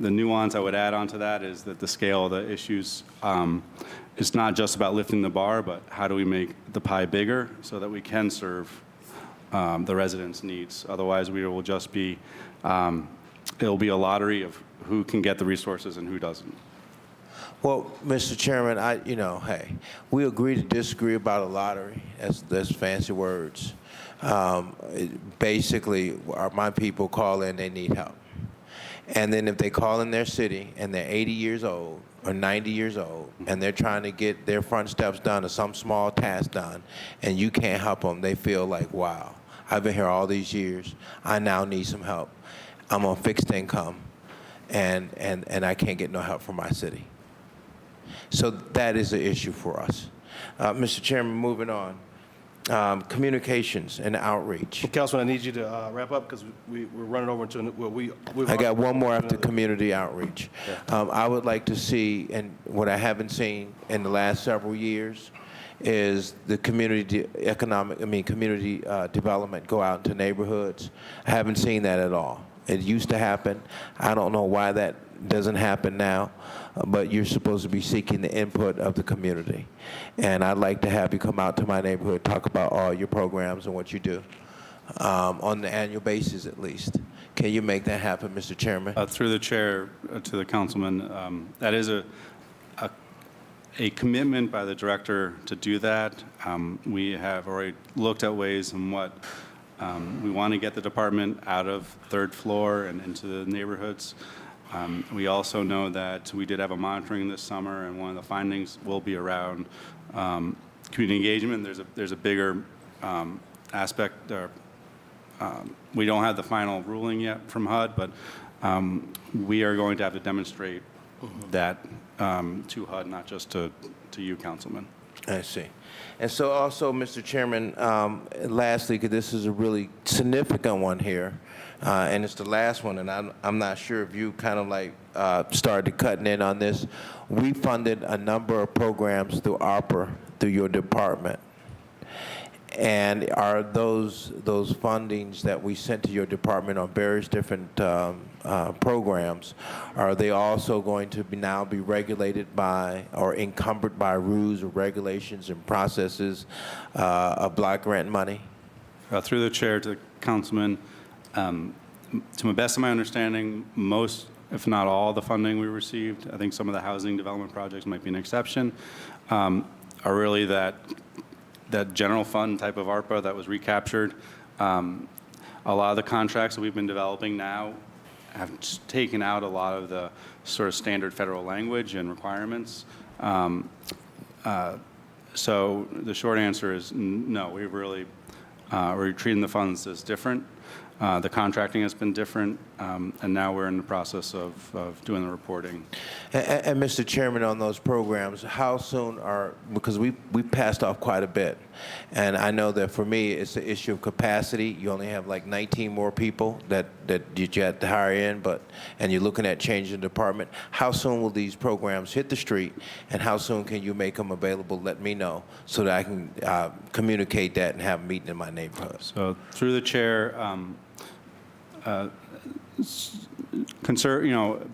nuance I would add on to that is that the scale of the issues is not just about lifting the bar, but how do we make the pie bigger so that we can serve the residents' needs. Otherwise, we will just be, it'll be a lottery of who can get the resources and who doesn't. Well, Mr. Chairman, hey, we agree to disagree about a lottery. That's fancy words. Basically, my people call in, they need help. And then if they call in their city and they're 80 years old or 90 years old and they're trying to get their front steps done or some small task done and you can't help them, they feel like, wow, I've been here all these years. I now need some help. I'm on fixed income and I can't get no help from my city. So that is an issue for us. Mr. Chairman, moving on. Communications and outreach. Councilman, I need you to wrap up because we're running over into, I got one more after community outreach. I would like to see, and what I haven't seen in the last several years, is the community development go out into neighborhoods. I haven't seen that at all. It used to happen. I don't know why that doesn't happen now, but you're supposed to be seeking the input of the community. And I'd like to have you come out to my neighborhood, talk about all your programs and what you do on the annual basis at least. Can you make that happen, Mr. Chairman? Through the chair to the councilman, that is a commitment by the director to do that. We have already looked at ways in what we want to get the department out of 3rd floor and into the neighborhoods. We also know that we did have a monitoring this summer, and one of the findings will be around community engagement. There's a bigger aspect. We don't have the final ruling yet from HUD, but we are going to have to demonstrate that to HUD, not just to you, Councilman. I see. And so also, Mr. Chairman, lastly, because this is a really significant one here, and it's the last one, and I'm not sure if you kind of like started cutting in on this. We funded a number of programs through ARPA, through your department. And are those fundings that we sent to your department on various different programs, are they also going to now be regulated by or encumbered by rules or regulations and processes of block grant money? Through the chair to the councilman, to the best of my understanding, most, if not all, the funding we received, I think some of the housing development projects might be an exception, are really that general fund type of ARPA that was recaptured. A lot of the contracts that we've been developing now have taken out a lot of the sort of standard federal language and requirements. So the short answer is no. We've really We're treating the funds as different. The contracting has been different, and now we're in the process of doing the reporting. And Mr. Chairman, on those programs, how soon because we passed off quite a bit, and I know that for me, it's the issue of capacity. You only have like 19 more people that you have to hire in, and you're looking at changing the department. How soon will these programs hit the street, and how soon can you make them available? Let me know so that I can communicate that and have a meeting in my neighborhood. So through the chair,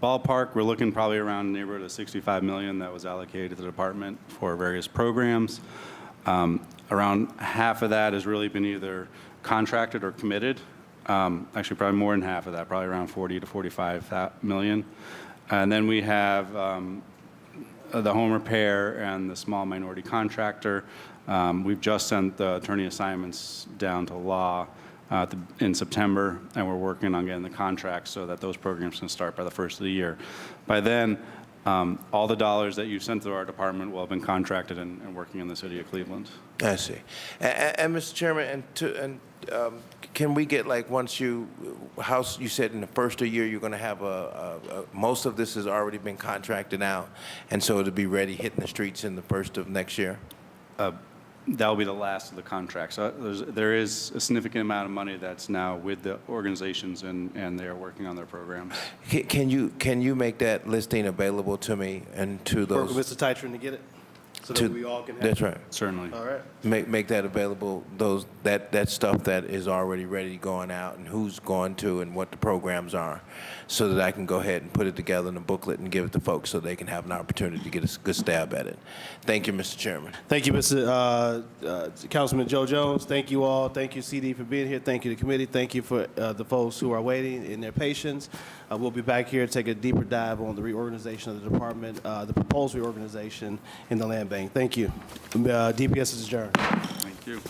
ballpark, we're looking probably around the neighborhood of $65 million that was allocated to the department for various programs. Around half of that has really been either contracted or committed. Actually, probably more than half of that, probably around 40 to 45 million. And then we have the home repair and the small minority contractor. We've just sent the attorney assignments down to law in September, and we're working on getting the contracts so that those programs can start by the first of the year. By then, all the dollars that you've sent to our department will have been contracted and working in the city of Cleveland. I see. And Mr. Chairman, can we get like once you said in the first of the year you're going to have most of this has already been contracted out, and so it'll be ready hitting the streets in the first of next year? That will be the last of the contracts. So there is a significant amount of money that's now with the organizations, and they are working on their programs. Can you make that listing available to me and to those? Work with Mr. Tytron to get it, so that we all can have That's it. right. Certainly. All right. Make that available, that stuff that is already ready going out and who's going to and what the programs are, so that I can go ahead and put it together in a booklet and give it to folks so they can have an opportunity to get a good stab at it. Thank you, Mr. Chairman. Thank you, Mr. Councilman Joe Jones. Thank you all. Thank you, CD, for being here. Thank you to the committee. Thank you for the folks who are waiting in their patience. We'll be back here to take a deeper dive on the reorganization of the department, the proposed reorganization in the land bank. Thank you. DPS is adjourned. Thank you.